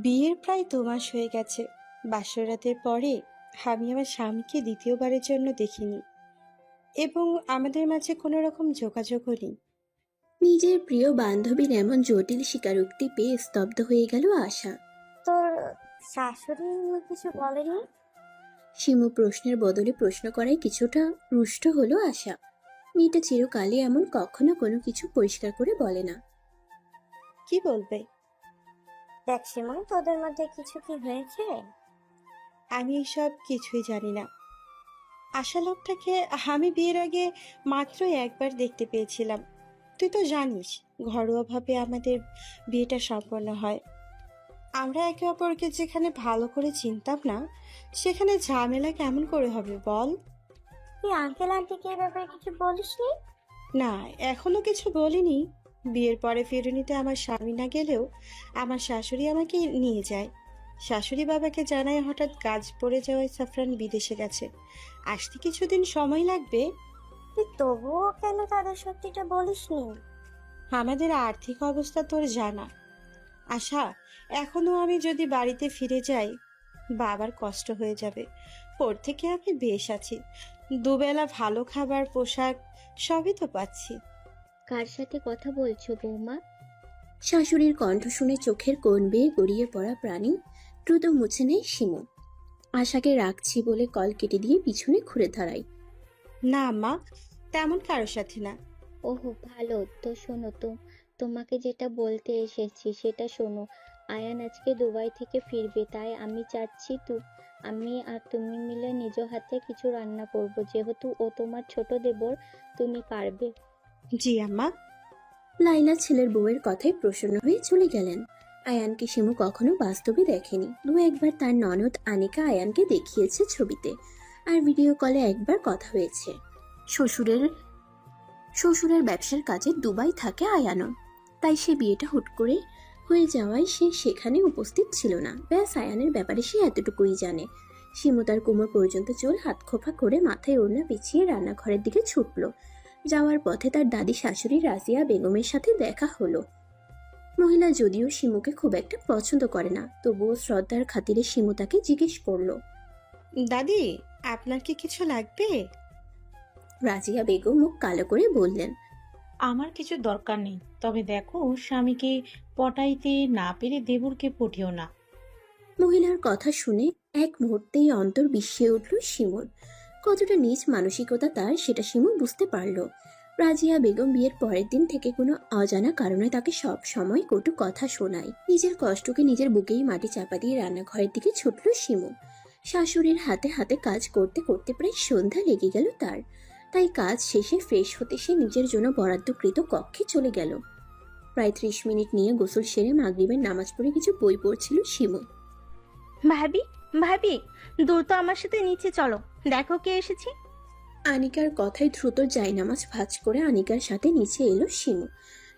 বিয়ের প্রায় 2 মাস হয়ে গেছে। বাসরাতের পরে আমি আমার স্বামীকে দ্বিতীয়বারের জন্য দেখিনি এবং আমাদের মাঝে কোনো রকম যোগাযোগও নেই। নিজের প্রিয় বান্ধবীর এমন জটিল স্বীকারোক্তি পেয়ে স্তব্ধ হয়ে গেল আশা। তোর শাশুড়ি কিছু বলেনি? শিমু প্রশ্নের বদলে প্রশ্ন করায় কিছুটা রুষ্ট হলো আশা। মেয়েটা চিরকালই এমন, কখনো কোনো কিছু পরিষ্কার করে বলে না। কি বলবে? দেখ সীমন, তোদের মধ্যে কিছু কি হয়েছে? আমি এসব কিছুই জানি না। আশা লোকটাকে আমি বিয়ের আগে মাত্র একবার দেখতে পেয়েছিলাম। তুই তো জানিস ঘরোয়াভাবে আমাদের বিয়েটা সম্পন্ন হয়। আমরা একে অপরকে যেখানে ভালো করে চিনতাম না, সেখানে ঝামেলা কেমন করে হবে বল? তুই আঙ্কেল আন্টিকে এ ব্যাপারে কিছু বলিসনি? না, এখনো কিছু বলিনি। বিয়ের পরে ফিরুনিতে আমার স্বামী না গেলেও আমার শাশুড়ি আমাকে নিয়ে যায়। শাশুড়ি বাবাকে জানায় হঠাৎ কাজ পড়ে যাওয়ায় সাফরান বিদেশে গেছে, আসতে কিছুদিন সময় লাগবে। তুই তবুও কেন তাদের সত্যিটা বলিসনি? আমাদের আর্থিক অবস্থা তোর জানা আশা। এখনো আমি যদি বাড়িতে ফিরে যাই, বাবার কষ্ট হয়ে যাবে। ওর থেকে আমি বেশ আছি, দুবেলা ভালো খাবার, পোশাক সবই তো পাচ্ছি। কার সাথে কথা বলছো বৌমা? শাশুড়ির কণ্ঠ শুনে চোখের কোণ বেয়ে গড়িয়ে পড়া প্রাণী দ্রুত মুছে নেয় শিমু। আশাকে রাখছি বলে কল কেটে দিয়ে পিছনে ঘুরে দাঁড়ায়। না মা, তেমন কারোর সাথে না। ওহো, ভালো তো। শোনো তো, তোমাকে যেটা বলতে এসেছি সেটা শোনো। আয়ান আজকে দুবাই থেকে ফিরবে, তাই আমি চাচ্ছি আমি আর তুমি মিলে নিজ হাতে কিছু রান্না করব, যেহেতু ও তোমার ছোট দেবর। তুমি পারবে? জি আম্মা। লাইলা ছেলের বউয়ের কথায় প্রসন্ন হয়ে চলে গেলেন। আয়ানকে শিমু কখনো বাস্তবে দেখেনি। দু একবার তার ননদ আনিকা আয়ানকে দেখিয়েছে ছবিতে, আর ভিডিও কলে একবার কথা হয়েছে। শ্বশুরের শ্বশুরের ব্যবসার কাজে দুবাই থাকে আয়ানও, তাই সে বিয়েটা হুট করে হয়ে যাওয়ায় সে সেখানে উপস্থিত ছিল না। ব্যাস, আয়ানের ব্যাপারে সে এতটুকুই জানে। শিমু তার কোমর পর্যন্ত চুল হাত খোপা করে মাথায় ওড়না পেঁচিয়ে রান্নাঘরের দিকে ছুটল। যাওয়ার পথে তার দাদি শাশুড়ি রাজিয়া বেগমের সাথে দেখা হলো। মহিলা যদিও শিমুকে খুব একটা পছন্দ করে না, তবুও শ্রদ্ধার খাতিরে শিমু তাকে জিজ্ঞেস করলো। দাদি, আপনার কি কিছু লাগবে? রাজিয়া বেগম মুখ কালো করে বললেন, আমার কিছু দরকার নেই, তবে দেখো স্বামীকে পটাইতে না পেরে দেবরকে পটিও না। মহিলার কথা শুনে এক মুহূর্তেই অন্তর বিস্মিয়ে উঠল শিমুর। কতটা নীচ মানসিকতা তার, সেটা শিমু বুঝতে পারল। রাজিয়া বেগম বিয়ের পরের দিন থেকে কোনো অজানা কারণে তাকে সব সময় কটু কথা শোনায়। নিজের কষ্টকে নিজের বুকেই মাটি চাপা দিয়ে রান্নাঘরের দিকে ছুটল শিমু। শাশুড়ির হাতে হাতে কাজ করতে করতে প্রায় সন্ধ্যা লেগে গেল তার। তাই কাজ শেষে ফ্রেশ হতে সে নিজের জন্য বরাদ্দকৃত কক্ষে চলে গেল। প্রায় 30 মিনিট নিয়ে গোসল সেরে মাগরিবের নামাজ পড়ে কিছু বই পড়ছিল শিমু। ভাবি, ভাবি, দ্রুত আমার সাথে নিচে চলো, দেখো কে এসেছে। আনিকার কথায় দ্রুত জায়নামাজ ভাঁজ করে আনিকার সাথে নিচে এলো শিমু।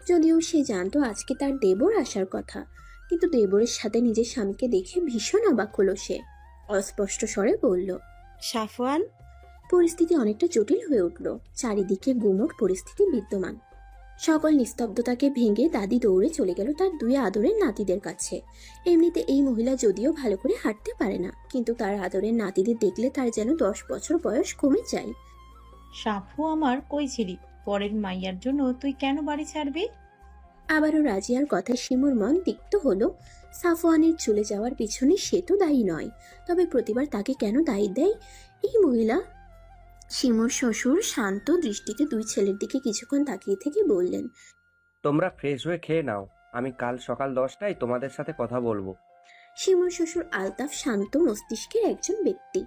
যদিও সে জানতো আজকে তার দেবর আসার কথা, কিন্তু দেবরের সাথে নিজের স্বামীকে দেখে ভীষণ অবাক হলো সে। অস্পষ্ট স্বরে বলল, সাফওয়ান। পরিস্থিতি অনেকটা জটিল হয়ে উঠল। চারিদিকে গুমোট পরিস্থিতি বিদ্যমান। সকল নিস্তব্ধতাকে ভেঙে দাদি দৌড়ে চলে গেল তার দুই আদরের নাতিদের কাছে। এমনিতে এই মহিলা যদিও ভালো করে হাঁটতে পারে না, কিন্তু তার আদরের নাতিদের দেখলে তার যেন 10 বছর বয়স কমে যায়। সাফু আমার, কই ছিলি? পরের মাইয়ার জন্য তুই কেন বাড়ি ছাড়বি? আবারও রাজিয়ার কথায় শিমুর মন তিক্ত হলো। সাফওয়ানের চলে যাওয়ার পিছনে সে তো দায়ী নয়, তবে প্রতিবার তাকে কেন দায়ী দেয় এই মহিলা? শিমুর শ্বশুর শান্ত দৃষ্টিতে দুই ছেলের দিকে কিছুক্ষণ তাকিয়ে থেকে বললেন, তোমরা ফ্রেশ হয়ে খেয়ে নাও, আমি কাল সকাল 10টায় তোমাদের সাথে কথা বলবো। শিমুর শ্বশুর আলতাফ শান্ত মস্তিষ্কের একজন ব্যক্তি,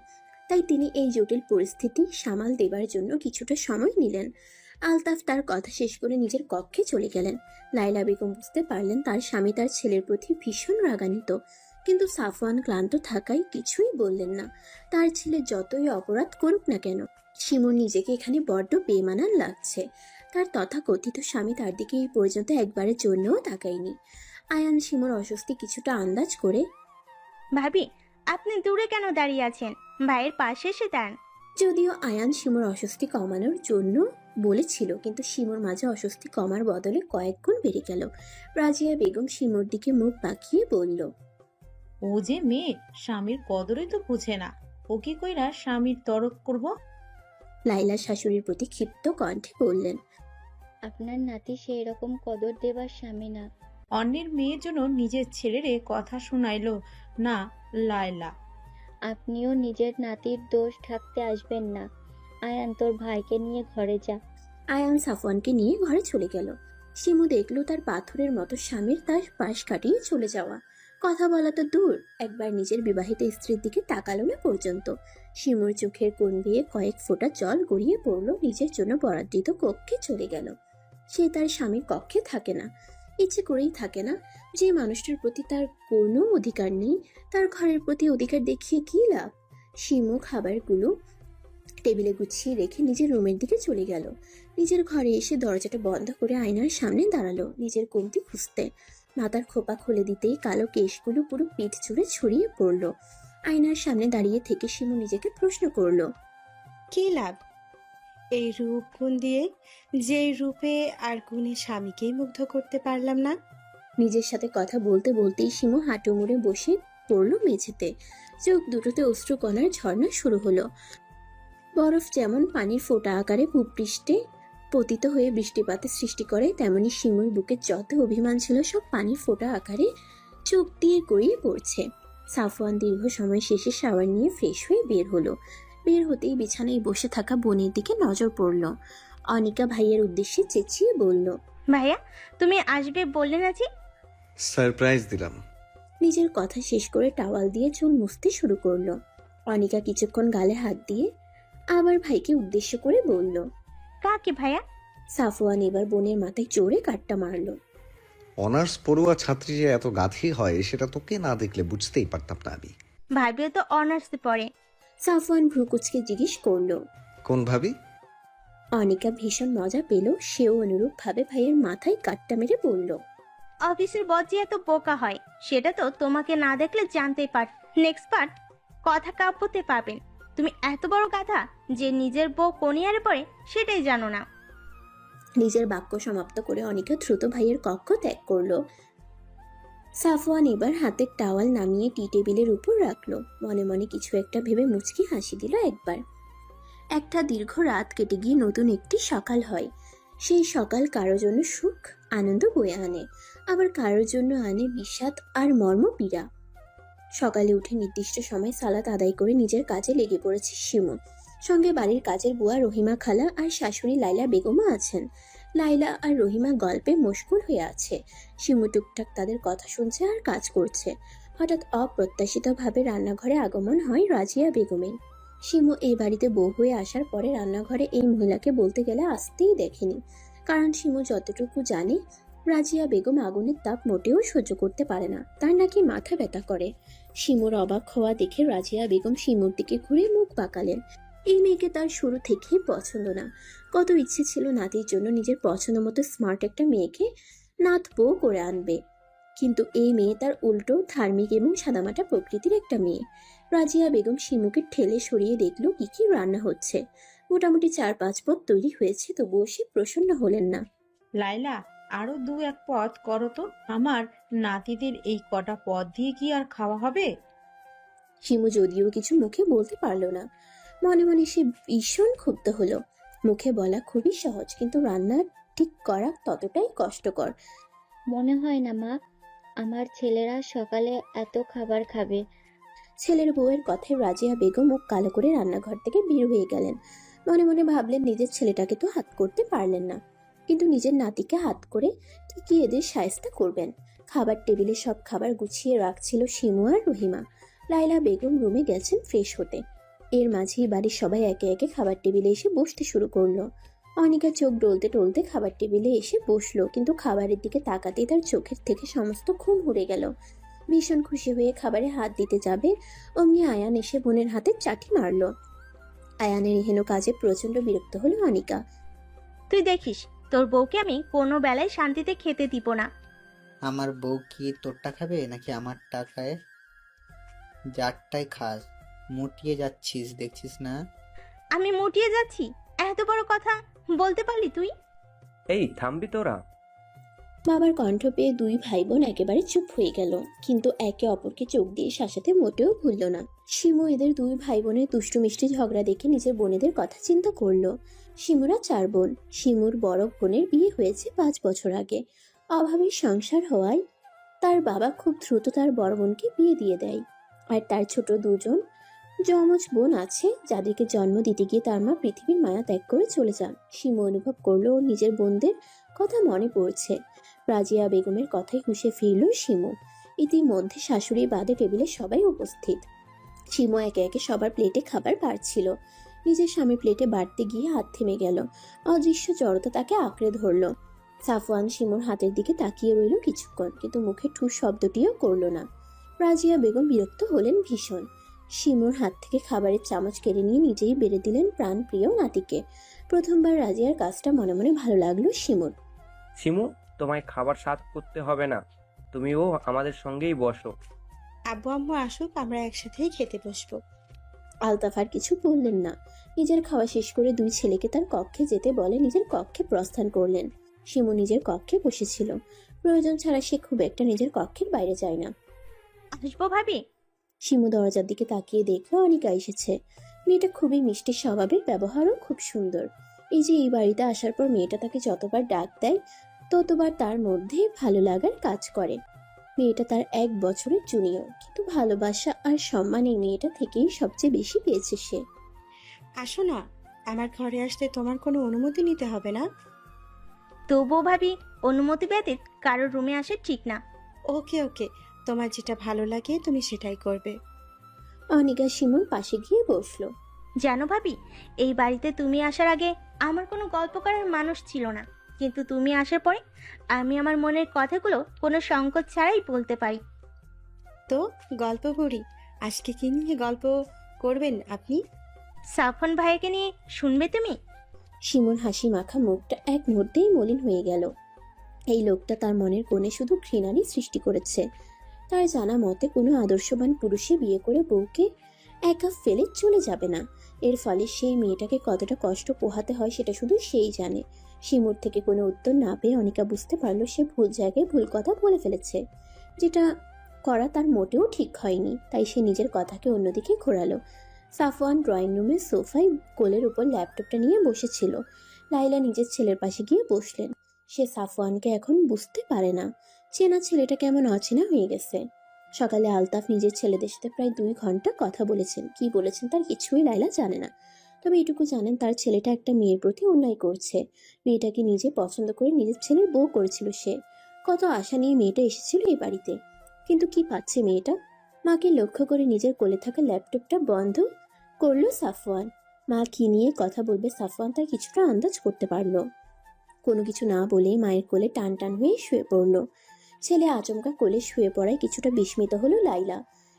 তাই তিনি এই জটিল পরিস্থিতি সামাল দেবার জন্য কিছুটা সময় নিলেন। আলতাফ তার কথা শেষ করে নিজের কক্ষে চলে গেলেন। লাইলা বেগম বুঝতে পারলেন তার স্বামী তার ছেলের প্রতি ভীষণ রাগান্বিত, কিন্তু সাফওয়ান ক্লান্ত থাকায় কিছুই বললেন না। তার ছেলে যতই অপরাধ করুক না কেন, শিমুর নিজেকে এখানে বড্ড বেমানান লাগছে। তার তথাকথিত স্বামী তার দিকে এই পর্যন্ত একবারের জন্যও তাকায়নি। আয়ান শিমুর অস্বস্তি কিছুটা আন্দাজ করে, ভাবি, আপনি দূরে কেন দাঁড়িয়ে আছেন? ভাইয়ের পাশে এসে দাঁড়ান। যদিও আয়ান শিমুর অস্বস্তি কমানোর জন্য বলেছিল, কিন্তু শিমুর মাঝে অস্বস্তি কমার বদলে কয়েক গুণ বেড়ে গেল। রাজিয়া বেগম শিমুর দিকে মুখ বাঁকিয়ে বলল, ও যে মেয়ে, স্বামীর কদরই তো বুঝে না। ও কি কইরা স্বামীর দরদ করব? লাইলা শাশুড়ির প্রতি ক্ষিপ্ত কণ্ঠে বললেন। আপনার নাতি সেই রকম কদর দেবার স্বামী না। অন্যের মেয়ের জন্য নিজের ছেলেরে কথা শুনাইলো না লায়লা। আপনিও নিজের নাতির দোষ ঢাকতে আসবেন না। আয়ান, তোর ভাইকে নিয়ে ঘরে যা। আয়ান সাফওয়ানকে নিয়ে ঘরে চলে গেল। শিমু দেখল তার পাথরের মতো স্বামীর তার পাশ কাটিয়ে চলে যাওয়া। কথা বলা তো দূর, একবার নিজের বিবাহিত স্ত্রীর দিকে তাকালো না পর্যন্ত। শিমুর চোখের কোণ দিয়ে কয়েক ফোঁটা জল গড়িয়ে পড়ল, নিজের জন্য বরাদ্দিত কক্ষে চলে গেল। সে তার স্বামীর কক্ষে থাকে না, ইচ্ছে করেই থাকে না। যে মানুষটার প্রতি তার কোনো অধিকার নেই, তার ঘরের প্রতি অধিকার দেখিয়ে কি লাভ? শিমু খাবারগুলো টেবিলে গুছিয়ে রেখে নিজের রুমের দিকে চলে গেল। নিজের ঘরে এসে দরজাটা বন্ধ করে আয়নার সামনে দাঁড়ালো নিজের কমতি খুঁজতে। মাথার খোপা খুলে দিতেই কালো কেশগুলো পুরো পিঠ জুড়ে ছড়িয়ে পড়লো। আয়নার সামনে দাঁড়িয়ে থেকে শিমু নিজেকে প্রশ্ন করলো, কি লাভ এই রূপ গুণ দিয়ে, যে রূপে আর গুণে স্বামীকেই মুগ্ধ করতে পারলাম না? নিজের সাথে কথা বলতে বলতেই শিমু হাঁটু মুড়ে বসে পড়লো মেঝেতে। চোখ দুটোতে অশ্রুকণার ঝর্ণা শুরু হলো। বরফ যেমন পানির ফোঁটা আকারে ভূপৃষ্ঠে পতিত হয়ে বৃষ্টিপাতের সৃষ্টি করে, তেমনি শিমুর বুকে যত অভিমান ছিল সব পানির ফোঁটা আকারে চোখ দিয়ে গড়িয়ে পড়ছে। সাফওয়ান দীর্ঘ সময় শেষে শাওয়ার নিয়ে ফ্রেশ হয়ে বের হলো। বের হতেই বিছানায় বসে থাকা বোনের দিকে নজর পড়ল। অনিকা ভাইয়ের উদ্দেশ্যে চেঁচিয়ে বলল, ভাইয়া, তুমি আসবে বললে না যে? সারপ্রাইজ দিলাম। নিজের কথা শেষ করে টাওয়াল দিয়ে চুল মুছতে শুরু করলো। অনিকা কিছুক্ষণ গালে হাত দিয়ে আবার ভাইকে উদ্দেশ্য করে বলল। কাকে ভাইয়া? সাফওয়ান এবার বোনের মাথায় জোরে কাট্টা মারল। অনার্স পড়ুয়া ছাত্রী যে এত গাধি হয় সেটা তোকে না দেখলে বুঝতেই পারতাম না আমি। ভাবিও তো অনার্সে পড়ে। সাফওয়ান ভ্রুকুচকে জিজ্ঞেস করলো। কোন ভাবি? অনিকা ভীষণ মজা পেল, সেও অনুরূপ ভাবে ভাইয়ের মাথায় কাট্টা মেরে বলল। অফিসের বস যে এত বোকা হয় সেটা তো তোমাকে না দেখলে জানতেই পার। নেক্সট পার্ট, কথা কাব্যতে পাবেন। তুমি এত বড় গাধা যে নিজের বউ কোনিয়ারে পড়ে সেটাই জানো না। নিজের বাক্য সমাপ্ত করে অনিকা দ্রুত ভাইয়ের কক্ষ ত্যাগ করলো। সাফওয়ান এবার হাতের টাওয়াল নামিয়ে টি টেবিলের উপর রাখলো। মনে মনে কিছু একটা ভেবে মুচকি হাসি দিল একবার। একটা দীর্ঘ রাত কেটে গিয়ে নতুন একটি সকাল হয়। সেই সকাল কারোর জন্য সুখ আনন্দ বয়ে আনে, আবার কারোর জন্য আনে বিষাদ আর মর্মপীড়া। সকালে উঠে নির্দিষ্ট সময় সালাত আদায় করে নিজের কাজে লেগে পড়েছে শিমু। সঙ্গে বাড়ির কাজের বুয়া রহিমা খালা আর শাশুড়ি লাইলা বেগমও আছেন। লাইলা আর রহিমা গল্পে মশগুল হয়ে আছে। শিমু টুকটাক তাদের কথা শুনছে আর কাজ করছে। হঠাৎ অপ্রত্যাশিতভাবে রান্নাঘরে আগমন হয় রাজিয়া বেগমের। শিমু এই বাড়িতে বউ হয়ে আসার পরে রান্নাঘরে এই মহিলাকে বলতে গেলে আসতেই দেখেনি, কারণ শিমু যতটুকু জানে রাজিয়া বেগম আগুনের তাপ মোটেও সহ্য করতে পারে না, তার নাকি মাথা ব্যথা করে। শিমুর অবাক হওয়া দেখে রাজিয়া বেগম শিমুর দিকে ঘুরে মুখ বাঁকালেন। এই মেয়েকে তার শুরু থেকেই পছন্দ না। কত ইচ্ছে ছিল নাতির জন্য নিজের পছন্দ মতো স্মার্ট একটা মেয়েকে নাত বউ করে আনবে, কিন্তু এই মেয়ে তার উল্টো ধার্মিক এবং সাদামাটা প্রকৃতির একটা মেয়ে। রাজিয়া বেগম শিমুকে ঠেলে সরিয়ে দেখলো কি কি রান্না হচ্ছে। মোটামুটি 4-5 পদ তৈরি হয়েছে, তবুও সে প্রসন্ন হলেন না। লাইলা, আরো 2-1 পদ করো তো। আমার নাতিদের এই কটা পদ দিয়ে কি আর খাওয়া হবে? শিমু যদিও কিছু মুখে বলতে পারলো না, মনে মনে সে ভীষণ ক্ষুব্ধ হলো। মুখে বলা খুবই সহজ, কিন্তু রান্না ঠিক করা ততটাই কষ্টকর। মনে হয় না মা, আমার ছেলেরা সকালে এত খাবার খাবে। ছেলের বউয়ের কথায় রাজিয়া বেগম মুখ কালো করে রান্নাঘর থেকে বের হয়ে গেলেন। মনে মনে ভাবলেন নিজের ছেলেটাকে তো হাত করতে পারলেন না, কিন্তু নিজের নাতিকে হাত করে কি এদের শায়েস্তা করবেন। খাবার টেবিলে সব খাবার গুছিয়ে রাখছিল শিমু আর রহিমা। লাইলা বেগম রুমে গেছেন ফ্রেশ হতে। এর মাঝেই বাড়ির সবাই একে একে খাবার টেবিলে এসে বসতে শুরু করলো। অনিকা চোখ ডলতে টলতে খাবার টেবিলে এসে বসলো, কিন্তু খাবারের দিকে তাকাতেই তার চোখের থেকে সমস্ত ঘুম উড়ে গেল। ভীষণ খুশি হয়ে খাবারে হাত দিতে যাবে অমনি আয়ান এসে বোনের হাতে চাটি মারলো। আয়ানের এহেন কাজে প্রচন্ড বিরক্ত হলো অনিকা। তুই দেখিস, তোর বউকে আমি কোনো বেলায় শান্তিতে খেতে দিব না। আমার বউ কি তোরটা খাবে নাকি আমার টাকায় যারটাই খাস? মুটিয়ে যাচ্ছিস দেখছিস না? আমি মুটিয়ে যাচ্ছি? এত বড় কথা বলতে পারলি তুই? এই থামবি তোরা? বাবার কণ্ঠ পেয়ে দুই ভাই বোন একেবারে চুপ হয়ে গেল, কিন্তু একে অপরকে চোখ দিয়ে শাসাতে মোটেও ভুলল না। শিমু এদের দুই ভাই বোনের দুষ্টু মিষ্টি ঝগড়া দেখে নিজের বোনেদের কথা চিন্তা করলো। শিমুরা 4 বোন। শিমুর বড় বোনের বিয়ে হয়েছে 5 বছর আগে। অভাবের সংসার হওয়ায় তার বাবা খুব দ্রুত তার বড় বোনকে বিয়ে দিয়ে দেয়। আর তার ছোট দুজন যমজ বোন আছে, যাদেরকে জন্ম দিতে গিয়ে তার মা পৃথিবীর মায়া ত্যাগ করে চলে যান। শিমু অনুভব করলো ওর নিজের বোনদের কথা মনে পড়ছে। রাজিয়া বেগমের কথাই হুঁশে ফিরল শিমু। ইতিমধ্যে শাশুড়ি বাদে টেবিলে সবাই উপস্থিত। শিমু একে একে সবার প্লেটে খাবার বাড়ছিল। নিজের স্বামীর প্লেটে বাড়তে গিয়ে হাত থেমে গেল। অদৃশ্য জড়তা তাকে আঁকড়ে ধরল। সাফওয়ান শিমুর হাতের দিকে তাকিয়ে রইল কিছুক্ষণ, কিন্তু মুখে ঠুস শব্দটিও করল না। রাজিয়া বেগম বিরক্ত হলেন ভীষণ। শিমুর হাত থেকে খাবারের চামচ কেড়ে নিয়ে নিজেই বেড়ে দিলেন প্রাণপ্রিয় নাতিকে। প্রথমবার রাজিয়ার কাজটা মনে মনে ভালো লাগলো শিমুর। শিমু, তোমায় খাবার সাথ করতে হবে না, তুমিও আমাদের সঙ্গেই বসো। আব্বু আম্মু আসুক, আমরা একসাথেই খেতে বসবো। আলতাফ আর কিছু বললেন না। নিজের খাওয়া শেষ করে দুই ছেলেকে তার কক্ষে যেতে বলে নিজের কক্ষে প্রস্থান করলেন। শিমু নিজের কক্ষে বসেছিল। প্রয়োজন ছাড়া সে খুব একটা নিজের কক্ষের বাইরে যায় না। আসবো ভাবি? শিমু দরজার দিকে তাকিয়ে দেখলো অনিকা এসেছে। মেয়েটা খুবই মিষ্টি স্বভাবের, ব্যবহারও খুব সুন্দর। এই যে এই বাড়িতে আসার পর মেয়েটা তাকে যতবার ডাক দেয় ততবার তার মধ্যে ভালো লাগার কাজ করে। মেয়েটা তার 1 বছরের জুনিয়র, কিন্তু ভালোবাসা আর সম্মান এই মেয়েটা থেকেই সবচেয়ে বেশি পেয়েছে সে। আসো না, আমার ঘরে আসতে তোমার কোনো অনুমতি নিতে হবে না। তবুও ভাবি, অনুমতি ব্যতীত কারোর রুমে আসা ঠিক না। ওকে ওকে, তোমার যেটা ভালো লাগে তুমি সেটাই করবে। অনিকা শিমুর পাশে গিয়ে বসলো। জানো ভাবি, এই বাড়িতে তুমি আসার আগে আমার কোনো গল্প করার মানুষ ছিল না, কিন্তু তুমি আসার পরে আমি আমার মনের কথাগুলো কোনো সংকোচ ছাড়াই বলতে পারি। তো গল্প করি, আজকে কি নিয়ে গল্প করবেন আপনি? সাফন ভাইকে নিয়ে শুনবে তুমি? শিমুর হাসি মাখা মুখটা এক মুহূর্তেই মলিন হয়ে গেল। এই লোকটা তার মনের কোণে শুধু ঘৃণারই সৃষ্টি করেছে। তার জানা মতে কোনো আদর্শবান পুরুষে বিয়ে করে বউকে একা ফেলে চলে যাবে না। এর ফলে সেই মেয়েটাকে কতটা কষ্ট পোহাতে হয় সেটা শুধু সেই জানে। শিমুর থেকে কোনো উত্তর না পেয়ে অনিকা বুঝতে পারলো সে ভুল জায়গায় ভুল কথা বলে ফেলেছে। যেটা করা তার মোটেও ঠিক হয়নি, তাই সে নিজের কথাকে অন্যদিকে ঘোরালো। সাফওয়ান ড্রয়িং রুমের সোফায় কোলের উপর ল্যাপটপটা নিয়ে বসেছিল। লাইলা নিজের ছেলের পাশে গিয়ে বসলেন। সে সাফওয়ানকে এখন বুঝতে পারে না। চেনা ছেলেটা কেমন অচেনা হয়ে গেছে। সকালে আলতাফ নিজের ছেলেদের সাথে প্রায় 2 ঘন্টা কথা বলেছেন। কি বলেছেন তার কিছুই লাইলা জানে না। তবে এটুকু জানেন তার ছেলেটা একটা মেয়ের প্রতি অন্যায় করছে। মেয়েটাকে নিজে পছন্দ করে নিজের ছেলের বউ করেছিল সে। কত আশা নিয়ে মেয়েটা এসেছিল এই বাড়িতে, কিন্তু কি পাচ্ছে মেয়েটা? মাকে লক্ষ্য করে নিজের কোলে থাকা ল্যাপটপটা বন্ধ করলো সাফওয়ান। মা কি নিয়ে কথা বলবে সাফওয়ান তার কিছুটা আন্দাজ করতে পারলো। কোনো কিছু না বলে মায়ের কোলে টান টান হয়ে শুয়ে পড়লো। ছেলে আচমকা কোলে শুয়ে পড়ায় কিছুটা বিস্মিত হলো লাইলা।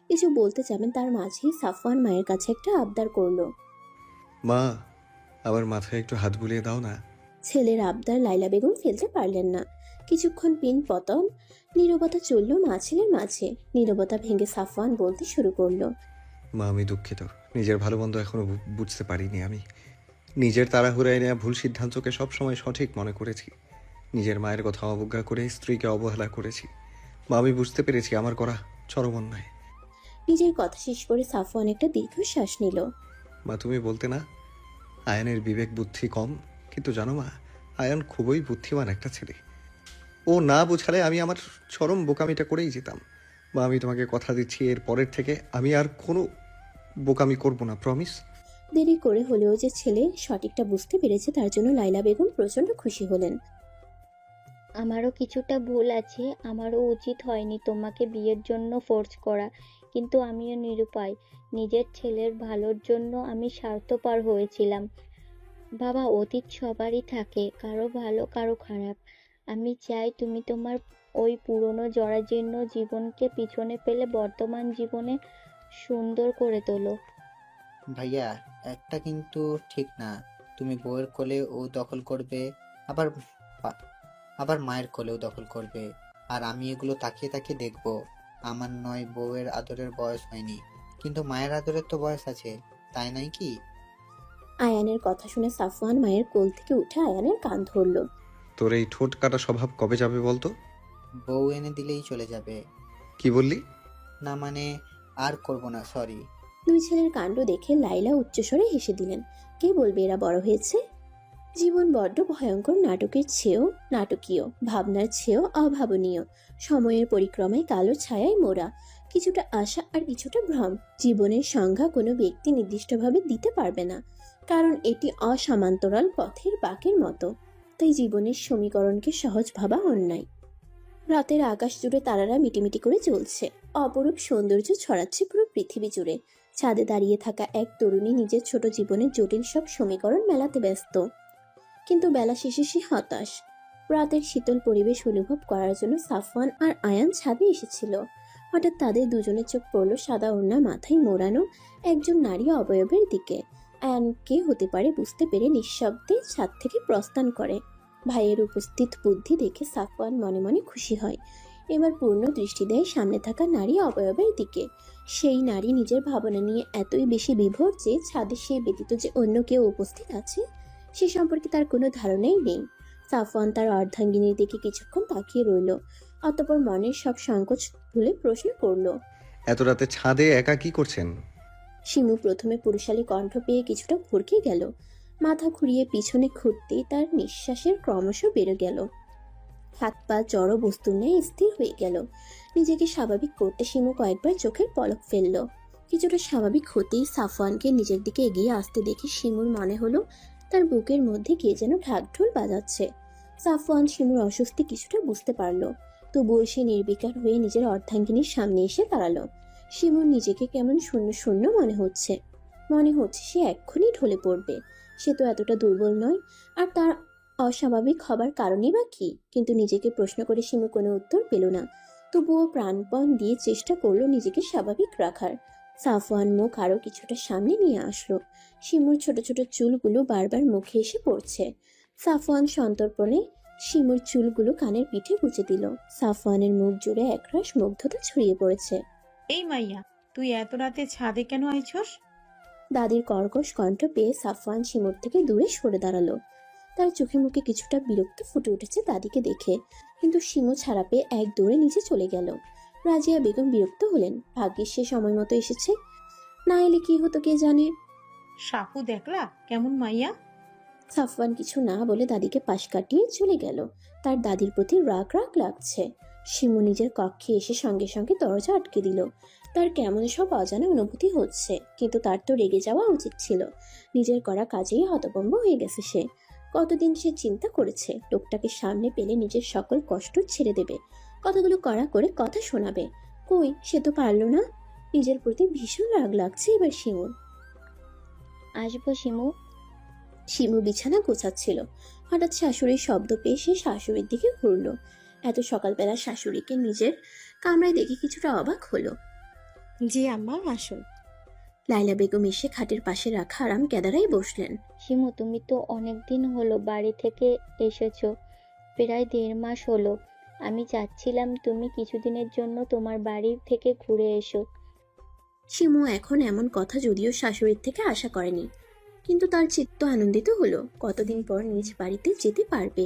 কিছু বলতে যাবেন তার মাঝেই সাফওয়ান মায়ের কাছে একটা আবদার করলো। মা, আবার মাথায় একটু হাত বুলিয়ে দাও না। ছেলের আবদার লাইলা বেগম ফেলতে পারলেন না। কিছুক্ষণ পিন পতন নীরবতা চলল মা ছেলের মাঝে। নীরবতা ভেঙে সাফওয়ান বলতে শুরু করলো। মা, আমি দুঃখিত, নিজের ভালো মন্দ এখনো বুঝতে পারিনি। আমি নিজের তাড়াহুড়ায় নেওয়া ভুল সিদ্ধান্তকে সবসময় সঠিক মনে করেছি। নিজের মায়ের কথা অবজ্ঞা করে স্ত্রীকে অবহেলা করেছি। মা, আমি বুঝতে পেরেছি আমার করা চরম অন্যায়। নিজের কথা শেষ করে সাফওয়ান একটা দীর্ঘশ্বাস নিল। মা, তুমি বলতে না আয়ানের বিবেক বুদ্ধি কম, কিন্তু জানো মা, আয়ান খুবই বুদ্ধিমান একটা ছেলে। ও না বোঝালে আমি আমার চরম বোকামিটা করেই যেতাম। মা, আমি তোমাকে কথা দিচ্ছি এর পরের থেকে আমি আর কোনো বোকামি করব না, প্রমিস। দেরি করে হলেও যে ছেলে সঠিকটা বুঝতে পেরেছে তার জন্য লাইলা বেগম প্রচন্ড খুশি হলেন। আমারও কিছুটা ভুল আছে, আমারও উচিত হয়নি তোমাকে বিয়ের জন্য ফোর্স করা, কিন্তু আমিও নিরুপায়। নিজের ছেলের ভালোর জন্য আমি স্বার্থপর হয়েছিলাম। বাবা, অতীত সবারই থাকে, কারো ভালো কারো খারাপ। আমি চাই তুমি তোমার ওই পুরনো জরাজীর্ণ জীবনকে পিছনে ফেলে বর্তমান জীবনে সুন্দর করে তোলো। ভাইয়া, একটা কিন্তু ঠিক না। তুমি বউয়ের কোলে ও দখল করবে, আবার আবার মায়ের কোলেও দখল করবে, আর আমি এগুলো তাকিয়ে তাকিয়ে দেখবো। আমার নয় বউয়ের আদরের বয়স হয়নি, কিন্তু মায়ের আদরের তো বয়স আছে, তাই নয় কি? আয়ানের কথা শুনে সাফওয়ান মায়ের কোল থেকে উঠে আয়ানের কান ধরল। তোর এই ঠোঁট কাটা স্বভাব কবে যাবে বলতো? বউ এনে দিলেই চলে যাবে। কি বললি? না মানে, আর করব না, সরি। দুই ছেলের কাণ্ড দেখে লাইলা উচ্চস্বরে হেসে দিলেন। কে বলবে এরা বড় হয়েছে? জীবন বড্ড ভয়ঙ্কর, নাটকের চেয়েও নাটকীয়, ভাবনার চেয়েও অভাবনীয়, সময়ের পরিক্রমায় কালো ছায়ায় মোড়া, কিছুটা আশা আর কিছুটা ভ্রম। জীবনের সংজ্ঞা কোনো ব্যক্তি নির্দিষ্টভাবে দিতে পারবে না, কারণ এটি অসমান্তরাল পথের বাঁকের মতো। তাই জীবনের সমীকরণকে সহজ ভাবা অন্যায়। রাতের আকাশ জুড়ে তারারা মিটিমিটি করে জ্বলছে, অপরূপ সৌন্দর্য ছড়াচ্ছে পুরো পৃথিবী জুড়ে। ছাদে দাঁড়িয়ে থাকা এক তরুণী নিজের ছোট জীবনের জটিল সব সমীকরণ মেলাতে ব্যস্ত, কিন্তু বেলা শেষে সে হতাশ। রাতের শীতল পরিবেশ অনুভব করার জন্য সাফওয়ান আর আয়ান ছাদে এসেছিল। হঠাৎ তাদের দুজনের চোখ পড়ল সাদা ওড়না মাথায় মোড়ানো একজন নারী অবয়বের দিকে। আয়ান কে হতে পারে বুঝতে পেরে নিঃশব্দে ছাদ থেকে প্রস্থান করে। ভাইয়ের উপস্থিত বুদ্ধি দেখে সাফওয়ান মনে মনে খুশি হয়। এবার পূর্ণ দৃষ্টি দেয় সামনে থাকা নারী অবয়বের দিকে। সেই নারী নিজের ভাবনা নিয়ে এতই বেশি বিভোর যে ছাদে সে ব্যতীত যে অন্য কেউ উপস্থিত আছে সে সম্পর্কে তার কোনো ধারণাই নেই। সাফওয়ান তার অর্ধাঙ্গিনীর দিকে কিছুক্ষণ তাকিয়ে রইল, অতঃপর মনের সব সংকোচ ভুলে প্রশ্ন করল, এত রাতে ছাদে একা কি করছেন? শিমু প্রথমে পুরুষালী কণ্ঠ পেয়ে কিছুটা ভরকে গেল। মাথা ঘুরিয়ে পিছনে ঘুরতেই তার নিঃশ্বাসের ক্রমশ বেড়ে গেল, হাত পা জড় বস্তুর ন্যায় স্থির হয়ে গেল। নিজেকে স্বাভাবিক করতে শিমু কয়েকবার চোখের পলক ফেলল। কিছুটা স্বাভাবিক হতেই সাফওয়ানকে নিজের দিকে এগিয়ে আসতে দেখে শিমুর মনে হলো তার বুকের মধ্যে কে যেন ঢাকঢোল বাজাচ্ছে। সাফওয়ান শিমুর অস্বস্তি কিছুটা বুঝতে পারল, তবুও সে নির্বিকার হয়ে নিজের অর্ধাঙ্গিনীর সামনে এসে দাঁড়ালো। শিমুর নিজেকে কেমন শূন্য শূন্য মনে হচ্ছে সে এক্ষুনি ঢলে পড়বে। সে তো এতটা দুর্বল নয়, আর তার অস্বাভাবিক হবার কারণই বা কি? কিন্তু নিজেকে প্রশ্ন করে শিমু কোনো উত্তর পেল না। তবুও প্রাণপণ দিয়ে চেষ্টা করলো নিজেকে স্বাভাবিক রাখার। সাফওয়ান মুখ আরো কিছুটা সামনে নিয়ে আসলো। শিমুর ছোট ছোট চুলগুলো বারবার মুখে এসে পড়ছে। সাফওয়ান সন্তর্পণে শিমুর চুলগুলো কানের পিঠে গুঁজে দিল। সাফওয়ানের মুখ জুড়ে একরাশ মুগ্ধতা ছড়িয়ে পড়েছে। এই মাইয়া, তুই এত রাতে ছাদে কেন আইছস? দাদির কর্কশ কণ্ঠ পেয়ে সাফওয়ান শিমুর থেকে দূরে সরে দাঁড়ালো। তার চোখে মুখে কিছুটা বিরক্ত ফুটে উঠেছে দাদিকে দেখে, কিন্তু শিমু ছাড়া পেয়ে এক দৌড়ে নিচে চলে গেল। রাজিয়া বেগম বিরক্ত হলেন, ভাগ্যিস সে সময় মতো এসেছে, না এলে কি হতো কে জানে। সাপু দেখলা কেমন মাইয়া? সাফওয়ান কিছু না বলে দাদিকে পাশ কাটিয়ে চলে গেল। তার দাদির প্রতি রাগ রাগ লাগছে। শিমু নিজের কক্ষে এসে সঙ্গে সঙ্গে দরজা আটকে দিল। তার কেমন সব অজানা অনুভূতি হচ্ছে, কিন্তু তার তো রেগে যাওয়া উচিত ছিল। নিজের করা কাজেই হতভম্ব হয়ে গেছে সে। কতদিন সে চিন্তা করেছে লোকটাকে সামনে পেলে নিজের সকল কষ্ট ছেড়ে দেবে, কতগুলো কড়া করে কথা শোনাবে। কই, সে তো পারলো না। নিজের প্রতি ভীষণ রাগ লাগছে এবার শিমুর। আসবো শিমু? শিমু বিছানা গোছাচ্ছিল, হঠাৎ শাশুড়ির শব্দ পেয়ে সে শাশুড়ির দিকে ঘুরল। এত সকালবেলা শাশুড়িকে নিজের কামরায় দেখে কিছুটা অবাক হলো। জি আম্মা, আসুন। লাইলা বেগম এসে খাটের পাশে রাখা আরাম কেদারায় বসলেন। শিমু, তুমি তো অনেক দিন হলো বাড়ি থেকে এসেছো, প্রায় 1.5 মাস হলো। আমি চাচ্ছিলাম তুমি কিছুদিনের জন্য তোমার বাড়ি থেকে ঘুরে এসো। শিমু এখন এমন কথা যদিও শাশুড়ির থেকে আশা করেনি, কিন্তু তার চিত্ত আনন্দিত হলো। কতদিন পর নিজ বাড়িতে যেতে পারবে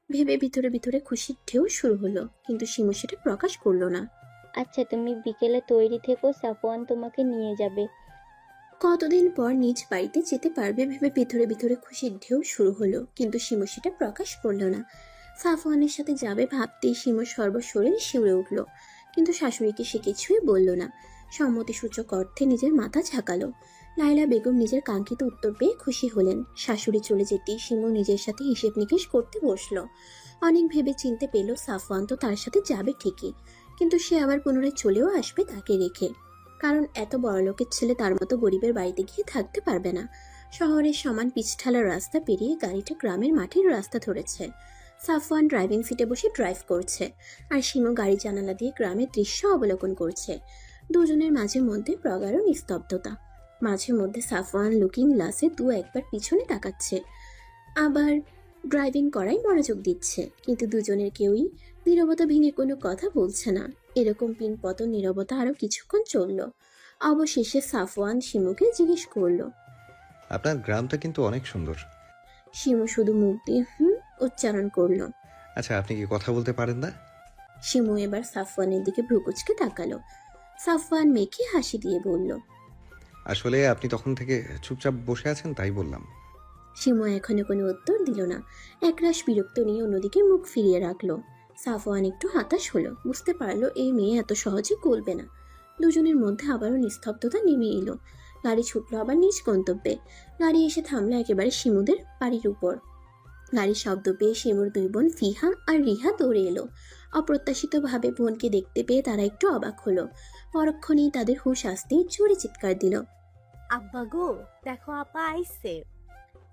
ভেবে ভিতরে ভিতরে খুশির ঢেউ শুরু হলো, কিন্তু শিমু সেটা প্রকাশ করলো না। আচ্ছা, তুমি বিকেলে তৈরি থেকো, সাফওয়ান তোমাকে নিয়ে যাবে। কতদিন পর নিজ বাড়িতে যেতে পারবে ভেবে ভিতরে ভিতরে খুশির ঢেউ শুরু হলো, কিন্তু শিমু সেটা প্রকাশ করলো না। সাফওয়ানের সাথে যাবে ভাবতেই শিমুর সর্বশরীর শিউরে উঠল, কিন্তু শাশুড়িকে সে কিছুই বলল না। সম্মতিসূচক অর্থে নিজের মাথা ঝাঁকালো। লাইলা বেগম নিজের কাঙ্ক্ষিত উত্তর পেয়ে খুশি হলেন। শাশুড়ি চলে যেতেই শিমু নিজের সাথে হিসেব নিকেশ করতে বসলো। অনেক ভেবে চিনতে পেল সাফওয়ান তো তার সাথে যাবে ঠিকই, কিন্তু সে আবার পুনরায় চলেও আসবে তাকে রেখে, কারণ এত বড়লোকের ছেলে তার মতো গরিবের বাড়িতে গিয়ে থাকতে পারবে না। শহরের সমান পিচঢালার রাস্তা পেরিয়ে গাড়িটা গ্রামের মাটির রাস্তা ধরেছে। সাফওয়ান ড্রাইভিং সিটে বসে ড্রাইভ করছে, আর শিমু গাড়ি জানালা দিয়ে গ্রামের দৃশ্য অবলোকন করছে। দুজনের মাঝে মধ্যে প্রগাঢ় নিস্তব্ধতা। মাঝে মধ্যে সাফওয়ান লুকিং গ্লাসে একবার পিছনে তাকাচ্ছে, আবার ড্রাইভিং করাই মনোযোগ দিচ্ছে, কিন্তু দুজনের কেউই নীরবতা ভেঙে কোনো কথা বলছে না। এরকম পিনপতন নীরবতা আরো কিছুক্ষণ চলল। অবশেষে সাফওয়ান শিমুকে জিজ্ঞেস করলো, আপনার গ্রামটা কিন্তু অনেক সুন্দর। শিমু শুধু মুখ দিয়ে উচ্চারণ করলো। আচ্ছা, আপনি কি কথা বলতে পারেন না? শিমু এবার সাফওয়ানের দিকে ভ্রুকুচকে তাকালো। সাফওয়ান মেখে হাসি দিয়ে বলল। আসলে আপনি তখন থেকে চুপচাপ বসে আছেন, তাই বললাম। শিমু এখনো কোনো উত্তর দিল না। একরাশ বিরক্ত নিয়ে অন্যদিকে মুখ ফিরিয়ে রাখলো। সাফওয়ান একটু হতাশ হলো, বুঝতে পারলো এই মেয়ে এত সহজে গলবে না। দুজনের মধ্যে আবারও নিস্তব্ধতা নেমে এলো। গাড়ি ছুটলো আবার নিজ গন্তব্যে। গাড়ি এসে থামলো একেবারে শিমুদের বাড়ির উপর। গাড়ির শব্দ পেয়ে শিমুর দুই বোন ফিহা আর রিহা দৌড়ে এলো। অপ্রত্যাশিতভাবে বোনকে দেখতে পেয়ে তারা একটু অবাক হলো। পরক্ষণেই তাদের হুঁশ আসতেই জোরে চিৎকার দিল। আব্বা গো, দেখো আপা আইছে।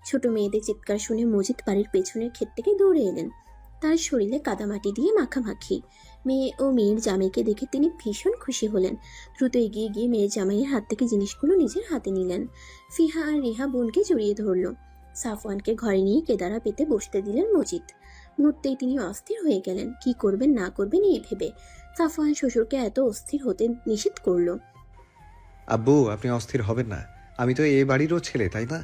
ছোট মেয়েদের চিৎকার শুনে মজিদ বাড়ির পেছনের ক্ষেত থেকে দৌড়ে এলেন। তার শরীরে কাদামাটি দিয়ে মাখামাখি। মেয়ে ও মেয়ের জামাইকে দেখে তিনি ভীষণ খুশি হলেন। দ্রুত এগিয়ে গিয়ে মেয়ের জামাইয়ের হাত থেকে জিনিসগুলো নিজের হাতে নিলেন। ফিহা আর রিহা বোনকে জড়িয়ে ধরল। সাফওয়ানকে ঘরে নিয়ে কেদারা পেতে বসতে দিলেন মজিদ। মুহূর্তেই তিনি অস্থির হয়ে গেলেন, কি করবেন না করবেন এই ভেবে। সাফওয়ান শ্বশুরকে এত অস্থির হতে নিষেধ করলো। আব্বু, আপনি অস্থির হবেন না, আমি তো এই বাড়িরও ছেলে, তাই না?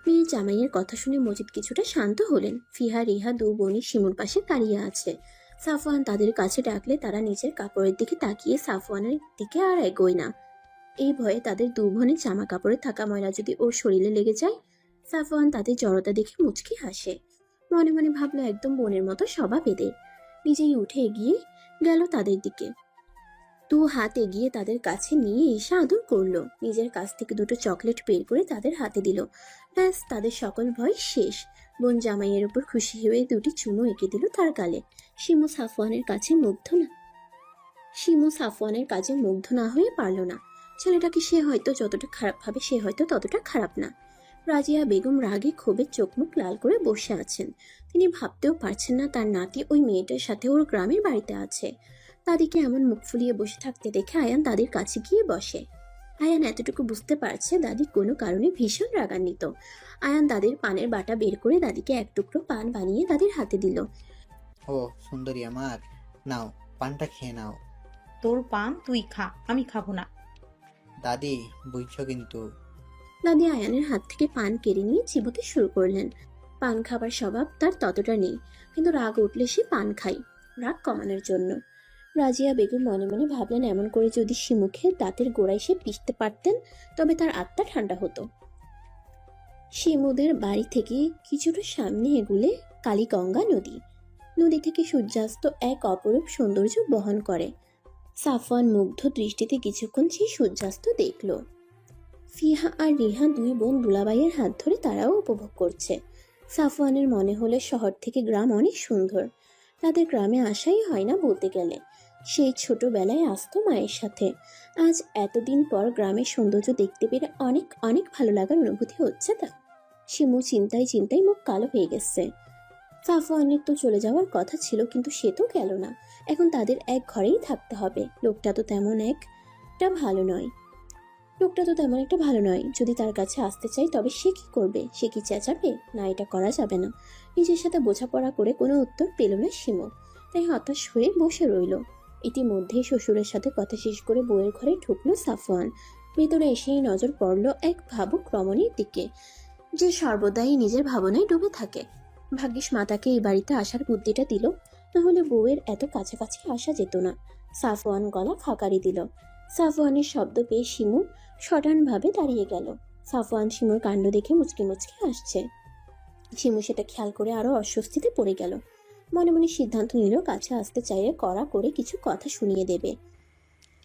মেয়ের জামাইয়ের কথা শুনে মজিদ কিছুটা শান্ত হলেন। ফিহা রিহা দু বোনই শিমুর পাশে দাঁড়িয়ে আছে। সাফওয়ান তাদের কাছে ডাকলে তারা নিজের কাপড়ের দিকে তাকিয়ে সাফওয়ানের দিকে আর এগোয় না। এই ভয়ে তাদের দু বোনের জামা কাপড়ে থাকা ময়লা যদি ওর শরীরে লেগে যায়। সাফওয়ান তাদের জড়তা দেখে মুচকি হাসে। মনে মনে ভাবলো একদম বোনের মতো স্বভাব এদের। নিজেই উঠে এগিয়ে গেল তাদের দিকে। দু হাত এগিয়ে তাদের কাছে নিয়ে এসে আদর করলো। নিজের কাছ থেকে দুটো চকলেট বের করে তাদের হাতে দিল। ব্যাস, তাদের সকল ভয় শেষ। বোন জামাইয়ের উপর খুশি হয়ে দুটি চুমো এঁকে দিল তার গালে। শিমু সাফওয়ানের কাছে মুগ্ধ না হয়ে পারল না। ছেলেটাকে সে হয়তো যতটা খারাপ ভাবে সে হয়তো ততটা খারাপ না। রাজিয়া বেগম রাগে ক্ষোভে চোখ মুখ লাল করে বসে আছেন। তিনি ভাবতেও পারছেন না তার নাতি ওই মেয়েটার সাথে ওর গ্রামের বাড়িতে আছে। দাদিকে এমন মুখ ফুলিয়ে বসে থাকতে দেখে আয়ান দাদির কাছে গিয়ে বসে। আয়ান এতটুকু বুঝতে পারছে দাদি কোনো কারণে ভীষণ রাগান্বিত। আয়ান দাদির পানের বাটা বের করে দাদিকে এক টুকরো পান বানিয়ে দাদির হাতে দিল। ও সুন্দরী আমার, নাও পানটা খেয়ে নাও। তোর পান তুই খা, আমি খাবো না। দাদি, বুঝছো কিন্তু। দাদি আয়ানের হাত থেকে পান কেড়ে নিয়ে চিবোতে শুরু করলেন। পান খাবার স্বভাব তার ততটা নেই, কিন্তু রাগ উঠলে সে পান খায় রাগ কমানোর জন্য। রাজিয়া বেগম মনে মনে ভাবলেন এমন করে যদি শিমুখে দাঁতের গোড়ায় সে পিষতে পারতেন তবে তার আত্মা ঠান্ডা হতো। শিমুদের বাড়ি থেকে কিছুটা সামনে এগুলে কালীগঙ্গা নদী। নদী থেকে সূর্যাস্ত এক অপরূপ সৌন্দর্য বহন করে। সাফওয়ান মুগ্ধ দৃষ্টিতে কিছুক্ষণ সেই সূর্যাস্ত দেখল। ফিহা আর রিহা দুই বোন দুলাবাইয়ের হাত ধরে তারাও উপভোগ করছে। সাফওয়ানের মনে হলো শহর থেকে গ্রাম অনেক সুন্দর। তাদের গ্রামে আসাই হয় না বলতে গেলে। সেই ছোটবেলায় আসতো মায়ের সাথে। আজ এতদিন পর গ্রামের সৌন্দর্য দেখতে পেরে অনেক অনেক ভালো লাগার অনুভূতি হচ্ছে তার। শিমু চিন্তায় চিন্তায় মুখ কালো হয়ে গেছে। সাফওয়ানের তো চলে যাওয়ার কথা ছিল, কিন্তু সে তো গেল না। এখন তাদের এক ঘরেই থাকতে হবে। লোকটা তো তেমন একটা ভালো নয়। যদি তার কাছে আসতে চাই তবে সে কি করবে? সে কি চেঁচাবে? না, এটা করা যাবে না। নিজের সাথে বোঝাপড়া করে কোনো উত্তর পেল না শিমু, তাই হতাশ হয়ে বসে রইল। ইতিমধ্যেই শ্বশুরের সাথে কথা শেষ করে বউয়ের ঘরে ঢুকলো সাফওয়ান। ভেতরে এসেই নজর পড়ল এক ভাবুক রমণীর দিকে, যে সর্বদাই নিজের ভাবনায় ডুবে থাকে। ভাগ্যিস মাতাকে এই বাড়িতে আসার বুদ্ধিটা দিল, নাহলে বউয়ের এত কাছাকাছি আসা যেত না। সাফওয়ান গলা খাকারি দিল। সাফওয়ানের শব্দ পেয়ে শিমু সটানভাবে দাঁড়িয়ে গেল। সাফওয়ান শিমুর কাণ্ড দেখে মুচকি মুচকি হাসছে। শিমু সেটা খেয়াল করে আরো অস্বস্তিতে পড়ে গেল। মনে মনে সিদ্ধান্ত নিল কাছে আসতে চাইলে কড়া করে কিছু কথা শুনিয়ে দেবে।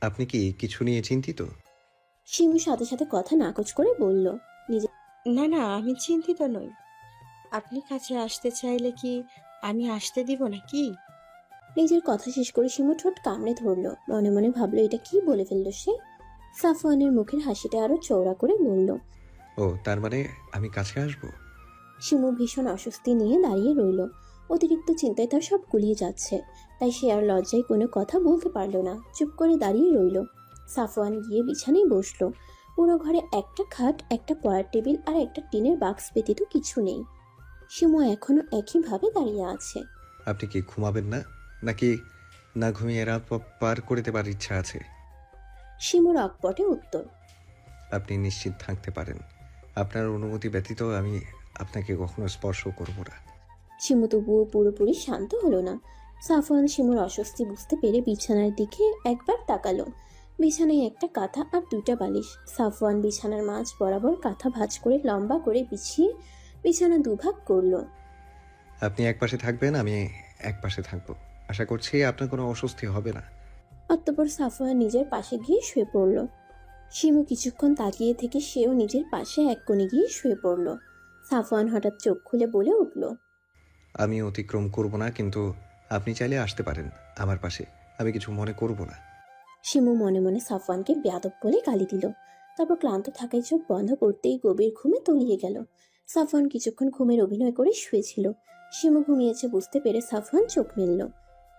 আপনি কি কিছু নিয়ে চিন্তিত? শিমু সাথে সাথে কথা নাকচ করে বলল, না, আমি চিন্তিত নই। আপনি কাছে আসতে চাইলে কি আমি আসতে দিব নাকি? নিজের কথা শেষ করে শিমু ঠোঁট কামড়ে ধরলো। মনে মনে ভাবলো এটা কি বলে ফেললো সে। সাফওয়ানের মুখের হাসিটা আরো চওড়া করে বলল, ও, তার মানে আমি কাছে আসবো? শিমু ভীষণ অস্বস্তি নিয়ে দাঁড়িয়ে রইল। অতিরিক্ত চিন্তায় তার সব গুলিয়ে যাচ্ছে, তাই সে আর লজ্জায় কোনো কথা বলতে পারলো না। চুপ করে দাঁড়িয়ে রইল। সাফওয়ান গিয়ে বিছানায় বসলো। পুরো ঘরে একটা খাট, একটা পড়ার টেবিল আর একটা টিনের বাক্স ব্যতীত কিছু নেই। শিমু এখনো একইভাবে দাঁড়িয়ে আছে। আপনি কি ঘুমাবেন না, নাকি না ঘুমিয়ে রাত পার করে দেবার ইচ্ছা আছে? শিমুর অকপটে উত্তর, আপনি নিশ্চিত থাকতে পারেন, আপনার অনুমতি ব্যতীত আমি আপনাকে কখনো স্পর্শ করব না। শিমু তবুও পুরোপুরি শান্ত হলো না। সাফওয়ান শিমুর অস্বস্তি বুঝতে পেরে বিছানার দিকে একবার তাকালো। বিছানায় একটা কাঁথা আর 2টা বালিশ। সাফওয়ান বিছানার মাঝ বরাবর কাঁথা ভাঁজ করে লম্বা করে বিছিয়ে বিছানা দুভাগ করলো। আপনি এক পাশে থাকবেন, আমি এক পাশে থাকবো। আশা করছি আপনার কোনো অস্বস্তি হবে না। অতঃপর সাফওয়ান নিজের পাশে গিয়ে শুয়ে পড়ল। শিমু কিছুক্ষণ তাকিয়ে থেকে সেও নিজের পাশে এক কোণে গিয়ে শুয়ে পড়ল। সাফওয়ান হঠাৎ চোখ খুলে বলে উঠল, আমি অতিক্রম করব না, কিন্তু আপনি চাইলে আসতে পারেন আমার পাশে। আমি কিছু মনে করব না। শিমু মনে মনে সাফওয়ানকে বেয়াদব বলে গালি দিল। তারপর ক্লান্ত থাকায় চোখ বন্ধ করতেই গভীর ঘুমে তলিয়ে গেল। সাফওয়ান কিছুক্ষণ ঘুমের অভিনয় করে শুয়েছিল। শিমু ঘুমিয়েছে বুঝতে পেরে সাফওয়ান চোখ মেলল।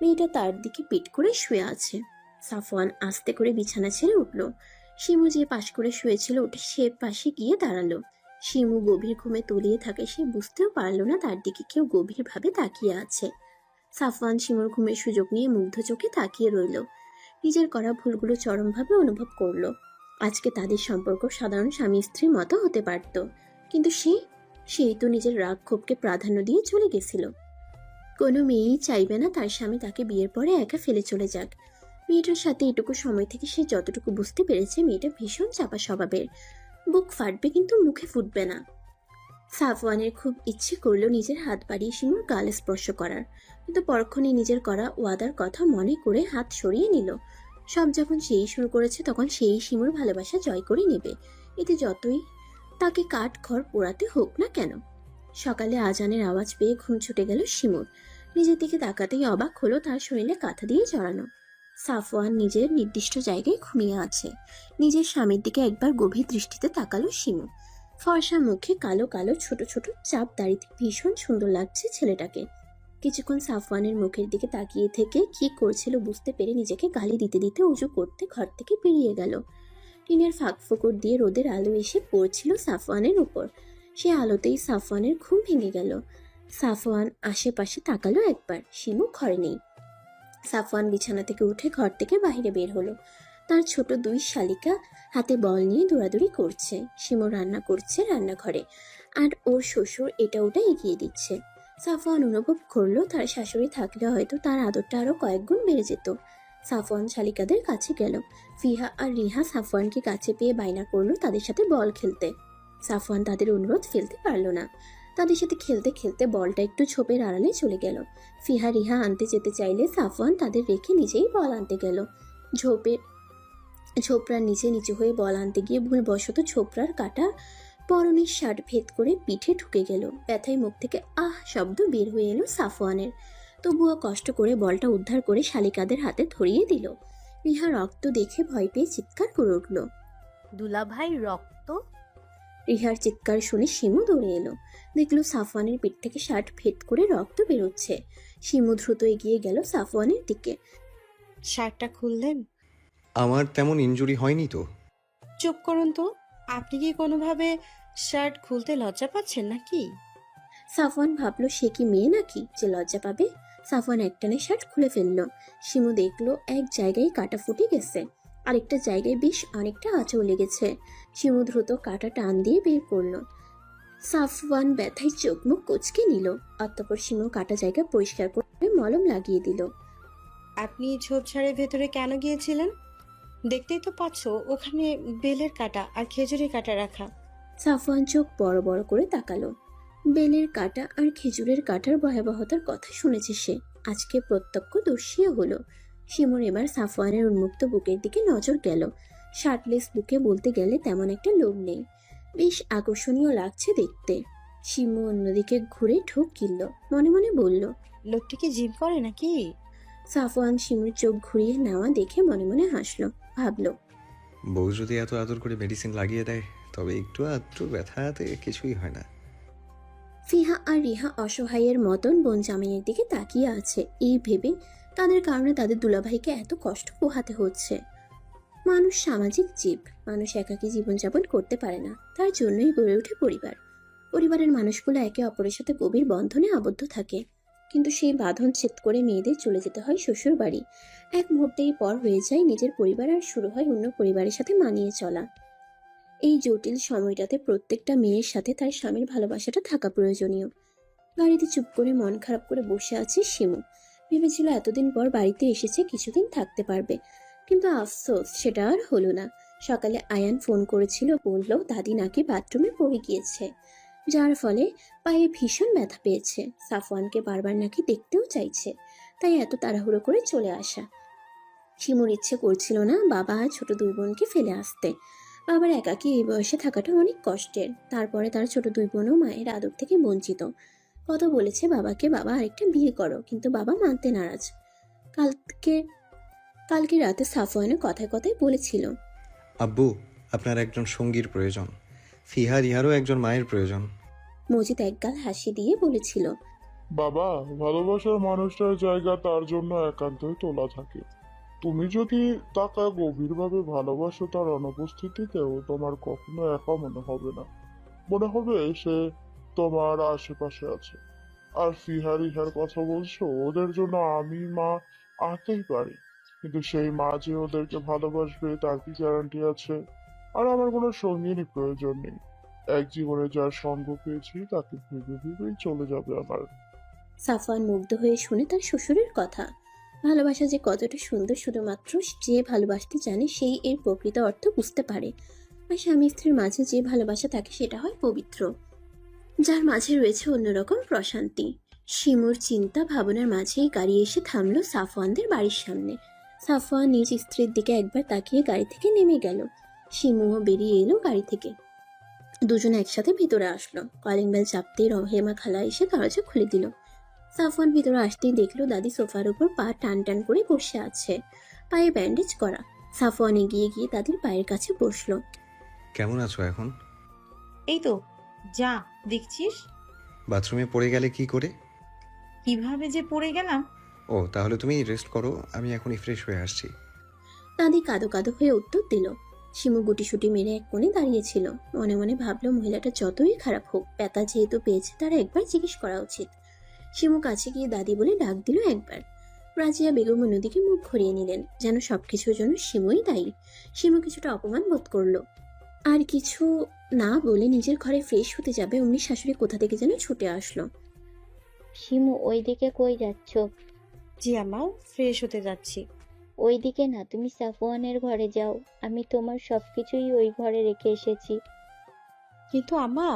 মেয়েটা তার দিকে পিঠ করে শুয়ে আছে। সাফওয়ান আস্তে করে বিছানা ছেড়ে উঠল। শিমু যে পাশ করে শুয়েছিল উঠে সে পাশে গিয়ে দাঁড়ালো। শিমু গভীর ঘুমে তলিয়ে থাকে, সে বুঝতেও পারল না তার দিকে কেউ গভীরভাবে তাকিয়ে আছে। সাফওয়ান শিমুর ঘুমের সুযোগ নিয়ে মুগ্ধ চোখে তাকিয়ে রইল। নিজের করা ভুলগুলো চরমভাবে অনুভব করলো। আজকে তাদের সম্পর্ক সাধারণ স্বামী স্ত্রীর মতো হতে পারত, কিন্তু সেই তো নিজের রাগ ক্ষোভকে প্রাধান্য দিয়ে চলে গেছিল। কোনো মেয়েই চাইবে না তার স্বামী তাকে বিয়ের পরে একা ফেলে চলে যাক। মেয়েটার সাথে এটুকু সময় থেকে সে যতটুকু বুঝতে পেরেছে, মেয়েটা ভীষণ চাপা স্বভাবের। বুক ফাটবে কিন্তু মুখে ফুটবে না। সাফওয়ানের খুব ইচ্ছে করলো নিজের হাত বাড়িয়ে শিমুর গাল স্পর্শ করার, কিন্তু পরক্ষণে নিজের করা ওয়াদার কথা মনে করে হাত সরিয়ে নিল। সব যখন সেই শুরু করেছে তখন সেই শিমুর ভালোবাসা জয় করে নেবে, এতে যতই তাকে কাঠ খড় পোড়াতে হোক না কেন। সকালে আজানের আওয়াজ পেয়ে ঘুম ছুটে গেল শিমুর। নিজের দিকে তাকাতেই অবাক হলো তার শরীরে কাঁথা দিয়ে জড়ানো। সাফওয়ান নিজের নির্দিষ্ট জায়গায় ঘুমিয়ে আছে। নিজের স্বামীর দিকে একবার গভীর দৃষ্টিতে তাকালো শিমু। ফর্সা মুখে কালো কালো ছোট ছোট চাপ দাড়িতে ভীষণ সুন্দর লাগছে ছেলেটাকে। কিছুক্ষণ সাফওয়ানের মুখের দিকে তাকিয়ে থেকে কি করছিল বুঝতে পেরে নিজেকে গালি দিতে দিতে উজু করতে ঘর থেকে বেরিয়ে গেল। টিনের ফাঁক ফোকর দিয়ে রোদের আলো এসে পড়ছিল সাফওয়ানের উপর। সে আলোতেই সাফওয়ানের ঘুম ভেঙে গেল। সাফওয়ান আশেপাশে তাকালো একবার, শিমু ঘরে নেই। সাফওয়ান বিছানা থেকে উঠে ঘর থেকে বাইরে বের হলো। তার ছোট 2 শালিকা হাতে বল নিয়ে দৌড়াদৌড়ি করছে। শিমু রান্না করছে রান্নাঘরে, আর ওর শ্বশুর এটা ওটা এগিয়ে দিচ্ছে। সাফওয়ান অনুভব করলো তার শাশুড়ি থাকলে হয়তো তার আদরটা আরো কয়েক গুণ বেড়ে যেত। সাফওয়ান শালিকাদের কাছে গেল। ফিহা আর রিহা সাফওয়ানকে কাছে পেয়ে বায়না করলো তাদের সাথে বল খেলতে। সাফওয়ান তাদের অনুরোধ ফেলতে পারলো না। তাদের সাথে খেলতে খেলতে বলটা একটু ছোপের আড়ালে চলে গেল। ফিহা রিহা আনতে যেতে চাইলে সাফওয়ান তাদের রেখে নিজেই বল আনতে গেল। ছোপড়ার নিচে নিচু হয়ে বল আনতে গিয়ে ভুলবশত ছোপড়ার কাটা পরনের শার্ট ভেদ করে পিঠে ঢুকে গেল। ব্যথায় মুখ থেকে আহ শব্দ বের হয়ে এলো সাফওয়ানের। তবুও কষ্ট করে বলটা উদ্ধার করে শালিকাদের হাতে ধরিয়ে দিল। রিহা রক্ত দেখে ভয় পেয়ে চিৎকার করে উঠল। দুলাভাই রক্ত? রিহার চিৎকার শুনে শিমু দৌড়ে এলো। দেখলো সাফওয়ানের পিঠ থেকে শার্ট ভেদ করে রক্ত বেরোচ্ছে। শিমু দ্রুত এগিয়ে গেল সাফওয়ানের দিকে। শার্টটা খুললেন? আমার তেমন ইনজুরি হয়নি তো। চুপ করুন তো, আপনি কি কোনোভাবে শার্ট খুলতে লজ্জা পাচ্ছেন নাকি? সাফওয়ান ভাবলো সে কি মেয়ে নাকি যে লজ্জা পাবে। সাফওয়ান একটানে শার্ট খুলে ফেললো। শিমু দেখলো এক জায়গায় কাটা ফুটে গেছে, আরেকটা জায়গায় বেশ অনেকটা আঁচড় লেগেছে। শিমু দ্রুত কাটা টান দিয়ে বের করলো। সাফওয়ান ব্যথায় চোখ মুখ কুঁচকে নিল। অতঃপর শিমু কাটা জায়গা পরিষ্কার করে মলম লাগিয়ে দিল। আপনি ঝোপঝাড়ের ভেতরে কেন গিয়েছিলেন? দেখতেই তো পাচ্ছ ওখানে বেলের কাঁটা আর খেজুরের কাঁটা রাখা। সাফওয়ান চোখ বড় বড় করে তাকালো। বেলের কাঁটা আর খেজুরের কাঁটার ভয়াবহতার কথা শুনেছে সে, আজকে প্রত্যক্ষদর্শীও হলো। শিমুর এবার সাফওয়ানের উন্মুক্ত বুকের দিকে নজর গেল। শার্টলেস বুকে বলতে গেলে তেমন একটা লোম নেই, বেশ আকর্ষণীয় লাগছে দেখতে। শিমু অন্যদিকে ঘুরে ঢোক গিলল, মনে মনে বলল, লোকটি কি জিম করে নাকি? সাফওয়ান শিমুর চোখ ঘুরিয়ে নেওয়া দেখে মনে মনে হাসলো। ভাবলো, বউ যদি এত আদর করে মেডিসিন লাগিয়ে দেয় তবে একটু আধটু ব্যথাতে কিছুই হয় না। ফিহা আর রিহা অসহায়ের মতন বোন জামাইয়ের দিকে তাকিয়ে আছে, এই ভেবে তাদের কারণে তাদের দুলাভাইকে এত কষ্ট পোহাতে হচ্ছে। মানুষ সামাজিক জীব, মানুষ একাকী জীবনযাপন করতে পারে না, তার জন্যই গড়ে ওঠে পরিবার। পরিবারের মানুষগুলো একে অপরের সাথে গভীর বন্ধনে আবদ্ধ থাকে, কিন্তু সেই বাঁধন ছেদ করে মেয়েদের চলে যেতে হয় শ্বশুর বাড়ি। এক মুহূর্তেই পর হয়ে যায় নিজের পরিবার, আর শুরু হয় অন্য পরিবারের সাথে মানিয়ে চলা। এই জটিল সময়টাতে প্রত্যেকটা মেয়ের সাথে তার স্বামীর ভালোবাসাটা থাকা প্রয়োজনীয়। গাড়িতে চুপ করে মন খারাপ করে বসে আছে শিমু। ভেবেছিল এতদিন পর বাড়িতে এসেছে, কিছুদিন থাকতে পারবে, কিন্তু আফসোস সেটা আর হলো না। সকালে আয়ান ফোন করেছিল, বলল দাদি নাকি বাথরুমে পড়ে গিয়েছে, যার ফলে পায়ে ভীষণ ব্যথা পেয়েছে। সাফওয়ানকে বারবার নাকি দেখতেও চাইছে, তাই এত তাড়াহুড়ো করে চলে আসা। শিমুর ইচ্ছে করছিল না বাবা আর ছোট দুই বোনকে ফেলে আসতে। বাবার একাকী এই বয়সে থাকাটা অনেক কষ্টের, তারপরে তার ছোট দুই বোনও মায়ের আদর থেকে বঞ্চিত। কত বলেছে বাবাকে, বাবা আরেকটা বিয়ে করো, কিন্তু বাবা মানতে নারাজ। কালকে কালকে রাতে সাফওয়ানের কথায় কথায় বলেছিল, আব্বু, আপনার একজন সঙ্গীর প্রয়োজন। ফিহা রিহারও একজন মায়ের প্রয়োজন। মজিদ একগাল হাসি দিয়ে বলেছিল, বাবা, ভালোবাসার মানুষটার জায়গা তার জন্য একান্তই তোলা থাকে। তুমি যদি তাকে গভীরভাবে ভালোবাসো, তার অনুপস্থিতিতেও তোমার কখনো একা মনে হবে না, মনে হবে সে তোমার আশেপাশে আছে। আর ফিহা রিহার কথা বলছো, ওদের জন্য আমি মা আনতেই পারি, কিন্তু সেই মা যে ওদেরকে ভালোবাসবে তার কি গ্যারান্টি আছে? আর আমার কোনো সঙ্গিনী প্রয়োজন নেই। এক জীবনে যার সঙ্গ পেয়েছি তাকে ভেবে ভেবেই চলে যাবে আমার। সাফওয়ান মুগ্ধ হয়ে শুনে তার শ্বশুরের কথা। ভালোবাসা যে কতটা সুন্দর শুধুমাত্র যে ভালোবাসতে জানে সেই এর প্রকৃত অর্থ বুঝতে পারে। আর স্বামী স্ত্রীর মাঝে যে ভালোবাসা থাকে সেটা হয় পবিত্র, যার মাঝে রয়েছে অন্যরকম প্রশান্তি। শিমুর চিন্তা ভাবনার মাঝেই গাড়ি এসে থামলো সাফওয়ানদের বাড়ির সামনে। সাফওয়ান নিজ স্ত্রীর দিকে একবার তাকিয়ে গাড়ি থেকে নেমে গেল। শিমুও বেরিয়ে এলো গাড়ি থেকে। দুজন একসাথে ভিতরে আসলো। কলিং বেল চাপতেই হেমা খালা এসে দরজা খুলে দিল। সাফওয়ান ভিতরে আসতেই দেখলো দাদি সোফার উপর পা টান টান করে বসে আছে, পায়ে ব্যান্ডেজ করা। সাফওয়ান এগিয়ে গিয়ে দাদির পায়ের কাছে বসলো। কেমন আছো এখন? এই তো যা দেখছিস। বাথরুমে পড়ে গেলে কি করে? কিভাবে যে পড়ে গেলাম। ও, তাহলে তুমি রেস্ট করো, আমি এখনই ফ্রেশ হয়ে আসছি। দাদি কাঁদো কাঁদো হয়ে উত্তর দিল। শিমু গুটিসুটি মেরে এক কোণে দাঁড়িয়েছিল। মনে মনে ভাবলো মহিলাটা যতই খারাপ হোক, ব্যথা যেহেতু পেয়েছে তার একবার জিজ্ঞেস করা উচিত। শিমু কাছে গিয়ে দাদি বলে ডাক দিল একবার। রাজিয়া বেগম অন্যদিকে মুখ ঘুরিয়ে নিলেন, যেন সবকিছুর জন্য শিমুই দায়ী। শিমু কিছুটা অপমান বোধ করলো। আর কিছু না বলে নিজের ঘরে ফ্রেশ হতে যাবে, অমনি শাশুড়ি কোথা থেকে যেন ছুটে আসলো। শিমু, ওইদিকে কই যাচ্ছ? জি আম্মা, ফ্রেশ হতে যাচ্ছি। ওইদিকে না, তুমি সাফওয়ানের ঘরে যাও। আমি তোমার সবকিছুই ওই ঘরে রেখে এসেছি। কিন্তু আম্মা,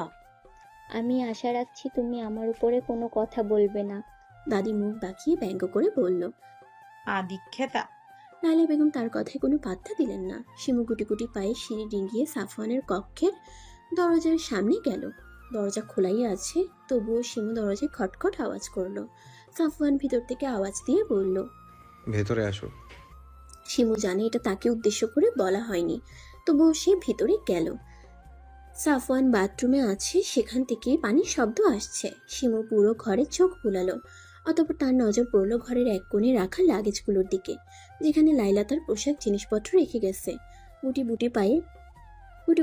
আমি আশা রাখছি তুমি আমার উপরে কোনো কথা বলবে না। দাদি মুখ বাঁকিয়ে ব্যঙ্গ করে বলল। আদিক্ষেতা। লায়লা বেগম তার কথায় কোনো পাত্তা দিলেন না। শিমু গুটি গুটি পায়ে সিঁড়ি ডিঙ্গিয়ে সাফওয়ানের কক্ষের দরজার সামনে গেল। দরজা খোলাই আছে, তবুও শিমু দরজায় খটখট আওয়াজ করলো। সাফওয়ান ভিতর থেকে আওয়াজ দিয়ে বলল, ভেতরে আসো। শিমু জানে এটা তাকে উদ্দেশ্য করে বলা হয়নি, তবুও সে ভিতরে গেল। সাফওয়ান বাথরুমে আছে, সেখান থেকে পানির শব্দ আসছে। শিমু পুরো ঘরে চোখ বুলালো। অতঃপর তার নজর পড়লো ঘরের এক কোণে রাখা লাগেজগুলোর দিকে, যেখানে লাইলা তার পোশাক জিনিসপত্র রেখে গেছে। গুটি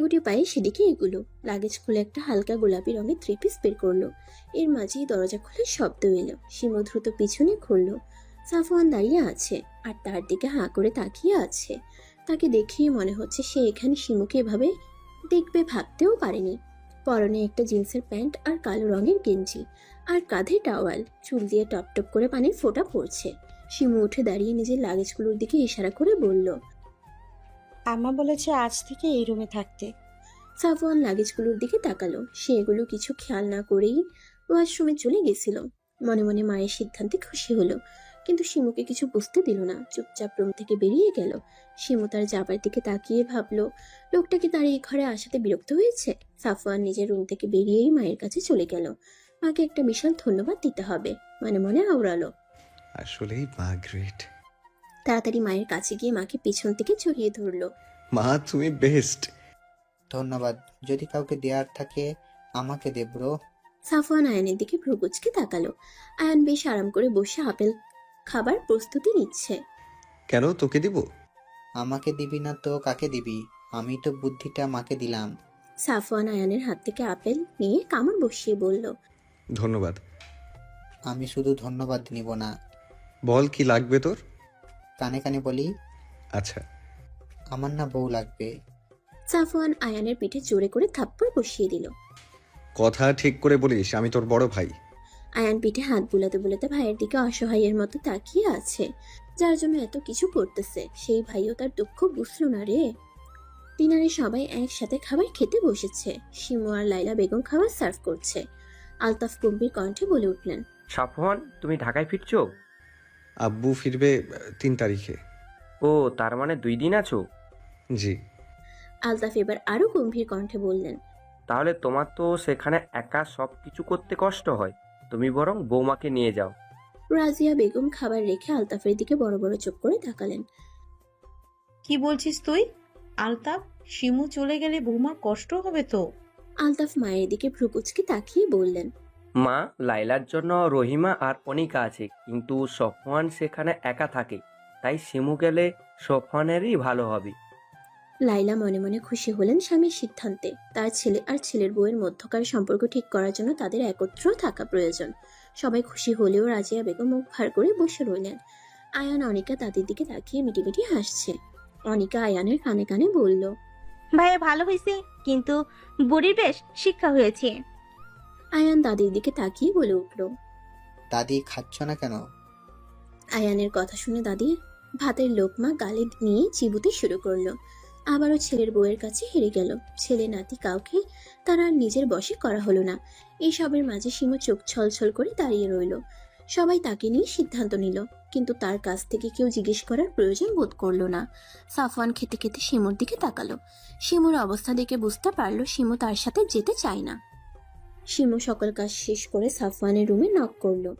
গুটি পায়ে সেদিকে এগুলো। লাগেজ খুলে একটা হালকা গোলাপি রঙের 3 পিস বের করলো। এর মাঝেই দরজা খুলে শব্দ এলো। শিমু দ্রুত পিছনে খুললো। সাফওয়ান দাঁড়িয়ে আছে আর তার দিকে হাঁ করে তাকিয়ে আছে। তাকে দেখিয়ে মনে হচ্ছে সে এখানে শিমুকে এভাবে দেখবে ভাবতেও পারেনি। পরনে একটা জিন্সের প্যান্ট আর কালো রঙের গেঞ্জি, আর কাঁধে টাওয়াল, চুল দিয়ে টপ টপ করে পানির ফোঁটা পড়ছে। শিমু উঠে দাঁড়িয়ে নিজের লাগেজগুলোর দিকে ইশারা করে বলল, আম্মা বলেছে আজ থেকে এই রুমে থাকতে। সাফওয়ান লাগেজগুলোর দিকে তাকালো। সে এগুলো কিছু খেয়াল না করেই ওয়াশরুমে চলে গেছিল। মনে মনে মায়ের সিদ্ধান্তে খুশি হলো, কিন্তু শিমুকে কিছু বুঝতে দিল না। চুপচাপ রুম থেকে বেরিয়ে গেল। শিমু তার যাবার দিকে তাকিয়ে ভাবলো, লোকটা কি তার এই ঘরে আসাতে বিরক্ত হয়েছে? সাফওয়ান নিজের রুম থেকে বেরিয়েই মায়ের কাছে চলে গেল। মাকে একটা বিশাল ধন্যবাদ দিতে হবে, মনে মনে আওড়ালো। আসলেই মা গ্রেট। তাড়াতাড়ি মায়ের কাছে গিয়ে মাকে পিছন থেকে জড়িয়ে ধরলো। মা, তুমি বেস্ট। ধন্যবাদ। যদি কাউকে দেওয়ার থাকে আমাকে দে ব্রো। সাফওয়ান আয়ানের দিকে ভ্রুকুচকে তাকালো। আয়ান বেশ আরাম করে বসে আপেল খাবার প্রস্তুতি নিচ্ছে। কেন, তোকে দিব? আমাকে দিবি না তো কাকে দিবি? আমি তো বুদ্ধিটা মাকে দিলাম। সাফওয়ান আয়ানের হাত থেকে আপেল নিয়ে কামড় বসিয়ে বলল, ধন্যবাদ। আমি শুধু ধন্যবাদ নিব না। বল, কি লাগবে তোর? কানে কানে বলি, আচ্ছা। আমার না বউ লাগবে। সাফওয়ান আয়ানের পিঠে জোরে করে থাপ্পড় বসিয়ে দিল। কথা ঠিক করে বলিস, আমি তোর বড় ভাই। আয়ান পিঠে হাত বুলাতে বুলাতে ভাইয়ের দিকে অসহায়ের মতো তাকিয়ে আছে, যার জন্য এত কিছু করতেছে সেই ভাইও তার দুঃখ বুঝলো না রে। ডিনারে সবাই একসাথে খাবার খেতে বসেছে। শিমু আর লাইলা বেগম খাবার সার্ভ করছে। আলতাফ গম্ভীর কণ্ঠে বলে উঠলেন, সাফওয়ান, তুমি ঢাকায় ফিরছো? আব্বু ফিরবে 3 তারিখে। ও, তার মানে 2 দিন আছো? জি। আলতাফ এবার আরো গম্ভীর কণ্ঠে বললেন, তাহলে তোমার তো সেখানে একা সব কিছু করতে কষ্ট হয়, তুমি বরং বৌমাকে নিয়ে যাও। রাজিয়া বেগম খাবার রেখে আলতাফের দিকে বড় বড় চোখ করে তাকালেন। কি বলছিস তুই? আলতাফ, শিমু চলে গেলে বৌমার কষ্ট হবে তো। আলতাফ মায়ের দিকে ভ্রুকুচকে তাকিয়ে বললেন, মা, লাইলার জন্য রহিমা আর অনিকা আছে, কিন্তু সফওয়ান সেখানে একা থাকে, তাই শিমু গেলে সফওয়ানেরই ভালো হবে। লাইলা মনে মনে খুশি হলেন স্বামীর সিদ্ধান্তে। তার ছেলে আর ছেলের বউয়ের মধ্যকার সম্পর্ক ঠিক করার জন্য তাদের একত্র থাকা প্রয়োজন। সবাই খুশি হলেও রাজিয়া বেগম মুখ ভার করে বসে রইলেন। আয়ান অনিকা তাদের দিকে তাকিয়ে মিটিমিটি হাসছে। অনিকা আয়ানের কানে কানে বলল, ভাইয়া ভালো হয়েছে, কিন্তু বুড়ির বেশ শিক্ষা হয়েছে। আয়ান দাদির দিকে তাকিয়ে বলে উঠল, দাদি খাচ্ছ না কেন? আয়ানের কথা শুনে দাদি ভাতের লোকমা গালে নিয়ে চিবুতে শুরু করলো। আবারও ছেলের বউয়ের কাছে হেরে গেল। ছেলে নাতি কাউকে তার আর নিজের বশে করা হলো না। এইসবের মাঝে শিমু চোখ ছলছল করে দাঁড়িয়ে রইল। সবাই তাকে নিয়ে সিদ্ধান্ত নিল, কিন্তু তার কাছ থেকে কেউ জিজ্ঞেস করার প্রয়োজন বোধ করলো না। সাফওয়ান খেতে খেতে শিমুর দিকে তাকালো। শিমুর অবস্থা দেখে বুঝতে পারলো শিমু তার সাথে যেতে চায় না। শিমু সকল কাজ শেষ করে সাফওয়ানের রুমে নক করলো।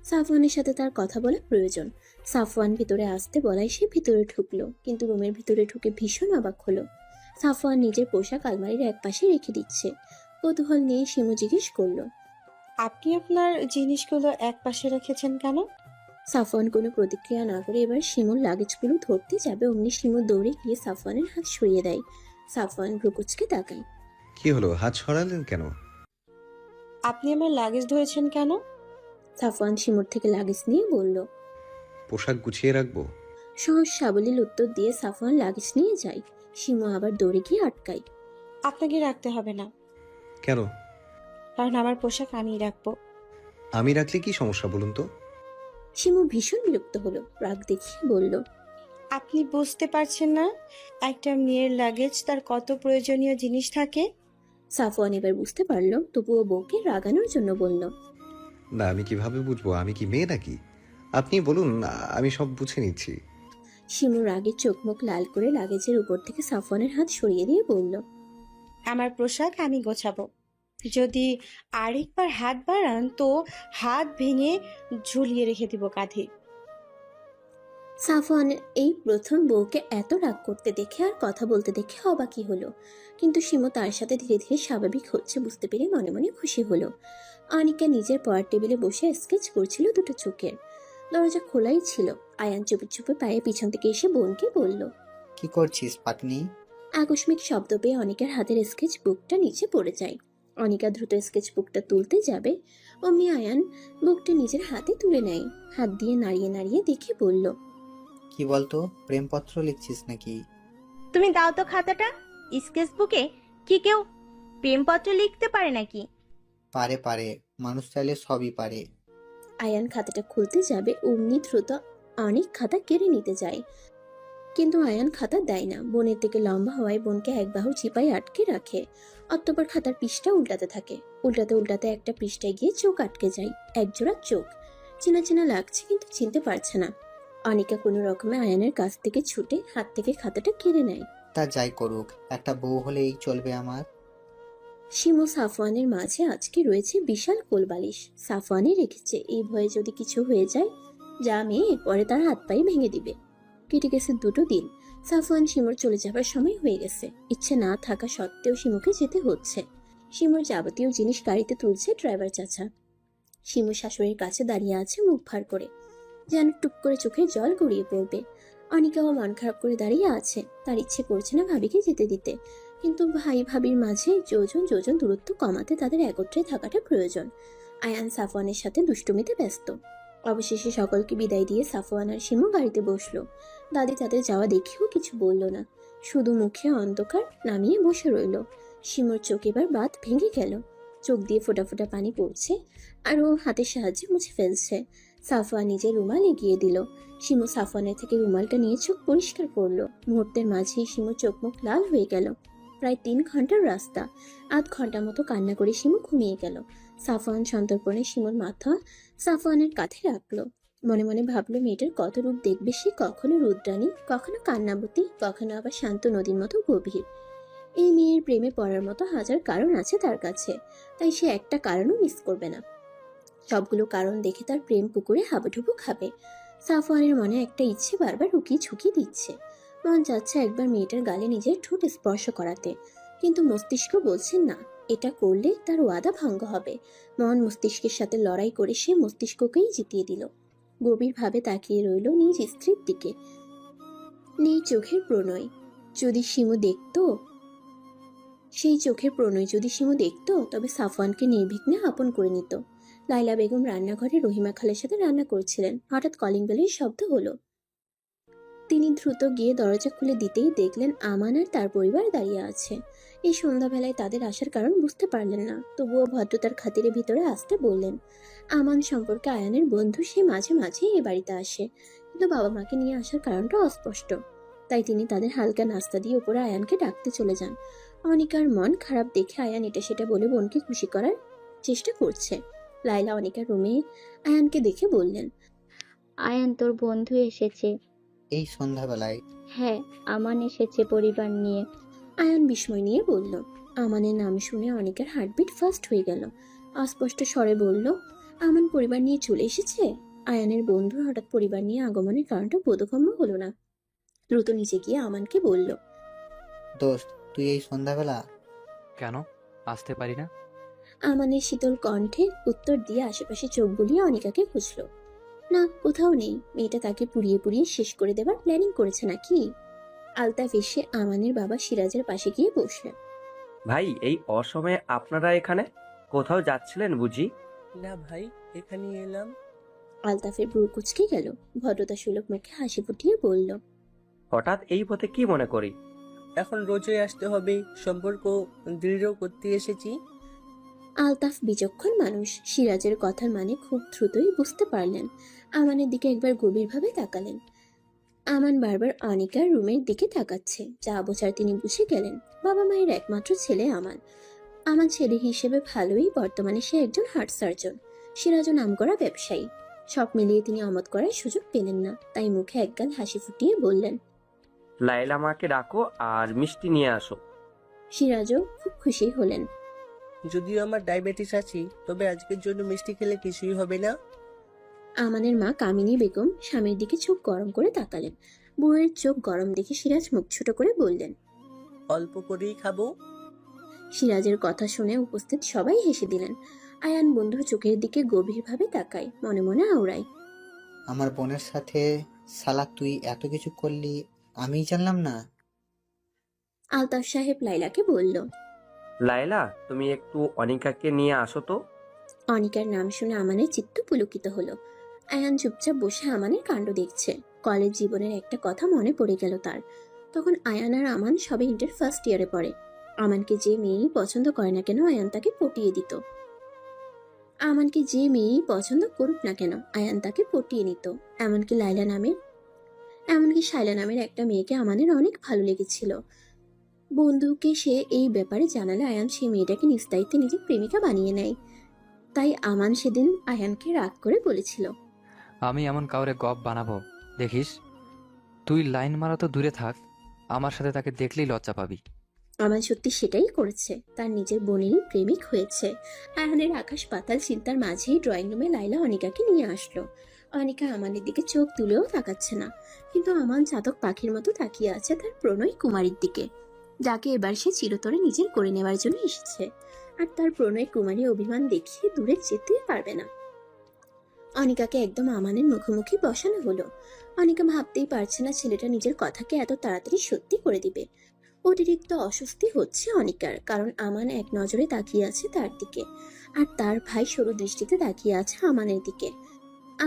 সাফওয়ানের সাথে তার কথা বলা প্রয়োজন। সাফওয়ান ভিতরে আসতে বলায় সে ভিতরে ঢুকলো, কিন্তু রুমের ভিতরে ঢুকে ভীষণ অবাক হলো। সাফওয়ান নিজের পোশাক আলমারির এক পাশে রেখে দিচ্ছে। কৌতূহল নিয়ে শিমু জিজ্ঞেস করলো, আপনি আপনার জিনিসগুলো এক পাশে রেখেছেন কেন? সাফওয়ান কোনো প্রতিক্রিয়া না করে এবার শিমুর লাগেজগুলো ধরতে যাবে, অমনি শিমু দৌড়ে গিয়ে সাফওয়ানের হাত সরিয়ে দেয়। সাফওয়ান ভ্রুকুচকে তাকায়। কি হলো, হাত সরালেন কেন? আপনি আমার লাগেজ ধরেছেন কেন? সাফওয়ান শিমুর থেকে লাগেজ নিয়ে বলল, পোশাক গুছিয়ে রাখবো। সহজ সাবলীল উত্তর দিয়ে সাফওয়ান লাগেজ নিয়ে যায়। শিমু আবার দৌড়ে গিয়ে আটকায়। আপনাকে রাখতে হবে না, কেন? কারণ আমার পোশাক আমিই রাখবো। আমি রাখলে কি সমস্যা বলুন তো? শিমু ভীষণ বিরক্ত হলো, রাগ দেখিয়ে বলল, আপনি বুঝতে পারছেন না একটা মেয়ের লাগেজ তার কত প্রয়োজনীয় জিনিস থাকে? সাফওয়ান এবার বুঝতে পারলো, তবুও বউকে রাগানোর জন্য বলল, না, আমি কিভাবে বুঝবো? আমি কি মেয়ে নাকি? আপনি বলুন, আমি সব বুঝে নিচ্ছি। শিমু রাগে চোখ মুখ লাল করে লাগেজের উপর থেকে সাফওয়ানের হাত সরিয়ে দিয়ে বলল, আমার পোশাক আমি গোছাবো। যদি আরেকবার হাত বাড়ান তো হাত ভেঙে ঝুলিয়ে রেখে দিব কাঁধে। সাফওয়ানের এই প্রথম বউকে এত রাগ করতে দেখে আর কথা বলতে দেখে অবাকই হলো, কিন্তু শিমু তার সাথে ধীরে ধীরে স্বাভাবিক হচ্ছে বুঝতে পেরে মনে মনে খুশি হলো। অনিকা নিজের পড়ার টেবিলে বসে স্কেচ করছিল দুটো চোখের। দরজা খোলাই ছিল। আয়ান চুপি চুপি পায়ে পিছন থেকে এসে বোনকে বলল, কি করছিস পাটনি? আকস্মিক শব্দ পেয়ে অনিকার হাতের স্কেচ বুকটা নিচে পড়ে যায়। অনিকা দ্রুত স্কেচ বুকটা তুলতে যাবে, অমনি আয়ান বুকটা নিজের হাতে তুলে নেয়। হাত দিয়ে নাড়িয়ে নাড়িয়ে দেখে বলল, কি বলতো, প্রেমপত্র লিখছিস নাকি? তুমি দাও তো খাতাটা। স্কেচ বুকে কি কেউ প্রেমপত্র লিখতে পারে নাকি? পারে পারে, মানুষ চাইলে সবই পারে। আয়ান খাতাটা খুলতে যাবে, অমনি দ্রুত অনেক খাতা কেড়ে নিতে যায়। কিন্তু আয়ান খাতা দেয় না। বোনের থেকে লম্বা হওয়ায় বোনকে এক বাহু চিপায় আটকে রাখে। অতঃপর খাতার পৃষ্ঠা উল্টাতে থাকে। উল্টাতে উল্টাতে একটা পৃষ্ঠায় গিয়ে চোখ আটকে যায়। একজোড়া চোখ চেনা চেনা লাগছে, কিন্তু চিনতে পারছে না। অনিকা কোনো রকমে আয়ানের কাছ থেকে ছুটে হাত থেকে খাতাটা কেড়ে নেয়। তা যাই করুক, একটা বউ হলেই চলবে আমার। শিমু সাফওয়ানের মাঝে আজকে রয়েছে বিশাল কোলবালিশ। সাফওয়ানে রেখেছে, এই ভয়ে যদি কিছু হয়ে যায়, যা মেয়ে পরে তার হাত পায়ে ভেঙে দিবে। কেটে গেছে 2 দিন। সাফওয়ান শিমুর চলে যাবার সময় হয়ে গেছে। ইচ্ছে না থাকা সত্ত্বেও শিমুকে যেতে হচ্ছে। শিমুর যাবতীয় জিনিস গাড়িতে তুলছে ড্রাইভার চাচা। শিমু শাশুড়ির কাছে দাঁড়িয়ে আছে মুখ ভার করে, যেন টুক করে চোখে জল গড়িয়ে পড়বে। অনিকাও মন খারাপ করে দাঁড়িয়ে আছে। তার ইচ্ছে করছে না ভাবিকে যেতে দিতে, কিন্তু ভাই ভাবির মাঝে যোজন যোজন দূরত্ব কমাতে তাদের একত্রে থাকাটা প্রয়োজন। আয়ান সাফওয়ানের সাথে দুষ্টুমিতে ব্যস্ত। অবশেষে সকলকে বিদায় দিয়ে সাফওয়ান আর শিমু গাড়িতে বসলো। দাদি তাদের যাওয়া দেখেও কিছু বলল না, শুধু মুখে অন্ধকার নামিয়ে বসে রইল। শিমুর চোখ এবার বাত ভেঙে গেল। চোখ দিয়ে ফোঁটা ফোঁটা পানি পড়ছে আর ও হাতের সাহায্যে মুছে ফেলছে। সাফওয়ান নিজের রুমাল এগিয়ে দিল। শিমু সাফওয়ানের থেকে রুমালটা নিয়ে চোখ পরিষ্কার করলো। মুহূর্তের মাঝেই শিমুর চোখ মুখ লাল হয়ে গেল। প্রায় 3 ঘন্টার রাস্তা। 8 ঘন্টা মতো কান্না করে শিমু ঘুমিয়ে গেল। সাফওয়ান সন্তর্পণে শিমুর মাথা সাফওয়ানের কাঁধে রাখলো। মনে মনে ভাবলো মেয়েটার কত রূপ দেখবে সে, কখনো রুদ্রাণী, কখনো কান্নাবতী, কখনো আবার শান্ত নদীর মতো গভীর। এই মেয়ের প্রেমে পড়ার মতো হাজার কারণ আছে তার কাছে, তাই সে একটা কারণও মিস করবে না। সবগুলো কারণ দেখে তার প্রেম পুকুরে হাবুডুবু খাবে। সাফওয়ানের মনে একটা ইচ্ছে বারবার হুকিয়ে ঝুঁকি দিচ্ছে। মন চাচ্ছে একবার মেয়েটার গালে নিজের ঠোঁট স্পর্শ করাতে, কিন্তু মস্তিষ্ক বলছে না, এটা করলে তার ওয়াদা ভঙ্গ হবে। মন মস্তিষ্কের সাথে লড়াই করে সে মস্তিষ্ককেই জিতিয়ে দিল। গভীরভাবে তাকিয়ে রইল নিজ স্ত্রীর দিকে। নেই চোখের প্রণয়। যদি শিমু দেখতো, সেই চোখের প্রণয় যদি শিমু দেখতো, তবে সাফওয়ানকে নির্বিঘ্নে আপন করে নিত। লাইলা বেগম রান্নাঘরে রহিমা খালের সাথে রান্না করছিলেন। হঠাৎ কলিং বেলের শব্দ হলো। তিনি দ্রুত গিয়ে দরজা খুলে দিতেই দেখলেন আমান আর তার পরিবার দাঁড়িয়ে আছে। এই সন্ধ্যাবেলায় তাদের আসার কারণ বুঝতে পারলেন না, তবুও ভদ্রতার খাতিরে ভিতরে আসতে বললেন। আমান সম্পর্কে আয়ানের বন্ধু, সে মাঝে মাঝে এ বাড়িতে আসে, কিন্তু বাবা মাকে নিয়ে আসার কারণটা অস্পষ্ট। তাই তিনি তাদের হালকা নাস্তা দিয়ে উপরে আয়ানকে ডাকতে চলে যান। অনিকার মন খারাপ দেখে আয়ান এটা সেটা বলে বোনকে খুশি করার চেষ্টা করছে। লাইলা অনিকার রুমে আয়ানকে দেখে বললেন, আয়ান, তোর বন্ধু এসেছে। এই সন্ধ্যাবেলায়? হ্যাঁ, আমান এসেছে পরিবার নিয়ে। আয়ান বিস্ময় নিয়ে বলল। আমানের নাম শুনে অনিকার হার্টবিট ফাস্ট হয়ে গেল। অস্পষ্ট স্বরে বলল, আমান পরিবার নিয়ে চলে এসেছে? আয়ানের বন্ধুর হঠাৎ পরিবার নিয়ে আগমনের কারণটা বোধগম্য হলো না। দ্রুত নিচে গিয়ে আমানকে বলল, দোস্ত, তুই এই সন্ধ্যাবেলা? কেন আসতে পারি না? আমানের শীতল কণ্ঠে উত্তর দিয়ে আশেপাশে চোখ বুলিয়ে অনিকাকে খুঁজল। না, কোথাও নেই। মেয়েটা তাকে পুড়িয়ে পুড়িয়ে শেষ করে দেবার প্ল্যানিং করেছে নাকি? আলতাফ এসে আমানের বাবা সিরাজের পাশে গিয়ে বসলেন। ভাই, এই অসময়ে আপনারা এখানে কোথাও যাচ্ছিলেন বুঝি? না ভাই, এখানে এলাম। আলতাফের ভ্রু কুঁচকে গেল। ভদ্রতা সুলভ মুখে হাসি ফুটিয়ে বলল, হঠাৎ এই পথে কি মনে করি? এখন রোজই আসতে হবে, সম্পর্ক দৃঢ় করতে এসেছি। আলতাফ বিচক্ষণ মানুষ, সিরাজের কথার মানে খুব দ্রুতই বুঝতে পারলেন। আমানের দিকে একবার গভীরভাবে তাকালেন। আমান বারবার অনিকার রুমের দিকে তাকাচ্ছে, যা বোঝার তিনি বুঝে গেলেন। বাবা মায়ের একমাত্র ছেলে আমান। আমান ছেলে হিসেবে ভালোই, বর্তমানে সে একজন হার্ট সার্জন। সিরাজও নামকরা ব্যবসায়ী। সব মিলিয়ে তিনি অমত করার সুযোগ পেলেন না, তাই মুখে একগাল হাসি ফুটিয়ে বললেন, লাইলা মাকে ডাকো আর মিষ্টি নিয়ে আসো। সিরাজও খুব খুশি হলেন। যদিও আমার ডায়াবেটিস আছে, তবে আজকের জন্য মিষ্টি খেলে কিছুই হবে না। আমানের মা কামিনী বেগম স্বামীর দিকে চোখ গরম করে তাকালেন। বউয়ের চোখ গরম দেখে সিরাজ মুখ ছোট করে বললেন, অল্প করেই খাবো। সিরাজের কথা শুনে উপস্থিত সবাই হেসে দিলেন। আয়ান বন্ধুর চোখের দিকে গভীরভাবে তাকায়, মনে মনে আওড়ায়, আমার বোনের সাথে সালা তুই এত কিছু করলি, আমিই জানলাম না। আলতাফ সাহেব লাইলাকে বলল, লাইলা, তুমি একটু অনিকাকে নিয়ে আসো তো। অনিকার নাম শুনে আমানের চিত্ত পুলকিত হলো। আয়ান চুপচাপ বসে আমানের কাণ্ড দেখছে। কলেজ জীবনের একটা কথা মনে পড়ে গেল তার। তখন আয়ান আর আমান সবে ইন্টার ফার্স্ট ইয়ারে পড়ে। আমানকে যে মেয়েই পছন্দ করে না কেন, আয়ান তাকে পটিয়ে দিত। আমানকে যে মেয়েই পছন্দ করুক না কেন, আয়ান তাকে পটিয়ে নিত। এমনকি শাইলা নামের একটা মেয়েকে আমানের অনেক ভালো লেগেছিল। বন্ধুকে সে এই ব্যাপারে জানালে আয়ান সেই মেয়েটাকে নিজ দায়িত্বে নিজের প্রেমিকা বানিয়ে নেয়। তাই আমান সেদিন আয়ানকে রাগ করে বলেছিল, আমি এমন কাউরে গপ বানাবো দেখিস। তুই লাইন মারা তো দূরে থাক, আমার সাথে তাকে দেখলেই লজ্জা পাবি। আমান সত্যি সেটাই করেছে। তার নিজের বোনেরই প্রেমিক হয়েছে। আয়ানের আকাশ পাতাল চিন্তার মাঝেই ড্রয়িং রুমে লাইলা অনিকাকে নিয়ে আসলো। অনিকা আমানের দিকে চোখ তুলেও তাকাচ্ছে না, কিন্তু আমান চাতক পাখির মতো তাকিয়ে আছে তার প্রণয় কুমারীর দিকে, যাকে এবার সে চিরতরে নিজের করে নেওয়ার জন্য এসেছে। আর তার প্রণয় কুমারী অভিমান দেখিয়ে দূরে যেতে পারবে না। অনিকাকে একদম আমানের মুখোমুখি বসানো হলো। অনিকা ভাবতেই পারছে না ছেলেটা নিজের কথাকে এত তাড়াতাড়ি সত্যি করে দিবে। অতিরিক্ত অস্বস্তি হচ্ছে অনিকার, কারণ আমান এক নজরে তাকিয়ে আছে তার দিকে, আর তার ভাই সরু দৃষ্টিতে তাকিয়ে আছে আমানের দিকে।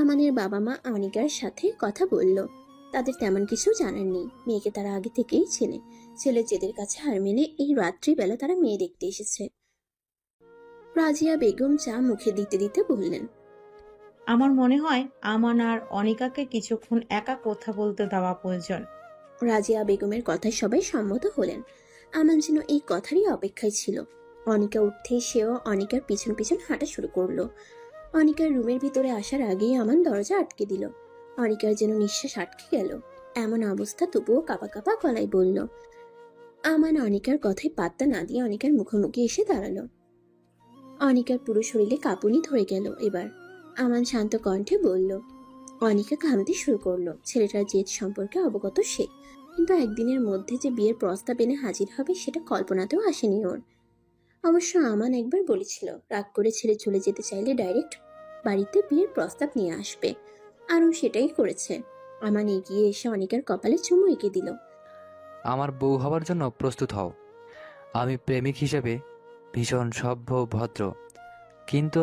আমানের বাবা মা অনিকার সাথে কথা বলল। তাদের তেমন কিছু জানার নেই, মেয়েকে তারা আগে থেকেই চেনে। ছেলে জেদের কাছে হার মেনে এই রাত্রিবেলা তারা মেয়ে দেখতে এসেছে। রাজিয়া বেগম চা মুখে দিতে দিতে বললেন, আমার মনে হয় আমান আর অনিকাকে কিছুক্ষণ একা কথা বলতে দেওয়া প্রয়োজন। রাজিয়া বেগমের কথায় সবাই সম্মত হলেন। আমান যেন এই কথারই অপেক্ষায় ছিল। অনিকা উঠতেই সেও অনিকার পিছন পিছন হাঁটা শুরু করলো। অনিকার রুমের ভিতরে আসার আগেই আমান দরজা আটকে দিল। অনিকার যেন নিঃশ্বাস আটকে গেল। এমন অবস্থা তবুও কাঁপা কাঁপা গলায় বলল। আমান অনিকার কথায় পাত্তা না দিয়ে অনিকার মুখোমুখি এসে দাঁড়ালো। অনিকার পুরো শরীরে কাঁপুনি ধরে গেল। এবার আমান শান্ত কণ্ঠে বলল। অনিকা ঘামতে শুরু করলো। ছেলেটার জেদ সম্পর্কে অবগত সে, কিন্তু একদিনের মধ্যে যে বিয়ের প্রস্তাব এনে হাজির হবে সেটা কল্পনাতেও আসেনি ওর। অবশ্য আমান একবার বলেছিল রাগ করে ছেড়ে চলে যেতে চাইলে ডাইরেক্ট বাড়িতে বিয়ের প্রস্তাব নিয়ে আসবে, আর ও সেটাই করেছে। আমান এগিয়ে এসে অনিকার কপালে চুমু এঁকে দিল। আমার বউ হওয়ার জন্য প্রস্তুত হও। আমি প্রেমিক হিসেবে ভীষণ সভ্য ভদ্র, কিন্তু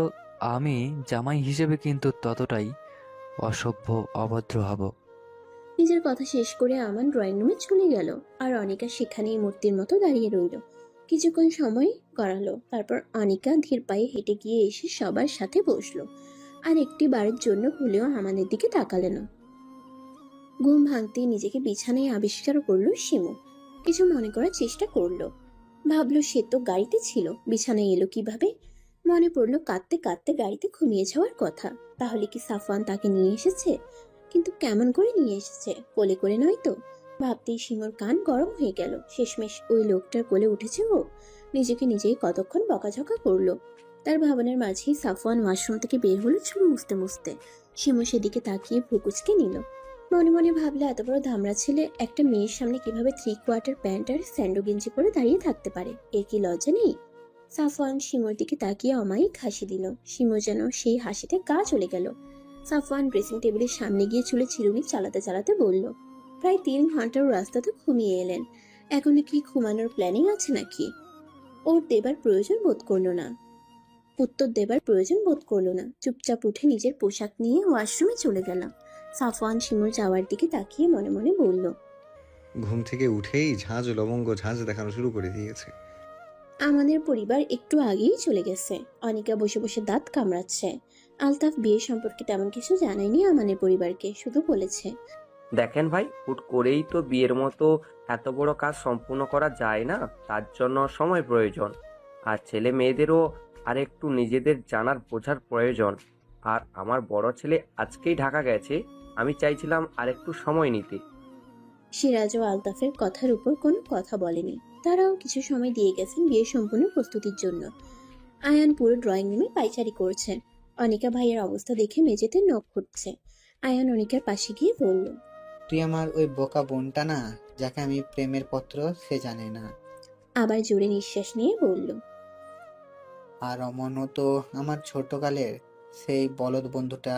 আমি জামাই হিসেবে কিন্তু ততটাই অসভ্য অভদ্র হব। নিজের কথা শেষ করে আমান ড্রয়িং রুমে চলে গেল, আর অনিকা সেখানেই মূর্তির মতো দাঁড়িয়ে রইল। কিছুক্ষণ সময় গড়ালো। তারপর অনিকা ধীর পায়ে হেঁটে গিয়ে এসে সবার সাথে বসলো, আর একটি বারের জন্য ভুলেও আমাদের দিকে তাকালে না। ঘুম ভাঙতেই নিজেকে বিছানায় আবিষ্কার করলো শিমু। কিছু মনে করার চেষ্টা করলো। ভাবলো সে তো গাড়িতে ছিল, বিছানায় এলো কিভাবে? মনে পড়লো কাঁদতে কাঁদতে গাড়িতে ঘুমিয়ে যাওয়ার কথা। তাহলে কি সাফওয়ান তাকে নিয়ে এসেছে? কিন্তু কেমন করে নিয়ে এসেছে? কোলে করে নয় তো? ভাবতেই শিমুর কান গরম হয়ে গেল। শেষমেশ ওই লোকটার কোলে উঠেছে ও। নিজেকে নিজেই কতক্ষণ বকাঝকা করলো। তার ভাবনার মাঝেই সাফওয়ান ওয়াশরুম থেকে বের হলো চুল মুছতে মুছতে। শিমু সেদিকে তাকিয়ে ভ্রুকুচকে নিল। মনে মনে ভাবলে এত বড় ধামড়া ছেলে একটা মেয়ের সামনে কিভাবে 3/4 প্যান্ট আর স্যান্ডো গেঞ্জি পরে দাঁড়িয়ে থাকতে পারে? এর কি লজ্জা নেই? সাফওয়ান শিমুর দিকে তাকিয়ে অমায়িক হাসি দিল। শিমু যেন সেই হাসিতে গা চলে গেল। সাফওয়ান ড্রেসিং টেবিলের সামনে গিয়ে চুলে চিরুনি চালাতে চালাতে বলল, প্রায় 3 ঘন্টার রাস্তা তো ঘুমিয়ে এলেন, এখনো কি ঘুমানোর প্ল্যানিং আছে নাকি? ওর দেবার প্রয়োজন বোধ করলো না, উত্তর দেবার প্রয়োজন বোধ করলো না। চুপচাপ উঠে নিজের পোশাক নিয়ে ওয়াশরুমে চলে গেলাম। সাফওয়ান শিমুর যাওয়ার দিকে তাকিয়ে মনে মনে বলল, ঘুম থেকে উঠেই ঝাঁঝ লবঙ্গ ঝাঁঝ দেখানো শুরু করে দিয়েছে। আমাদের পরিবার একটু আগেই চলে গেছে। অনিকা বসে বসে দাঁত কামড়াচ্ছে। আলতাফ বিয়ে সম্পর্কে তেমন কিছু জানায়নি আমাদের পরিবারকে, শুধু বলেছে, দেখেন ভাই, হুট করেই তো বিয়ের মতো এত বড় কাজ সম্পূর্ণ করা যায় না, তার জন্য সময় প্রয়োজন। আর ছেলে মেয়েদেরও আর একটু নিজেদের জানার বোঝার প্রয়োজন। আর আমার বড় ছেলে আজকেই ঢাকা গেছে, আমি চাইছিলাম আর একটু সময় নিতে। সিরাজ ও আলতাফের কথার উপর কোনো কথা বলেনি। তারাও কিছু সময় দিয়ে গেছেন বিয়ে সম্পূর্ণ প্রস্তুতির জন্য। আয়ান পুরো ড্রয়িং রুমে পায়চারি করছে। অনিকা ভাইয়ের অবস্থা দেখে মেঝেতে নখ ঘুরছে। আয়ান অনিকার পাশে গিয়ে বলল, তুই আমার ওই বোকা বোনটা না, যাকে আমি প্রেমের পত্র সে জানে না। আবার জোরে নিঃশ্বাস নিয়ে বলল, আর অমনও তো আমার ছোটকালের সেই বলদ বন্ধুটা,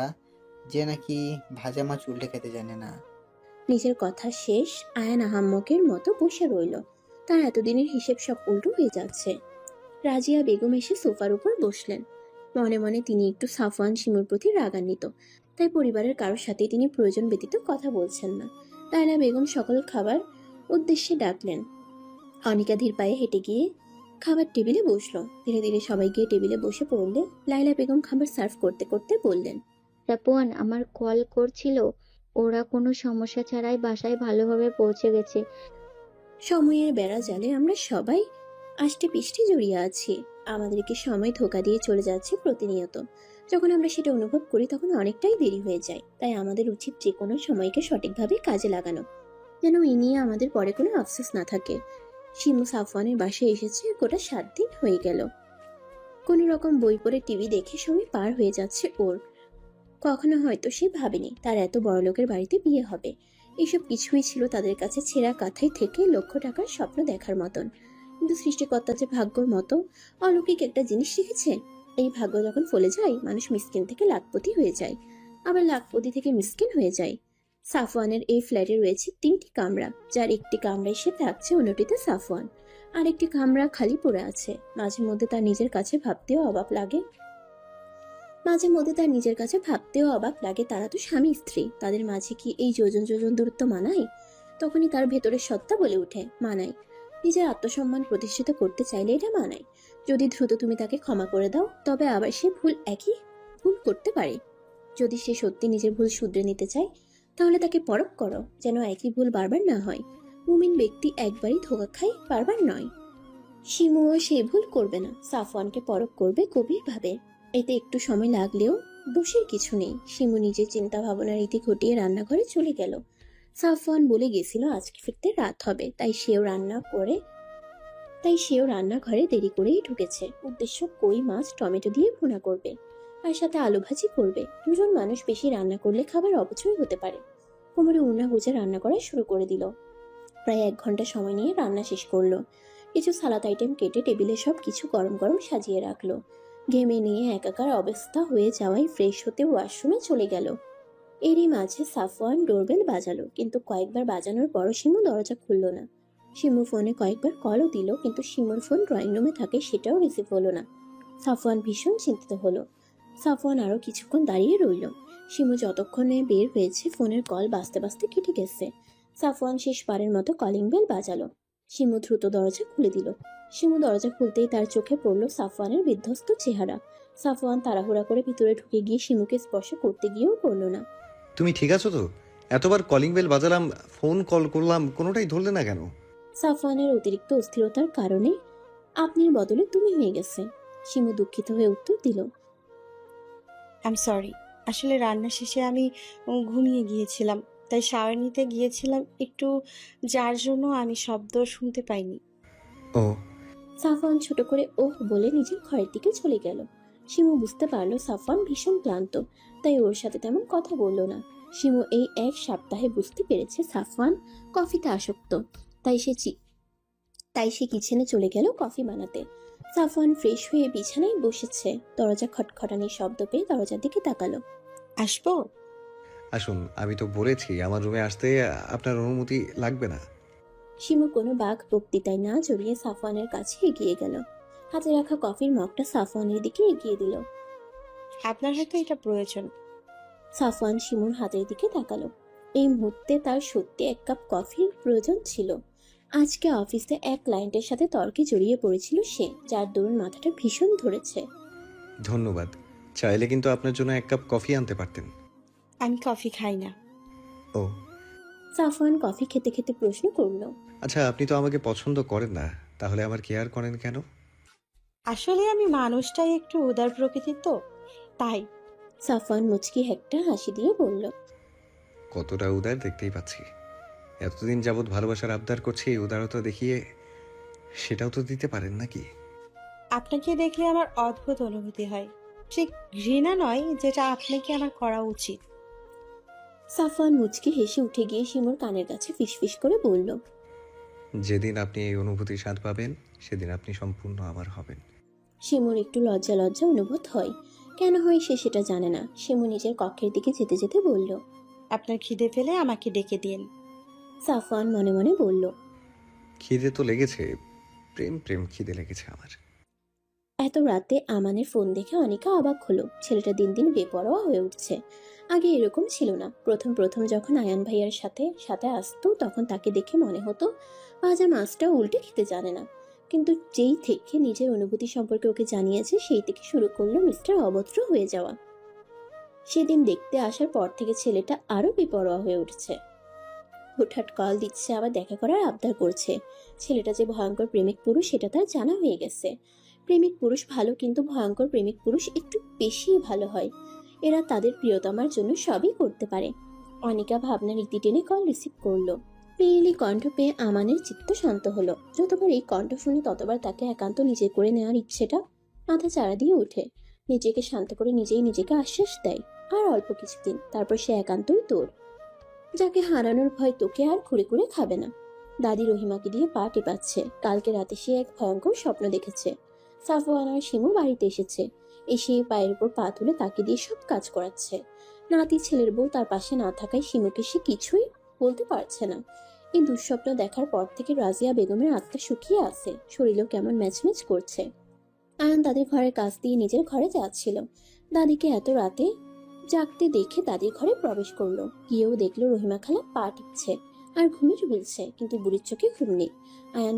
যে নাকি ভাজা মাছ উল্টে খেতে জানে না। নিজের কথা শেষ আয়ান আহাম্মকের মতো বসে রইল। তার এতদিনের হিসেব সব উল্টো হয়ে যাচ্ছে। রাজিয়া বেগম এসে সোফার উপর বসলেন। মনে মনে তিনি একটু সাফওয়ান শিমুর প্রতি রাগান্বিত, তাই পরিবারের কারোর সাথে তিনি প্রয়োজন ব্যতীত কথা বলছেন না। লায়লা বেগম সকল খাবার উদ্দেশ্যে ডাকলেন। অনিকা ধীর পায়ে হেঁটে গিয়ে খাবার টেবিলে বসলো। ধীরে ধীরে সবাই গিয়ে টেবিলে বসে পড়লে লায়লা বেগম খাবার সার্ভ করতে করতে বললেন, সাফওয়ান আমার কল করছিল, ওরা কোনো সমস্যা ছাড়াই বাসায় ভালোভাবে পৌঁছে গেছে। সময়ের বেড়া জালে আমরা সবাই আষ্টে পিষ্টে জড়িয়ে আছি। আমাদেরকে সময় ধোঁকা দিয়ে চলে যাচ্ছে প্রতিনিয়ত। যখন আমরা সেটা অনুভব করি তখন অনেকটাই দেরি হয়ে যায়। তাই আমাদের উচিত যে কোনো সময়কে সঠিকভাবে কাজে লাগানো, যেন এই নিয়ে আমাদের পরে কোনো আফসোস না থাকে। শিমু সাফওয়ানের বাসায় এসেছে গোটা 7 দিন হয়ে গেল। কোনো রকম বই পড়ে টিভি দেখে সময় পার হয়ে যাচ্ছে ওর। কখনো হয়তো সে ভাবেনি তার এত বড় লোকের বাড়িতে বিয়ে হবে। এসব কিছুই ছিল তাদের কাছে ছেঁড়া কাঁথায় থেকে লক্ষ টাকার স্বপ্ন দেখার মতন। কিন্তু সৃষ্টিকর্তা যে ভাগ্যর মতো অলৌকিক একটা জিনিস রেখেছে। এই ভাগ্য যখন ফলে যায়, মানুষ মিসকিন থেকে লাখপতি হয়ে যায়, আবার লাখপতি থেকে মিসকিন হয়ে যায়। সাফওয়ানের এই ফ্ল্যাটে রয়েছে 3টি কামরা, যার একটি কামরায় সে থাকছে, অন্যটিতে সাফওয়ান। আর একটি কামরা খালি পড়ে আছে। মাঝে মধ্যে তার নিজের কাছে ভাবতেও অবাক লাগে তারা তো স্বামী স্ত্রী, তাদের মাঝে কি এই যোজন যোজন দূরত্ব মানায়? তখনই তার ভেতরের সত্তা বলে উঠে, মানায়। নিজের আত্মসম্মান প্রতিষ্ঠিত করতে চাইলে এটা মানায়। যদি দ্রুত তুমি তাকে ক্ষমা করে দাও, তবে আবার সে একই ভুল করতে পারে। যদি সে সত্যি নিজের ভুল শুধরে নিতে চায়, তাহলে তাকে পরখ করো, যেন একই ভুল বারবার না হয়। মুমিন ব্যক্তি একবারই ধোঁকা খায়, বারবার নয়। শিমুও সেই ভুল করবে না, সাফওয়ানকে পরখ করবে গভীরভাবে। এতে একটু সময় লাগলেও দোষের কিছু নেই। শিমু নিজের চিন্তা ভাবনার রীতি ঘটিয়ে রান্নাঘরে চলে গেল। সাফওয়ান বলে গেছিল আজকে ফিরতে রাত হবে, তাই সেও রান্নাঘরে দেরি করেই ঢুকেছে। উদ্দেশ্য কই মাছ টমেটো দিয়ে ভুনা করবে, আর সাথে আলু ভাজি করবে। দুজন মানুষ বেশি রান্না করলে খাবার অপচয় হতে পারে। কোমরে উড়না গুজে রান্না করা শুরু করে দিল। প্রায় 1 ঘন্টা সময় নিয়ে রান্না শেষ করলো। কিছু সালাদ আইটেম কেটে টেবিলে সব কিছু গরম গরম সাজিয়ে রাখলো। ঘেমে নিয়ে একাকার অবস্থা হয়ে যাওয়ায় ফ্রেশ হতে ওয়াশরুমে চলে গেল। এরই মাঝে সাফওয়ান ডোরবেল বাজালো, কিন্তু কয়েকবার বাজানোর পরও শিমু দরজা খুলল না। শিমু ফোনে কয়েকবার কলও দিল, কিন্তু শিমুর ফোন ড্রয়িং রুমে থাকে, সেটাও রিসিভ হলো না। সাফওয়ান ভীষণ চিন্তিত হলো। সাফওয়ান আরো কিছুক্ষণ দাঁড়িয়ে রইল। শিমু যতক্ষণে বের হয়েছে ফোনের কল বাজতে বাজতে কেটে গেছে। সাফওয়ান শেষবারের মতো কলিং বেল বাজালো। শিমু দ্রুত দরজা খুলে দিল। শিমু দরজা খুলতেই তার চোখে পড়ল সাফওয়ানের বিধ্বস্ত চেহারা। সাফওয়ান তাড়াহুড়া করে ভিতরে ঢুকে গিয়ে শিমুকে স্পর্শ করতে গিয়েও করল না। তুমি ঠিক আছো তো? এতবার কলিং বেল বাজালাম, ফোন কল করলাম, কোনোটাই ধরলে না কেন? সাফওয়ানের অতিরিক্ত অস্থিরতার কারণে আপনির বদলে তুমি হয়ে গেছে, শিমু দুঃখিত হয়ে উত্তর দিল। আই এম সরি, আসলে রান্না শেষে আমি ঘুমিয়ে গিয়েছিলাম, তাই শাওয়ার নিতে গিয়েছিলাম একটু, যার জন্য আমি শব্দ শুনতে পাইনি। ও, সাফওয়ান ছোট করে ওহ বলে নিজের ঘরের দিকে চলে গেল। শিমু বুঝতে পারলো সাফওয়ান ভীষণ ক্লান্ত, তাই ওর সাথে তেমন কথা বলল না। শিমু এই 1 সপ্তাহে বুঝতে পেরেছে সাফওয়ান কফিতে আসক্ত, তাই সে কিচেনে চলে গেল কফি বানাতে। সাফওয়ান ফ্রেশ হয়ে বিছানায় বসেছে। দরজা খটখটানির শব্দ পেয়ে দরজার দিকে তাকালো। আসবো? আসুন, আমি তো বলেছি আমার রুমে আসতে আপনার অনুমতি লাগবে না। শিমু কোনো বাঘ বক্তৃতায় না জড়িয়ে সাফওয়ানের কাছে এগিয়ে গেল। হাতে রাখা কফির মগটা সাফওয়ানের দিকে এগিয়ে দিল। আপনার হয়তো এটা প্রয়োজন। সাফওয়ান শিমুর হাতের দিকে তাকালো। এই মুহূর্তে তার সত্যি 1 কাপ কফির প্রয়োজন ছিল। আজকে অফিসে এক ক্লায়েন্টের সাথে তর্কে জড়িয়ে পড়েছিল সে, যার দরুন মাথাটা ভীষণ ধরেছে। ধন্যবাদ। চাইলে কিন্তু আপনার জন্য 1 কাপ কফি আনতে পারতেন। আমি কফি খাই না। ও সাফওয়ান কফি খেতে খেতে প্রশ্ন করল। আচ্ছা, আপনি তো আমাকে পছন্দ করেন না, তাহলে আমার কেয়ার করেন কেন? আসলে আমি মানুষটাই একটু উদার প্রকৃতির, তো তাই। সাফওয়ান মুচকি একটা হাসি দিয়ে বলল। কতটা উদার দেখতেই পাচ্ছি। এতদিন যাবৎ ভালোবাসার আবদার করছি, এই উদারতা দেখিয়ে সেটাও তো দিতে পারেন নাকি? আপনাকে দেখলে আমার অদ্ভুত অনুভূতি হয়, ঠিক ঘৃণা নয়, যেটা আপনাকে আমার করা উচিত। সাফওয়ান মুচকি হেসে উঠে গিয়ে শিমুর কানের কাছে ফিসফিস করে বলল। যেদিন আপনি এই অনুভূতির স্বাদ পাবেন, সেদিন আপনি সম্পূর্ণ আমার হবেন। শিমুর একটু লজ্জা লজ্জা অনুভূত হয়। কেন হয় সে সেটা জানে না। শিমু নিজের কক্ষের দিকে যেতে যেতে বলল। আপনার খিদে পেলে আমাকে ডেকে দিন। সাফওয়ান মনে মনে বলল। খিদে তো লেগেছে, প্রেম প্রেম খিদে লেগেছে আমার। এত রাতে আমানের ফোন দেখে অনিকা অবাক হলো। ছেলেটা দিন দিন বেপরোয়া হয়ে উঠছে। আগে এরকম ছিল না। প্রথম প্রথম যখন আয়ান ভাইয়ার সাথে সাথে আসতো, তখন তাকে দেখে মনে হতো ভাজা মাছটা উল্টে খেতে জানে না। কিন্তু যেই থেকে নিজের অনুভূতি সম্পর্কে ওকে জানিয়েছে, সেই থেকে শুরু করলো মিস্টার অভদ্র হয়ে যাওয়া। সেদিন দেখতে আসার পর থেকে ছেলেটা আরো বেপরোয়া হয়ে উঠছে। হুটহাট কল দিচ্ছে, আবার দেখা করার আবদার করছে। ছেলেটা যে ভয়ঙ্কর প্রেমিক পুরুষ সেটা তার জানা হয়ে গেছে। প্রেমিক পুরুষ ভালো, কিন্তু ভয়ঙ্কর প্রেমিক পুরুষ একটু বেশি ভালো হয়। এরা তাদের প্রিয়তমার জন্য সবই করতে পারে। অনিকা ভাবনার ইতি টেনে কল রিসিভ করলো। মেয়েলি কণ্ঠ পেয়ে আমানের চিত্ত শান্ত হলো। যতবার এই কণ্ঠ শুনে ততবার তাকে একান্ত নিজে করে নেওয়ার ইচ্ছেটা মাথা চাড়া দিয়ে ওঠে। নিজেকে শান্ত করে নিজেই নিজেকে আশ্বাস দেয়, আর অল্প কিছুদিন, তারপর সে একান্তই তোর। যাকে হারানোর ভয় তোকে আর ঘুরে ঘুরে খাবে না। দাদি রহিমাকে দিয়ে পা টেপাচ্ছে। কালকে রাতে সে এক ভয়ঙ্কর স্বপ্ন দেখেছে। সাফওয়ান আর শিমু বাড়িতে এসেছে। এসে পায়ের উপর পা তুলে তাকে দিয়ে সব কাজ করাচ্ছে। নাতি ছেলের বউ তার পাশে না থাকায় শিমুকে সে কিছুই বলতে পারছে না। এই দুঃস্বপ্ন দেখার পর থেকে রাজিয়া বেগমের আত্মা শুকিয়ে আছে, শরীরও কেমন ম্যাচম্যাচ করছে। আয়ান তাদের ঘরের কাছ দিয়ে নিজের ঘরে যাচ্ছিল। দাদিকে এত রাতে জাগতে দেখে দাদির ঘরে প্রবেশ করলো। গিয়েও দেখলো রহিমা খালা পা টিপছে। আর ঘুমে ঝুলছে, কিন্তু বুড়ির চোখে ঘুম নেই। আয়ান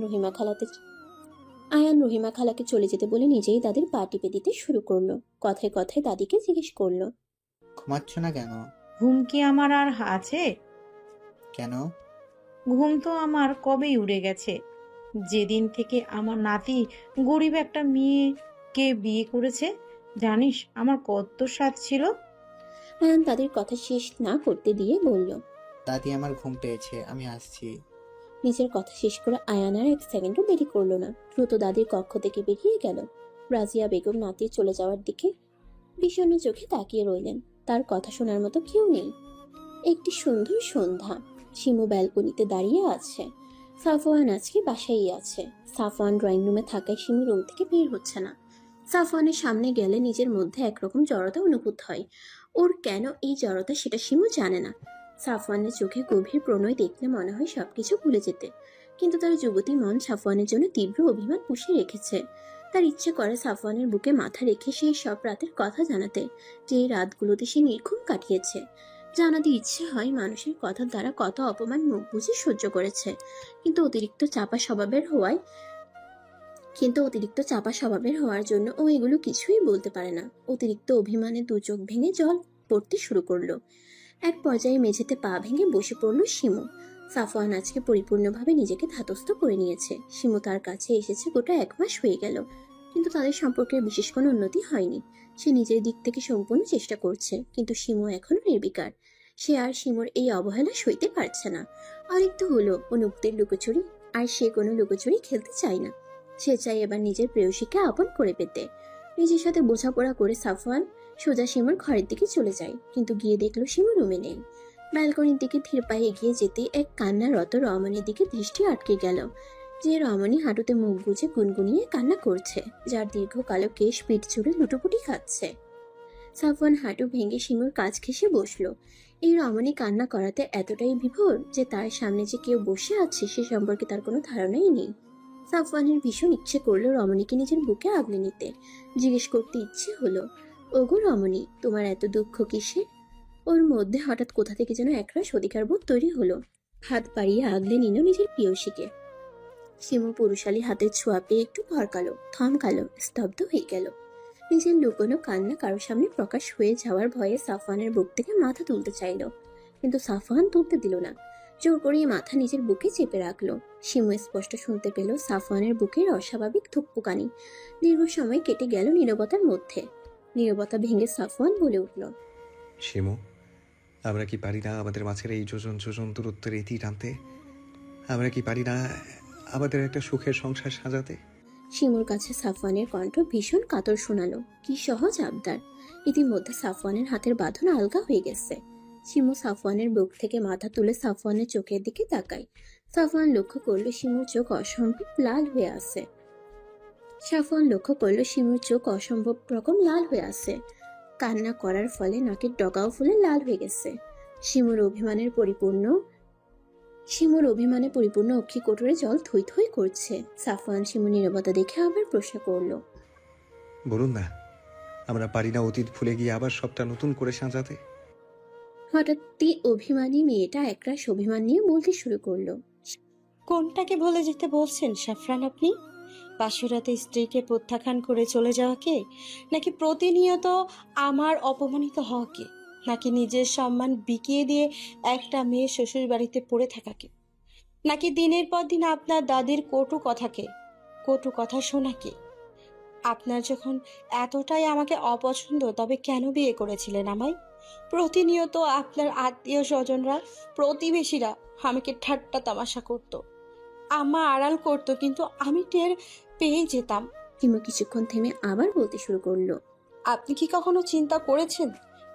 রহিমা খালাকে চলে যেতে বলে নিজেই দাদির পা টিপে দিতে শুরু করলো। কথায় কথায় দাদিকে জিজ্ঞেস করলো, ঘুমাচ্ছ না কেন? ঘুম কি আমার আর আছে? কেন? ঘুম তো আমার কবেই উড়ে গেছে। যেদিন থেকে আমার নাতি গরিব একটা মেয়েকে বিয়ে করেছে, জানিস আমার কত স্বাদ ছিল। আয়ান দাদির কথা শেষ না করতে দিয়ে বলল, দাদি, আমার ঘুম পেয়েছে, আমি আসছি। নিজের কথা শেষ করে আয়ান আর এক সেকেন্ডও দেরি করলো না, দ্রুত দাদির কক্ষ থেকে বেরিয়ে গেল। রাজিয়া বেগম নাতি চলে যাওয়ার দিকে বিষণ্ণ চোখে তাকিয়ে রইলেন। তার কথা শোনার মতো কেউ নেই। একটি সুন্দর সন্ধ্যা। শিমু ব্যালকনিতে দাঁড়িয়ে আছে। সাফওয়ান আজকে বাসায় আছে। সাফওয়ান ড্রয়িং রুমে থাকায় শিমু রুম থেকে বের হচ্ছে না। সাফওয়ানের সামনে গেলে নিজের মধ্যে একরকম জড়তা অনুভূত হয়। ওর কেন এই জড়তা সেটা শিমু জানে না। সাফওয়ানের চোখে গভীর প্রণয় দেখলে মনে হয় সবকিছু ভুলে যেতে, কিন্তু তার যুবতী মন সাফওয়ানের জন্য তীব্র অভিমান পুষে রেখেছে। তার ইচ্ছে করে সাফওয়ানের বুকে মাথা রেখে সেই সব রাতের কথা জানাতে, যে এই রাতগুলোতে সে নির্ঘুম কাটিয়েছে। জানাতে ইচ্ছে হয় মানুষের কথার দ্বারা কত অপমান মুখ বুঝে সহ্য করেছে, কিন্তু অতিরিক্ত চাপা স্বভাবের হওয়ার জন্য ও এগুলো কিছুই বলতে পারে না। অতিরিক্ত অভিমানে দু চোখ ভেঙে জল পড়তে শুরু করলো। এক পর্যায়ে মেঝেতে পা ভেঙে বসে পড়ল শিমু। সাফওয়ান আজকে পরিপূর্ণভাবে নিজেকে ধাতস্থ করে নিয়েছে। শিমু তার কাছে এসেছে গোটা 1 মাস হয়ে গেল, কিন্তু তাদের সম্পর্কের বিশেষ কোনো উন্নতি হয়নি। সে নিজের দিক থেকে সম্পূর্ণ চেষ্টা করছে, কিন্তু শিমু এখনো নির্বিকার। সে আর শিমুর এই অবহেলা সইতে পারছে না। অনেক তো হলো অনুক্তের লুকোচুরি, আর সে কোনো লুকোচুরি খেলতে চায় না। সে চায় এবার নিজের প্রেয়সীকে আপন করে পেতে। নিজের সাথে বোঝাপড়া করে সাফওয়ান সোজা শিমুর ঘরের দিকে চলে যায়, কিন্তু গিয়ে দেখলো শিমু রুমে নেই। ব্যালকনির দিকে ধীর পায়ে এগিয়ে যেতে এক কান্নারত রমণীর দিকে দৃষ্টি আটকে গেল। যে রমণী হাঁটুতে মুখ গুজে গুনগুনিয়ে কান্না করছে, যার দীর্ঘ কালো কেশ পিঠ জুড়ে লুটোপুটি খাচ্ছে। সাফওয়ান হাঁটু ভেঙে শিমুর কাছ ঘেঁষে বসলো। এই রমণী কান্না করাতে এতটাই বিভোর যে তার সামনে যে কেউ বসে আছে সে সম্পর্কে তার কোনো ধারণাই নেই। সাফওয়ানের ভীষণ ইচ্ছে করলো রমণীকে নিজের বুকে আগলে নিতে। জিজ্ঞেস করতে ইচ্ছে হলো, ওগো রমণী, তোমার এত দুঃখ কিসে? ওর মধ্যে হঠাৎ কোথা থেকে যেন একরাশ অধিকার বোধ তৈরি হলো। হাত বাড়িয়ে আগলে নিল নিজের প্রিয়সীকে। শিমু পুরুষালী হাতের ছোঁয়া পেয়ে একটু ভরকালো, থমকালো, স্তব্ধ হয়ে গেল। নিজের লুকোনো কান্না কারোর সামনে প্রকাশ হয়ে যাওয়ার ভয়ে সাফওয়ানের বুক থেকে মাথা তুলতে চাইল, কিন্তু সাফওয়ান তুলতে দিল না। জোর করিয়ে মাথা নিজের বুকে চেপে রাখলো। শিমু স্পষ্ট শুনতে পেল সাফওয়ানের বুকের অস্বাভাবিক থুকপুকানি। দীর্ঘ সময় কেটে গেল নীরবতার মধ্যে। নীরবতা ভেঙে সাফওয়ান বলে উঠল, শিমু, আমরা কি পারি না আমাদের মাঝের এই যোজন যোজন দূরত্বের ইতি টানতে? আমরা কি পারি না আমাদের একটা সুখের সংসার সাজাতে? শিমুর কাছে সাফওয়ানের কণ্ঠ ভীষণ কাতর শোনালো। কি সহজ আবদার! ইতিমধ্যে সাফওয়ানের হাতের বাঁধন আলগা হয়ে গেছে। শিমু সাফওয়ানের বুক থেকে মাথা তুলে সাফওয়ানের চোখের দিকে তাকায়। সাফওয়ান লক্ষ্য করলো শিমুর চোখ অসম্ভব লাল হয়ে আছে। লাল হয়ে আছে। কান্না করার ফলে নাকের ডগাও ফুলে লাল হয়ে গেছে। শিমুর অভিমানে পরিপূর্ণ অক্ষি কোটরে জল থই থই করছে। সাফওয়ান শিমুর নীরবতা দেখে আবার প্রশ্ন করলো, বলুন না, আমরা পারি না অতীত ভুলে গিয়ে আবার সবটা নতুন করে সাজাতে? হঠাৎই অভিমানী মেয়েটা একরাশ অভিমান নিয়ে বলতে শুরু করলো, কোনটাকে ভুলে যেতে বলছেন সাফরান আপনি? পাশুরাতে স্ত্রীকে প্রত্যাখ্যান করে চলে যাওয়াকে, নাকি প্রতিনিয়ত আমার অপমানিত হওয়াকে, নাকি নিজের সম্মান বিকিয়ে দিয়ে একটা মেয়ে শ্বশুর বাড়িতে পড়ে থাকাকে, নাকি দিনের পর দিন আপনার দাদির কটু কথা শোনাকে? আপনার যখন এতটাই আমাকে অপছন্দ, তবে কেন বিয়ে করেছিলেন আমায়? প্রতিনিয়ত আপনার আত্মীয় স্বজনরা, প্রতিবেশীরা আমাকে ঠাট্টা তামাশা করতো, আম্মা আড়াল করতো, কিন্তু আমি টের পেয়ে যেতাম। শিমু কিছুক্ষণ থেমে আবার বলতে শুরু করলো, আপনি কি কখনো চিন্তা করেছেন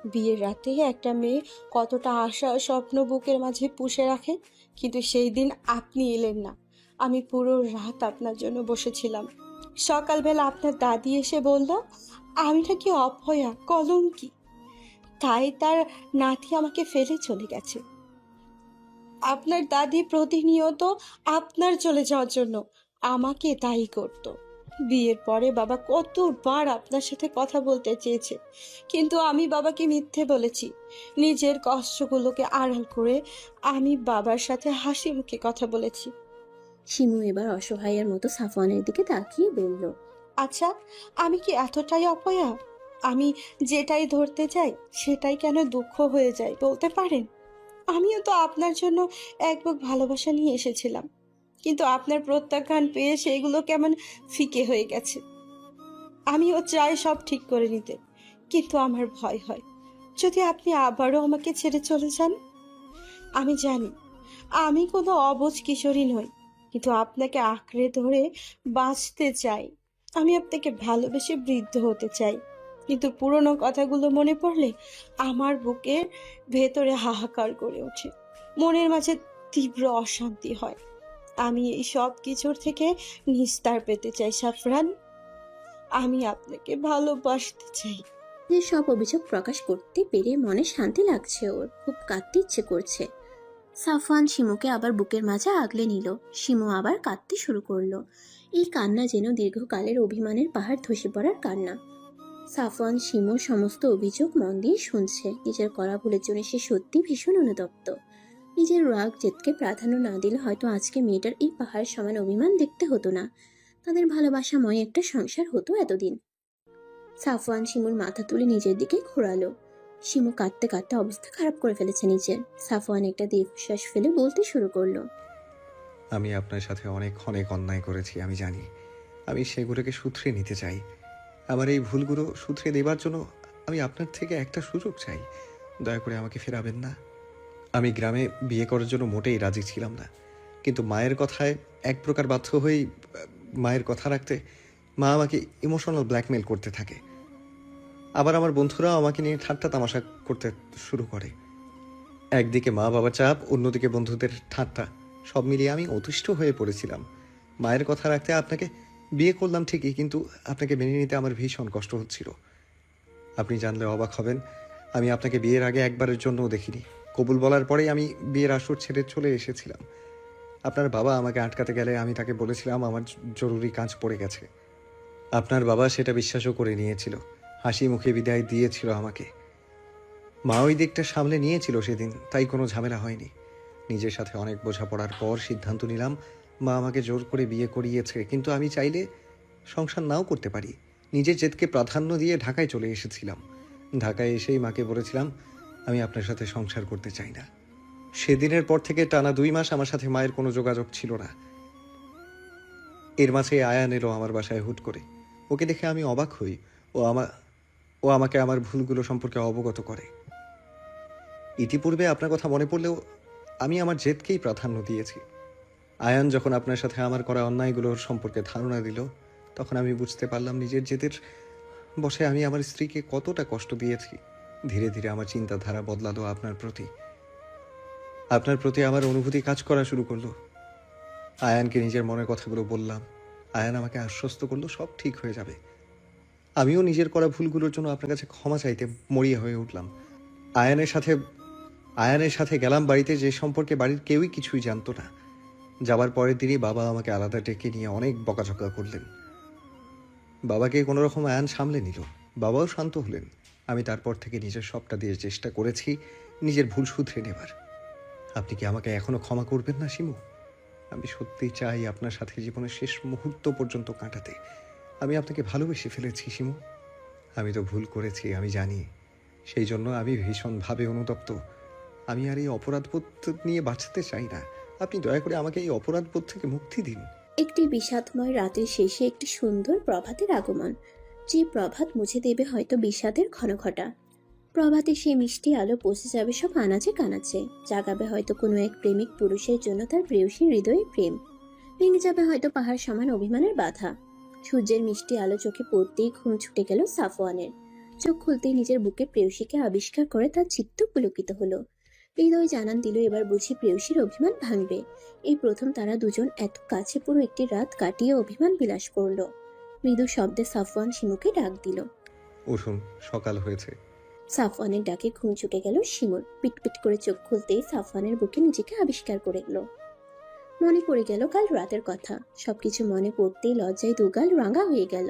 বিয়ের রাতে একটা মেয়ে কতটা আশা স্বপ্ন বুকের মাঝে পুষে রাখে? কিন্তু সেই দিন আপনি এলেন না। আমি পুরো রাত আপনার জন্য বসেছিলাম। সকালবেলা আপনার দাদি এসে বলল আমি নাকি অপয়া, কলঙ্কি, তাই তার নাতি আমাকে ফেলে চলে গেছে। আপনার দাদি প্রতিনিয়ত আপনার চলে যাওয়ার জন্য আমাকে দায়ী করত। বিয়ের পরে বাবা কতবার আপনার সাথে কথা বলতে চেয়েছে, কিন্তু আমি বাবাকে মিথ্যে বলেছি। নিজের কষ্টগুলোকে আড়াল করে আমি বাবার সাথে হাসি মুখে কথা বলেছি। শিমু এবার অসহায়ের মতো সাফওয়ানের দিকে তাকিয়ে বলল, আচ্ছা, আমি কি এতটাই অপয়া? আমি যেটাই ধরতে চাই সেটাই কেন দুঃখ হয়ে যায় বলতে পারেন? আমিও তো আপনার জন্য এক বুক ভালোবাসা নিয়ে এসেছিলাম, কিন্তু আপনার প্রত্যাখ্যান পেয়ে সেগুলো কেমন ফিকে হয়ে গেছে। আমিও চাই সব ঠিক করে নিতে, কিন্তু আমার ভয় হয় যদি আপনি আবারও আমাকে ছেড়ে চলে যান। আমি জানি আমি কোনো অবুঝ কিশোরী নই, কিন্তু আপনাকে আঁকড়ে ধরে বাঁচতে চাই। আমি আপনাকে ভালোবেসে বৃদ্ধ হতে চাই, কিন্তু পুরনো কথাগুলো মনে পড়লে আমার বুকের ভেতরে হাহাকার করে ওঠে, মনের মাঝে তীব্র অশান্তি হয়। আমি এই সব কিছুর থেকে নিস্তার পেতে চাই সাফরান। আমি আপনাকে ভালোবাসতে চাই। যে সব অভিযোগ প্রকাশ করতে পেরে মনে শান্তি লাগছে, ওর খুব কাঁদতে ইচ্ছে করছে। সাফওয়ান শিমুকে আবার বুকের মাঝে আগলে নিল। শিমু আবার কাঁদতে শুরু করলো। এই কান্না যেন দীর্ঘকালের অভিমানের পাহাড় ধসে পড়ার কান্না। সাফওয়ান শিমুর সমস্ত অভিযোগ মন দিয়ে শুনছে। নিজের করা ভুলের জন্য সে সত্যি ভীষণ অনুতপ্ত। নিজের রাগ জেদকে প্রাধান্য না দিলে হয়তো আজকে মেয়েটার এই পাহাড় সমান অভিমান দেখতে হতো না। তাদের ভালোবাসাময় একটা সংসার হতো এতদিন। সাফওয়ান শিমুর মাথা তুলে নিজের দিকে ঘোরালো। শিমু কাঁদতে কাঁদতে অবস্থা খারাপ করে ফেলেছে নিজের। সাফওয়ান একটা দীর্ঘশ্বাস ফেলে বলতে শুরু করলো, আমি আপনার সাথে অনেক অনেক অন্যায় করেছি, আমি জানি। আমি সেগুলোকে শুধরে নিতে চাই। আমার এই ভুলগুলো শুধরে দেবার জন্য আমি আপনার থেকে একটা সুযোগ চাই। দয়া করে আমাকে ফেরাবেন না। আমি গ্রামে বিয়ে করার জন্য মোটেই রাজি ছিলাম না, কিন্তু মায়ের কথায় এক প্রকার বাধ্য হয়েই মায়ের কথা রাখতে মা আমাকে ইমোশনাল ব্ল্যাকমেল করতে থাকে। আবার আমার বন্ধুরাও আমাকে নিয়ে ঠাট্টা তামাশা করতে শুরু করে। একদিকে মা বাবার চাপ, অন্যদিকে বন্ধুদের ঠাট্টা, সব মিলিয়ে আমি অতিষ্ঠ হয়ে পড়েছিলাম। মায়ের কথা রাখতে আপনাকে বিয়ে করলাম ঠিকই, কিন্তু আপনাকে মেনে নিতে আমার ভীষণ কষ্ট হচ্ছিল। আপনি জানলে অবাক হবেন, আমি আপনাকে বিয়ের আগে একবারের জন্যও দেখিনি। কবুল বলার পরেই আমি বিয়ের আসর ছেড়ে চলে এসেছিলাম। আপনার বাবা আমাকে আটকাতে গেলে আমি তাকে বলেছিলাম আমার জরুরি কাজ পড়ে গেছে। আপনার বাবা সেটা বিশ্বাসও করে নিয়েছিল, হাসি মুখে বিদায় দিয়েছিল আমাকে। মা ওই দিকটা সামলে নিয়েছিল সেদিন, তাই কোনো ঝামেলা হয়নি। নিজের সাথে অনেক বোঝাপড়ার পর সিদ্ধান্ত নিলাম মা আমাকে জোর করে বিয়ে করিয়েছে, কিন্তু আমি চাইলে সংসার নাও করতে পারি। নিজের জেদকে প্রাধান্য দিয়ে ঢাকায় চলে এসেছিলাম। ঢাকায় এসেই মাকে বলেছিলাম আমি আপনার সাথে সংসার করতে চাই না। সেদিনের পর থেকে টানা 2 মাস আমার সাথে মায়ের কোনো যোগাযোগ ছিল না। এর মাঝে আয়ান এলো আমার বাসায় হুট করে। ওকে দেখে আমি অবাক হই। ও আমাকে আমার ভুলগুলো সম্পর্কে অবগত করে। ইতিপূর্বে আপনার কথা মনে পড়লেও আমি আমার জেদকেই প্রাধান্য দিয়েছি। আয়ান যখন আপনার সাথে আমার করা অন্যায়গুলোর সম্পর্কে ধারণা দিল, তখন আমি বুঝতে পারলাম নিজের জেদের বসে আমি আমার স্ত্রীকে কতটা কষ্ট দিয়েছি। ধীরে ধীরে আমার চিন্তাধারা বদলালো আপনার প্রতি আমার অনুভূতি কাজ করা শুরু করলো। আয়ানকে নিজের মনের কথাগুলো বললাম। আয়ান আমাকে আশ্বস্ত করলো সব ঠিক হয়ে যাবে। আমিও নিজের করা ভুলগুলোর জন্য আপনার কাছে ক্ষমা চাইতে মরিয়া হয়ে উঠলাম। আয়ানের সাথে গেলাম বাড়িতে, যে সম্পর্কে বাড়ির কেউই কিছুই জানতো না। যাবার পরের দিনই বাবা আমাকে আলাদা ডেকে নিয়ে অনেক বকাঝকা করলেন। বাবাকে কোনো রকম আয়ান সামলে নিল, বাবাও শান্ত হলেন। আমি তারপর থেকে নিজের সবটা দিয়ে চেষ্টা করেছি নিজের ভুল শুধরে নেবার। আপনি কি আমাকে এখনো ক্ষমা করবেন না শিমু? আমি সত্যি চাই আপনার সাথে জীবনের শেষ মুহূর্ত পর্যন্ত কাটাতে। আমি আপনাকে ভালোবেসে ফেলেছি শিমু। আমি তো ভুল করেছি, আমি জানি। সেই জন্য আমি ভীষণভাবে অনুতপ্ত। আমি আর এই অপরাধবোধ নিয়ে বাঁচতে চাই না। আপনি দয়া করে আমাকে এই অপরাধবোধ থেকে মুক্তি দিন। একটি বিষাদময় রাতের শেষে একটি সুন্দর প্রভাতের আগমন, যে প্রভাত মুছে দেবে হয়তো বিষাদের ঘনঘটা। প্রভাতে সে মিষ্টি আলো পৌঁছে যাবে সব আনাচে কানাচে, জাগাবে হয়তো কোনো এক প্রেমিক পুরুষের জন্য তার প্রেয়সীর হৃদয়ে প্রেম, ভেঙে যাবে হয়তো পাহাড় সমান অভিমানের বাধা। সূর্যের মিষ্টি আলো চোখে পড়তেই ঘুম ছুটে গেল সাফওয়ানের। চোখ খুলতেই নিজের বুকে প্রেয়সীকে আবিষ্কার করে তার চিত্ত পুলকিত হলো। হৃদয় জানান দিল এবার বুঝি প্রেয়সীর অভিমান ভাঙবে। এই প্রথম তারা দুজন এত কাছে পুরো একটি রাত কাটিয়ে অভিমান বিলাস করলো। মৃদু শব্দে সাফওয়ান শিমুকে ডাক দিল। উঠুন, সকাল হয়েছে। সাফওয়ানের ডাকে ঘুম ছুটে গেল শিমুর। পিটপিট করে চোখ খুলতেই সাফওয়ানের বুকে নিজেকে আবিষ্কার করে গেল। মনে পড়ে গেল কাল রাতের কথা। সবকিছু মনে পড়তেই লজ্জায় দুগাল রাঙা হয়ে গেল।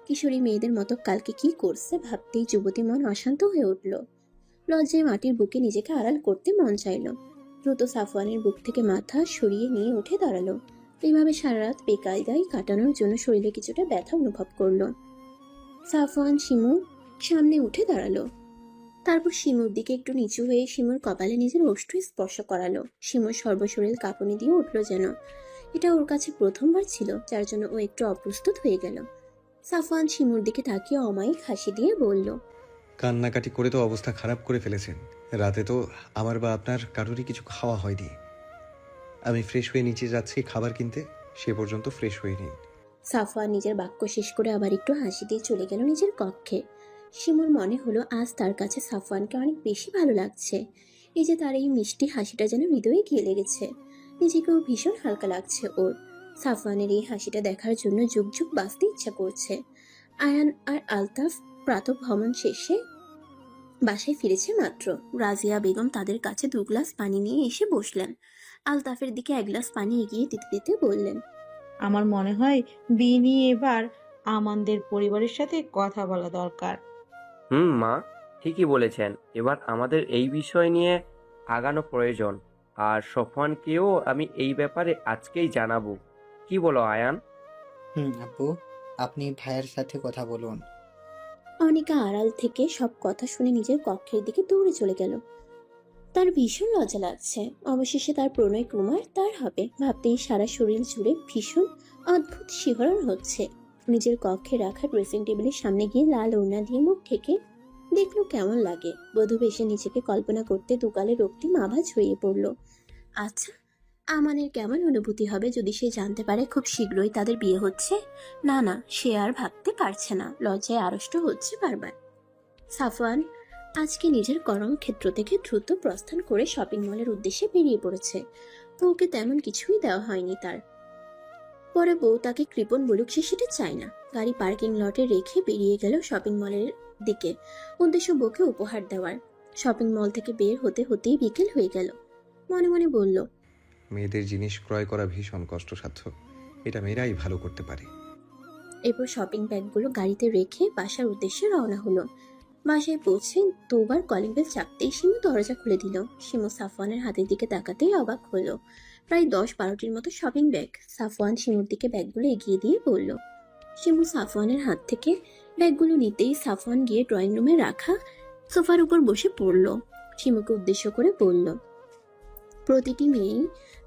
কিশোরী মেয়েদের মতো কালকে কি করছে ভাবতেই যুবতী মন অশান্ত হয়ে উঠল। লজ্জায় মাটির বুকে নিজেকে আড়াল করতে মন চাইল। দ্রুত সাফওয়ানের বুক থেকে মাথা সরিয়ে নিয়ে উঠে দাঁড়ালো। এইভাবে সারা রাত বেকায়দায় কাটানোর জন্য শরীরে কিছুটা ব্যথা অনুভব করলো। সাফওয়ান শিমুর সামনে উঠে দাঁড়ালো। তারপর শিমুর দিকে একটু নিচু হয়ে শিমুর কপালে নিজের ওষ্ঠ স্পর্শ করালো। শিমুর সর্বশরীর কাঁপুনি দিয়ে উঠল যেন। এটা ওর কাছে প্রথমবার ছিল, যার জন্য ও একটু অপ্রস্তুত হয়ে গেল। সাফওয়ান শিমুর দিকে তাকিয়ে অমায়িক হাসি দিয়ে বলল, কান্নাকাটি করে তো অবস্থা খারাপ করে ফেলেছেন। রাতে তো আমার বা আপনার কারোরই কিছু খাওয়া হয়নি। আমি ফ্রেশ হয়ে নিচে যাচ্ছি খাবার কিনতে, সে পর্যন্ত ফ্রেশ হয়ে নিন। সাফওয়ান নিজের বাক্য শেষ করে আবার একটু হাসি দিয়ে চলে গেল নিজের কক্ষে। শিমুর মনে হলো আজ তার কাছে সাফওয়ানকে অনেক বেশি ভালো লাগছে। এই যে তার এই মিষ্টি হাসিটা যেন হৃদয়ে গিয়ে লেগেছে। নিজেকেও ভীষণ হালকা লাগছে ওর। সাফওয়ানের এই হাসিটা দেখার জন্য যুগ যুগ বাঁচতে ইচ্ছা করছে। আয়ান আর আলতাফ প্রাতঃভ্রমণ শেষে বাসায় ফিরেছে মাত্র। রাজিয়া বেগম তাদের কাছে 2 গ্লাস পানি নিয়ে এসে বসলেন। আলতাফের দিকে 1 গ্লাস পানি এগিয়ে দিতে দিতে বললেন, আমার মনে হয় বিয়ে নিয়ে এবার আমাদের পরিবারের সাথে কথা বলা দরকার। মা, ঠিকই বলেছেন। এবার আমাদের এই বিষয় নিয়ে আগানো প্রয়োজন। আর সফওয়ানকেও আমি এই ব্যাপারে আজকেই জানাবো। কি বলো আয়ান? আব্বু, আপনি ভাইয়ের সাথে কথা বলুন। অনিকা আড়াল থেকে সব কথা শুনে নিজের কক্ষের দিকে দৌড়ে চলে গেল। তার ভীষণ লজ্জা লাগছে। অবশেষে তার প্রণয় কুমার তার হবে ভাবতেই সারা শরীর জুড়ে ভীষণ অদ্ভুত শিহরণ হচ্ছে। নিজের কক্ষে রাখা ড্রেসিং টেবিলের সামনে গিয়ে লাল ওড়না দিয়ে মুখ ঢেকে দেখলো কেমন লাগে। বধূ বেশে নিজেকে কল্পনা করতে দুকালে রক্তিম আভা ছড়িয়ে পড়ল। আচ্ছা, আমানের কেমন অনুভূতি হবে যদি সে জানতে পারে খুব শীঘ্রই তাদের বিয়ে হচ্ছে। না না, সে আর ভাবতে পারছে না, লজ্জায় আড়ষ্ট হচ্ছে বারবার। সাফওয়ান আজকে নিজের কর্মক্ষেত্র থেকে দ্রুত প্রস্থান করে শপিং মলের উদ্দেশ্যে বেরিয়ে পড়েছে। বউকে তেমন কিছুই দেওয়া হয়নি তার। পরে বউ তাকে কৃপণ বলুক সে সেটা চায় না। গাড়ি পার্কিং লটে রেখে বেরিয়ে গেল শপিং মলের দিকে, উদ্দেশ্য বউকে উপহার দেওয়ার। শপিং মল থেকে বের হতে হতেই বিকেল হয়ে গেল। মনে মনে বলল, মেয়েদের জিনিস ক্রয় করা ভীষণ কষ্টসাধ্য, এটা মেয়েরাই ভালো করতে পারে। এরপর শপিং ব্যাগগুলো গাড়িতে রেখে বাসার উদ্দেশ্যে রওনা হলো। বাসায় পৌঁছে 2 বার কলিং বেল চাপতেই শিমু দরজা খুলে দিল। শিমু সাফওয়ানের হাতের দিকে তাকাতেই অবাক হলো। প্রায় 10-12টির মতো শপিং ব্যাগ। সাফওয়ান শিমুর দিকে ব্যাগগুলো এগিয়ে দিয়ে বলল। শিমু সাফওয়ানের হাত থেকে ব্যাগগুলো নিতেই সাফওয়ান গিয়ে ড্রয়িং রুমে রাখা সোফার উপর বসে পড়ল। শিমুকে উদ্দেশ্য করে বলল, প্রতিটি মেয়েই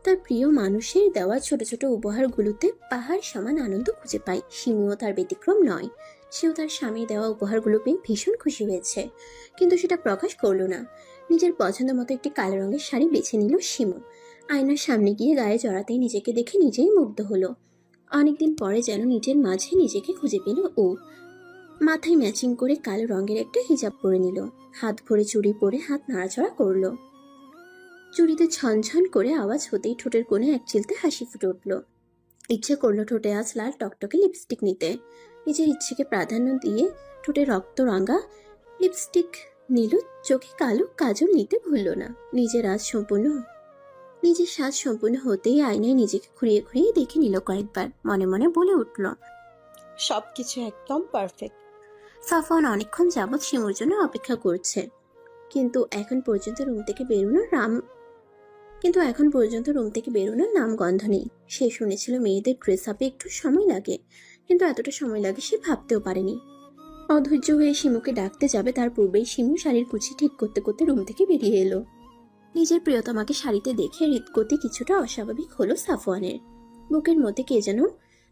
তার প্রিয় মানুষের দেওয়া ছোট ছোট উপহারগুলোতে পাহাড় সমান আনন্দ খুঁজে পায়। শিমুও তার ব্যতিক্রম নয়। সেও তার স্বামীর দেওয়া উপহারগুলো পেয়ে ভীষণ খুশি হয়েছে, কিন্তু সেটা প্রকাশ করলো না। নিজের পছন্দ মতো একটি কালো রঙের শাড়ি বেছে নিল শিমু। আয়নার সামনে গিয়ে গায়ে জড়াতেই নিজেকে দেখে নিজেই মুগ্ধ হলো। অনেকদিন পরে যেন নিজের মাঝে নিজেকে খুঁজে পেল ও। মাথায় ম্যাচিং করে কালো রঙের একটা হিজাব পরে নিল। হাত ভরে চুড়ি পরে হাত নাড়াচাড়া করলো। চুড়িতে ছনছন করে আওয়াজ হতেই ঠোঁটের কোণে এক চিলতে হাসি ফুটে উঠল। ইচ্ছে করলো ঠোঁটে আজ লাল টকটকে লিপস্টিক নিতে। নিজের ইচ্ছেকে প্রাধান্য দিয়ে ঠোঁটে রক্ত রাঙা লিপস্টিক নিল, চোখে কালো কাজল নিতে ভুলল না। নিজের সাজ সম্পূর্ণ হতেই আয়নায় নিজেকে ঘুরিয়ে ঘুরিয়ে দেখে নিল কয়েকবার। মনে মনে বলে উঠল, সবকিছু একদম পারফেক্ট। সাফওয়ান অনেকক্ষণ যাবৎ শিমুর জন্য অপেক্ষা করছে, কিন্তু এখন পর্যন্ত রুম থেকে বেরোনোর নাম গন্ধ নেই। সে শুনেছিল মেয়েদের ড্রেস আপে একটু সময় লাগে, কিন্তু এতটা সময় লাগে সে ভাবতেও পারেনি। অধৈর্য হয়ে শিমুকে ডাকতে যাবে তার পূর্বেই শিমু শাড়ির কুচি ঠিক করতে করতে রুম থেকে বেরিয়ে এলো। নিজের প্রিয়তমাকে শাড়িতে দেখে হৃদগতি কিছুটা অস্বাভাবিক হলো সাফওয়ানের। বুকের মধ্যে কে যেন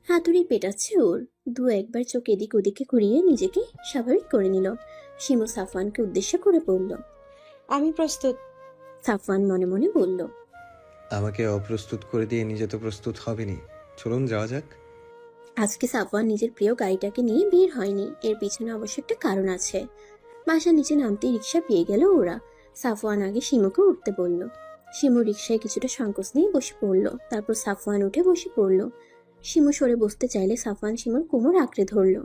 হাতুড়ি পেটাচ্ছে ওর। 2-1 চোখ এদিক ওদিকে ঘুরিয়ে নিজেকে স্বাভাবিক করে নিল। শিমু সাফওয়ানকে উদ্দেশ্য করে বলল, আমি প্রস্তুত। সাফওয়ান মনে মনে বলল, আমাকে অপ্রস্তুত করে দিয়ে নিজে তো প্রস্তুত হবেনি, চলুন যাওয়া যাক। আজকে সাফওয়ান নিজের প্রিয় গাড়িটাকে নিয়ে বের হয়নি। এর পিছনে অবশ্য একটা কারণ আছে। বাসার নিচে নামতে রিক্সা পেয়ে গেল ওরা। সাফওয়ান আগে শিমুকে উঠতে বলল। শিমু রিক্সায় কিছুটা সংকোচ নিয়ে বসে পড়ল। তারপর সাফওয়ান উঠে বসে পড়ল। শিমু সরে বসতে চাইলে সাফওয়ান শিমুর কোমর আঁকড়ে ধরল।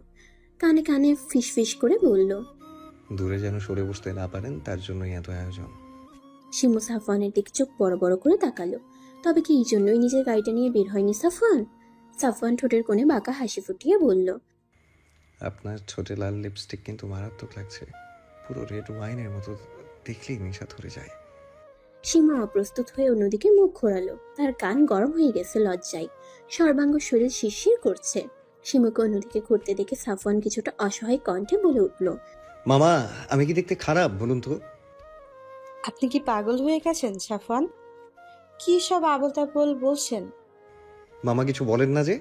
কানে কানে ফিস ফিস করে বলল, দূরে যেন সরে বসতে না পারেন, তার জন্যই এত আয়োজন। শিমু সাফওয়ানের দিকে চোখ বড় বড় করে তাকালো। তবে কি এই জন্যই নিজের গাড়িটা নিয়ে বের হয়নি সাফওয়ান? সাফওয়ান ঠোঁটের কোণে বাঁকা হাসি ফুটিয়ে বলল, আপনার ছোটে লাল লিপস্টিক কিন্তু মারাত্মক লাগছে, পুরো রেড ওয়াইনের মতো, দেখলেই নেশা ধরে যায়। সীমা অপ্রস্তুত হয়ে অন্যদিকে মুখ ঘোরালো। তার কান গরম হয়ে গেছে লজ্জায়, সর্বাঙ্গ শরীর শিরশির করছে। সীমাকে অন্যদিকে ঘুরতে দেখে সাফওয়ান কিছুটা অসহায় কণ্ঠে বলে উঠল, মামা, আমি কি দেখতে খারাপ বলুন তো? আপনি কি পাগল হয়ে গেছেন সাফওয়ান? কি সব আবল তাবল বলছেন? মামা কিছু বলেন না যে?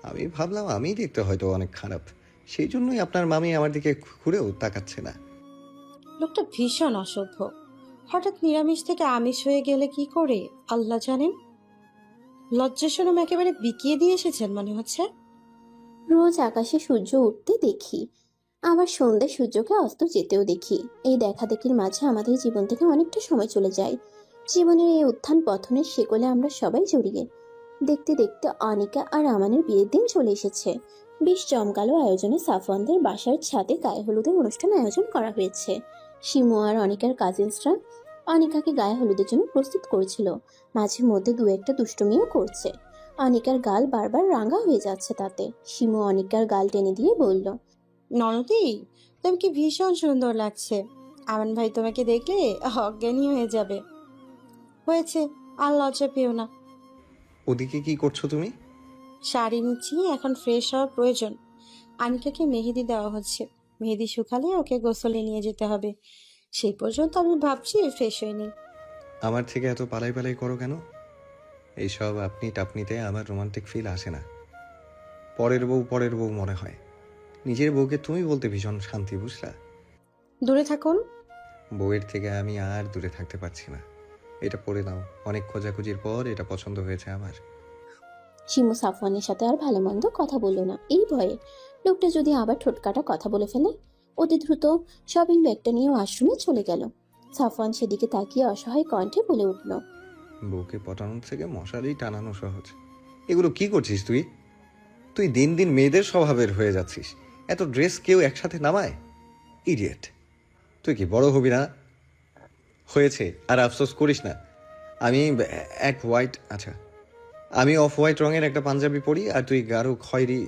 আমি ভাবলাম আমি দেখতে হয়তো অনেক খারাপ, সেই জন্যই আপনার মামি আমার দিকে ঘুরেও তাকাচ্ছে না। লোকটা ভীষণ অসভ্য। হঠাৎ নিরামিষ থেকে আমিষ হয়ে গেলে কি করে আল্লাহ জানেন। লজ্জাশরম একেবারে বিকিয়ে দিয়ে এসেছেন মনে হচ্ছে। রোজ আকাশে সূর্য উঠতে দেখি, আবার সন্ধ্যে সূর্যকে অস্ত যেতেও দেখি। এই দেখাদেখির মাঝে আমাদের জীবন থেকে অনেকটা সময় চলে যায়। জীবনের এই উত্থান পতনের শেকলে আমরা সবাই জড়িয়ে। দেখতে দেখতে অনিকা আর আমানের বিয়ের দিন চলে এসেছে। বেশ জমকালো আয়োজনে সাফওয়ানদের বাসার ছাদে গায়ে হলুদের অনুষ্ঠান আয়োজন করা হয়েছে। শিমু আর অনিকার কাজিনসরা অনিকাকে গায়ে হলুদের জন্য প্রস্তুত করেছিল। মাঝে মধ্যে দু একটা দুষ্টুমিও করছে। অনিকার গাল বারবার রাঙা হয়ে যাচ্ছে তাতে। শিমু অনিকার গাল টেনে দিয়ে বলল, ননদি, তোমাকে ভীষণ সুন্দর লাগছে। আমান ভাই তোমাকে দেখলে অজ্ঞানী হয়ে যাবে। হয়েছে, আর লজ্জা পেও না। ওদিকে কি করছো তুমি? শাড়ি নিচ্ছি, এখন ফ্রেশ হওয়ার প্রয়োজন। আনিকাকে মেহেদি দেওয়া হচ্ছে। মেহেদি শুকালে ওকে গোসলে নিয়ে যেতে হবে। সেই পর্যন্ত আমি ভাবছি ফ্রেশ হয়নি। আমার থেকে এত পালাই পালাই করো কেন? এইসব আপনি টাপনিতে আমার রোমান্টিক ফিল আসে না। পরের বউ মনে হয়। নিজের বউকে তুমি বলতে ভীষণ শান্তি, বুঝলা? দূরে থাকুন। বউয়ের থেকে আমি আর দূরে থাকতে পারছি না। এটা পরে নাও, অনেক খোঁজাখুঁজির পর এটা পছন্দ হয়েছে আমার। শিমু সাফওয়ানের সাথে আর ভালো মন্দ কথা বলল না, এই ভয়ে লোকটা যদি আবার ঠোটকাটা কথা বলে ফেলে। অতি দ্রুত শপিং ব্যাগটা নিয়ে ওয়াশরুমে চলে গেল। সাফওয়ান সেদিকে তাকিয়ে অসহায় কণ্ঠে বলে উঠল, বউকে পটানোর থেকে মশারি টানানো সহজ। এগুলো কি করছিস তুই? তুই দিন দিন মেয়েদের স্বভাবের হয়ে যাচ্ছিস। এত ড্রেস কেউ একসাথে নামায়? ইডিয়েট! তুই কি বড় হবি না? হয়েছে, আর আফসোস করিস না। আমি আমি অফ হোয়াইট রঙের একটা পাঞ্জাবি পরি, আর তুই গাঢ় খয়েরি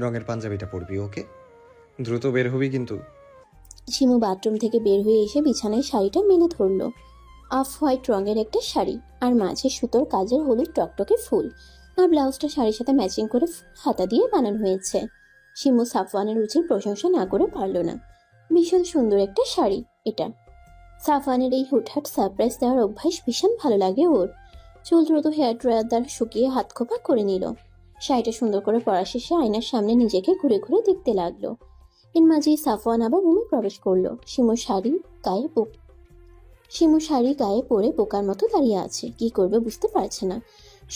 রঙের পাঞ্জাবিটা পরবি। ওকে, দ্রুত বের হবি কিন্তু। শিমু বাথরুম থেকে বের হয়ে এসে বিছানায় শাড়িটা মেলে ধরল। অফ হোয়াইট রঙের একটা শাড়ি, আর মাঝে সুতোর কাজের হলুদ টকটকে ফুল, আর ব্লাউজটা শাড়ির সাথে ম্যাচিং করে হাতা দিয়ে বানানো হয়েছে। শিমু সাফওয়ানের রুচির প্রশংসা না করে পারল না। ভীষণ সুন্দর একটা শাড়ি এটা। সাফওয়ানের এই হুটহাট সারপ্রাইজ দেওয়ার অভ্যাস ভীষণ ভালো লাগে ওর। চুল দ্রুত হেয়ার ড্রায়ার দ্বারা শুকিয়ে হাত খোপা করে নিল। শাড়িটা সুন্দর করে পরা শেষে আয়নার সামনে নিজেকে ঘুরে ঘুরে দেখতে লাগলো। এর মাঝেই সাফওয়ান আবার রুমে প্রবেশ করলো। শিমু শাড়ি গায়ে পরে বোকার মতো দাঁড়িয়ে আছে, কি করবে বুঝতে পারছে না।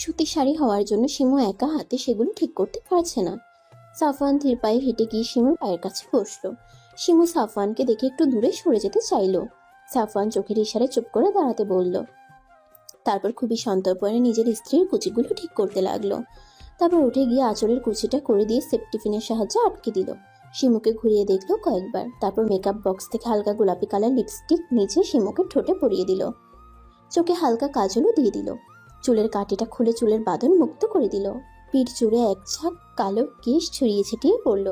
সুতি শাড়ি হওয়ার জন্য শিমু একা হাতে সেগুলো ঠিক করতে পারছে না। সাফওয়ান ধীর পায়ে হেঁটে গিয়ে শিমুর পায়ের কাছে বসলো। শিমু সাফওয়ানকে দেখে একটু দূরে সরে যেতে চাইলো। সাফওয়ান চোখের ইশারায় চুপ করে দাঁড়াতে বলল। তারপর খুবই সন্তর্পণে নিজের স্ত্রীর কুচিগুলো ঠিক করতে লাগলো। তারপর উঠে গিয়ে আঁচলের কুচিটা করে দিয়ে সেফটিপিনের সাহায্যে আটকে দিল। শিমুকে ঘুরিয়ে দেখলো কয়েকবার, তারপর মেকআপ বক্স থেকে হালকা গোলাপি কালার লিপস্টিক নিচে শিমুকে ঠোঁটে পরিয়ে দিল। চোখে হালকা কাজলও দিয়ে দিল। চুলের কাটিটা খুলে চুলের বাঁধন মুক্ত করে দিল। পিঠ জুড়ে এক ঝাঁক কালো কেশ ছড়িয়ে ছিটিয়ে পড়ল।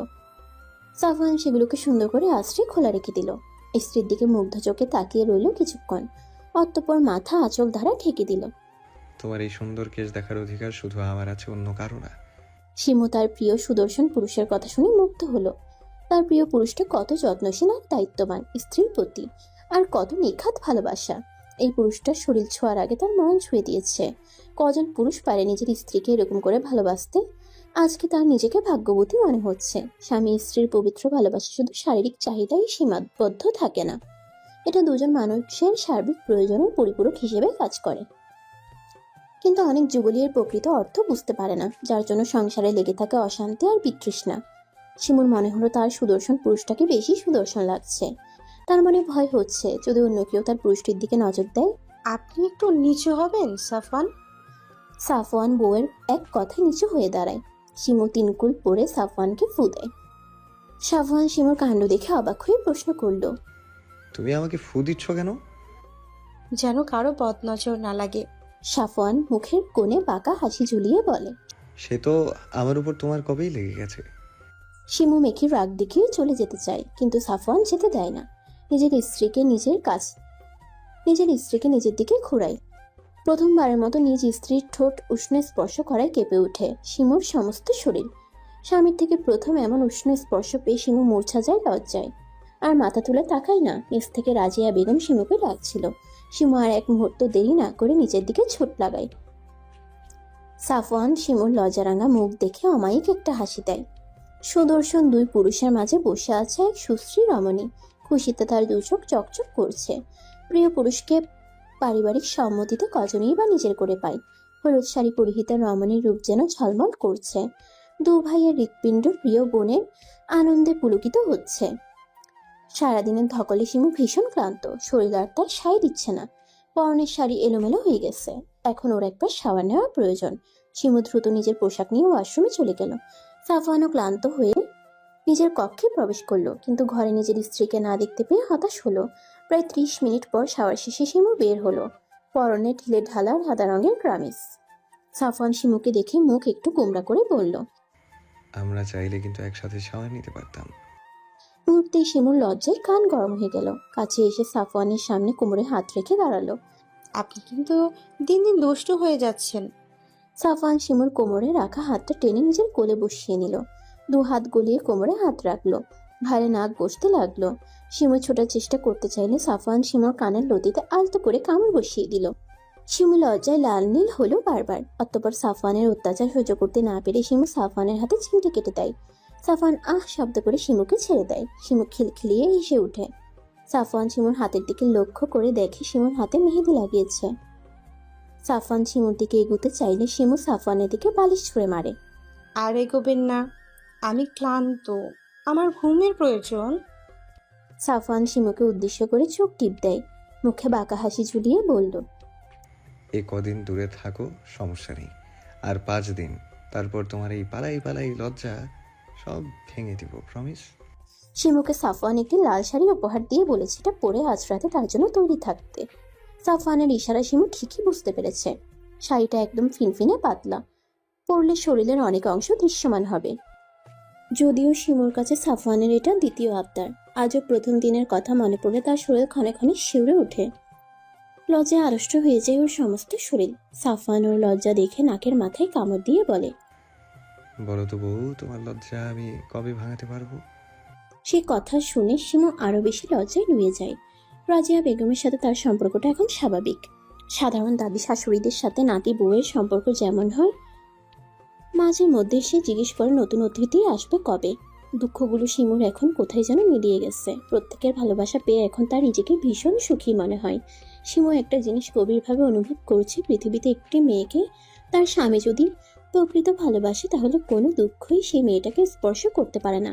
সাফওয়ান সেগুলোকে সুন্দর করে আশ্রয় খোলা রেখে দিল। স্ত্রীর দিকে মুগ্ধ চোখে তাকিয়ে রইল কিছুক্ষণ, অতঃপর মাথা আঁচল দ্বারা ঢেকে দিল। তোমার এই সুন্দর কেশ দেখার অধিকার শুধু আমার আছে, অন্য কারো না। শিমু তার প্রিয় সুদর্শন পুরুষের কথা শুনে মুগ্ধ হলো। তার প্রিয় পুরুষটা কত যত্নশীল আর দায়িত্ববান স্ত্রীর প্রতি, আর কত নিখাত ভালোবাসা। এই পুরুষটার শরীর ছোঁয়ার আগে তার মন ছুঁয়ে দিয়েছে। কজন পুরুষ পারে নিজের স্ত্রীকে এরকম করে ভালোবাসতে? আজকে তার নিজেকে ভাগ্যবতী মনে হচ্ছে। স্বামী স্ত্রীর পবিত্র ভালোবাসা শুধু শারীরিক চাহিদাই সীমাবদ্ধ থাকে না, এটা দুজন মানুষের সার্বিক প্রয়োজনের পরিপূরক হিসেবে কাজ করে। কিন্তু অনেক যুগলী এর প্রকৃত অর্থ বুঝতে পারে না, যার জন্য সংসারে লেগে থাকে অশান্তি আর বিতৃষ্ণা। শিমুর মনে হলো তার সুদর্শন পুরুষটাকে বেশি সুদর্শন লাগছে। তার মনে ভয় হচ্ছে যদি অন্য কেউ তার পুরুষটির দিকে নজর দেয়। আপনি একটু নিচু হবেন সাফওয়ান। সাফওয়ান বউয়ের এক কথায় নিচু হয়ে দাঁড়ায়। শিমু তিনকুল পরে সাফওয়ানকে ফু দেয়। সাফওয়ান শিমুর কাণ্ড দেখে অবাক হয়ে প্রশ্ন করলো, তুমি আমাকে ফু দিচ্ছ কেন? যেন কারো বদনজর না লাগে। সাফওয়ান মুখের কোণে বাঁকা হাসি ঝুলিয়ে বলে। সে তো আমার উপর তোমার কবেই লেগে গেছে। শিমু মেঘির রাগ দেখিয়ে চলে যেতে চায়, কিন্তু সাফওয়ান যেতে দেয় না। নিজের স্ত্রীকে নিজের দিকে ঘোরায়। প্রথমবারের মতো নিজ স্ত্রীর ঠোঁট উষ্ণ স্পর্শ করায় কেঁপে ওঠে শিমুর সমস্ত শরীর। স্বামীর থেকে প্রথম এমন উষ্ণ স্পর্শ পেয়ে শিমু মূর্ছা যায় লজ্জায়, আর মাথা তুলে তাকায় না। নিচ থেকে রাজিয়া বেগম শিমুকে ডাকছিল। শিমু আর এক মুহূর্ত দেরি না করে নিচের দিকে ছুট লাগায়। সাফওয়ান শিমুর লজ্জারাঙা মুখ দেখে অমায়িক একটা হাসি দেয়। সুদর্শন দুই পুরুষের মাঝে বসে আছে এক সুশ্রী রমণী। খুশিতে তার দু চোখ চকচক করছে। প্রিয় পুরুষকে পারিবারিক সম্মতিতে কজনেই বা নিজের করে পায়। হলুদ শাড়ি পরিহিতা রমণীর রূপ যেন ঝলমল করছে। দু ভাইয়ের হৃৎপিণ্ড প্রিয় বোনের আনন্দে পুলকিত হচ্ছে। সারাদিনের ধকলে শিমু ভীষণ ক্লান্ত, শরীর আর তার সায় দিচ্ছে না। পরনের শাড়ি এলোমেলো হয়ে গেছে, এখন ওর একবার শাওয়ার নেওয়া প্রয়োজন। শিমু দ্রুত নিজের পোশাক নিয়ে ওয়াশরুমে চলে গেল। সাফওয়ানও ক্লান্ত হয়ে নিজের কক্ষে প্রবেশ করলো, কিন্তু ঘরে নিজের স্ত্রীকে না দেখতে পেয়ে হতাশ হলো। প্রায় 30 মিনিট পর শাওয়ার শেষে শিমু বের হলো, পরনে ঢিলে ঢালা সাদা রঙের কামিজ। সাফওয়ান শিমুকে দেখে মুখ একটু গোমড়া করে বলল, আমরা চাইলে কিন্তু একসাথে শাওয়ার নিতে পারতাম। মুহূর্তেই শিমুর লজ্জায় কান গরম হয়ে গেল। কাছে এসে সাফওয়ানের সামনে কোমরে হাত রেখে দাঁড়ালো। আপনি কিন্তু দিন দিন দুষ্টু হয়ে যাচ্ছেন। সাফওয়ান শিমুর কোমরে রাখা হাতটা টেনে নিজের কোলে বসিয়ে নিল। দু হাত গলিয়ে কোমরে হাত রাখলো, ভারে নাক বসতে লাগলো। শিমু ছোটার চেষ্টা করতে চাইলে সাফওয়ান শিমুর কানের লতিতে আলতো করে কামড় বসিয়ে দিল। শিমু লজ্জায় লাল নীল হলো বারবার। অতঃপর সাফওয়ানের অত্যাচার সহ্য করতে না পেরে শিমু সাফওয়ানের হাতে চিমটে কেটে দেয়। সাফওয়ান আহ শব্দ করে শিমুকে ছেড়ে দেয়। শিমু খিলখিলিয়ে হেসে ওঠে। সাফওয়ান শিমুর হাতের দিকে লক্ষ্য করে দেখে শিমুর হাতে মেহেদি লাগিয়েছে। সাফওয়ান শিমুর দিকে এগোতে চাইলে শিমু সাফওয়ানের দিকে বালিশ ছুঁড়ে মারে। আর এগোবেন না, আমি ক্লান্ত, আমার ঘুমের প্রয়োজন। সাফওয়ান শিমুকে উদ্দেশ্য করে চোখ টিপ দেয়, মুখে বাঁকা হাসি ঝুলিয়ে বলল, এ কদিন দূরে থাকো, সমস্যা নেই। আর 5 দিন, তারপর তোমার এই পালাই লজ্জা সব ভেঙে দিব, প্রমিস। শিমুকে সাফওয়ান একটি লাল শাড়ি উপহার দিয়ে বলেছে এটা পরে আজ রাতে তার জন্য তৈরি থাকতে। সাফওয়ানের ইশারা শিমু ঠিকই বুঝতে পেরেছে। শাড়িটা একদম ফিনফিনে পাতলা, পরলে শরীরের অনেক অংশ দৃশ্যমান হবে। যদিও শিমুর কাছে সাফওয়ানের এটা দ্বিতীয় আবদার। আজও প্রথম দিনের কথা মনে পড়লে তার শরীর ক্ষণে ক্ষণে শিউরে ওঠে। লজ্জায় আড়ষ্ট হয়ে যায় ওর সমস্ত শরীর। সাফওয়ান ওর লজ্জা দেখে নাকের মাথায় কামড় দিয়ে বলে, বলো তো বউ, তোমার লজ্জা আমি কবে ভাঙাতে পারবো? সে কথা শুনে শিমু আরো বেশি লজ্জায় নুয়ে যায়। রাজিয়া বেগমের সাথে তার সম্পর্কটা এখন স্বাভাবিক। সাধারণ দাদি শাশুড়িদের সাথে নাতি বউয়ের সম্পর্ক যেমন হয়, মাঝে মধ্যে সে জিজ্ঞেস করে নতুন অতিথি আসবে কবে। দুঃখগুলো শিমুর এখন কোথায় যেন মিলিয়ে গেছে। প্রত্যেকের ভালোবাসা পেয়ে এখন তার নিজেকে ভীষণ সুখী মনে হয়। শিমু একটা জিনিস গভীরভাবে অনুভব করছে, পৃথিবীতে একটি মেয়েকে তার স্বামী যদি প্রকৃত ভালোবাসে তাহলে কোনো দুঃখই সেই মেয়েটাকে স্পর্শ করতে পারে না।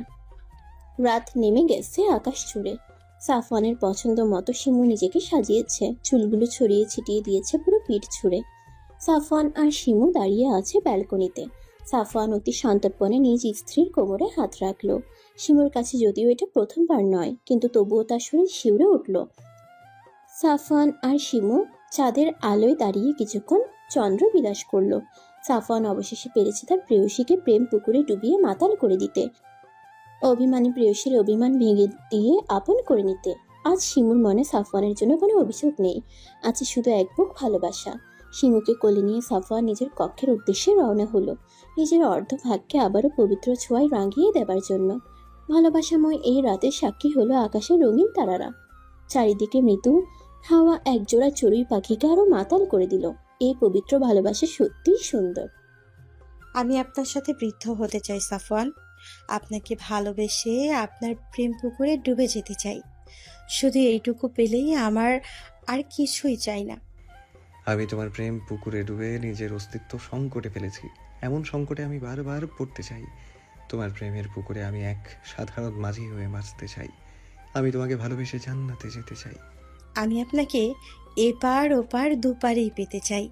রাত নেমে গেছে আকাশ জুড়ে। সাফওয়ানের পছন্দ মতো শিমু নিজেকে সাজিয়েছে, চুলগুলো ছড়িয়ে ছিটিয়ে দিয়েছে পুরো পিঠ ছুঁড়ে। সাফওয়ান আর শিমু দাঁড়িয়ে আছে ব্যালকনিতে। সাফওয়ান অতি সন্তর্পণে নিজ স্ত্রীর কোমরে হাত রাখলো। শিমুর কাছে যদিও এটা প্রথমবার নয়, কিন্তু তবুও তার শরীর শিউরে উঠল। সাফওয়ান আর শিমু চাঁদের আলোয় দাঁড়িয়ে কিছুক্ষণ চন্দ্র বিলাস করলো। সাফওয়ান অবশেষে পেরেছে তার প্রেয়সীকে প্রেম পুকুরে ডুবিয়ে মাতাল করে দিতে, অভিমানী প্রেয়সীর অভিমান ভেঙে দিয়ে আপন করে নিতে। আজ শিমুর মনে সাফওয়ানের জন্য কোনো অভিযোগ নেই, আছে শুধু এক বুক ভালোবাসা। শিমুকে কোলে নিয়ে সাফওয়ান নিজের কক্ষের উদ্দেশ্যে রওনা হলো, নিজের অর্ধভাগকে আবারও পবিত্র ছোঁয়ায় রাঙিয়ে দেবার জন্য। ভালোবাসাময় এই রাতের সাক্ষী হলো আকাশের রঙিন তারারা। চারিদিকে মৃদু হাওয়া একজোড়া চড়ুই পাখিকে আরো মাতাল করে দিল। এই পবিত্র ভালোবাসা সত্যিই সুন্দর। আমি আপনার সাথে বৃদ্ধ হতে চাই সাফওয়ান, আপনাকে ভালোবেসে আপনার প্রেম পুকুরে ডুবে যেতে চাই। শুধু এইটুকু পেলেই আমার, আর কিছুই চাই না। আমি তোমার প্রেম পুকুরে ডুবে নিজের অস্তিত্ব সংকটে ফেলেছি। এমন সংকটে আমি বারবার পড়তে চাই। তোমার প্রেমের পুকুরে আমি এক সাধারণ মাঝি হয়ে বাঁচতে চাই। আমি তোমাকে ভালোবেসে জান্নাতে যেতে চাই। আমি আপনাকে এপার ওপার দুপারেই পেতে চাই।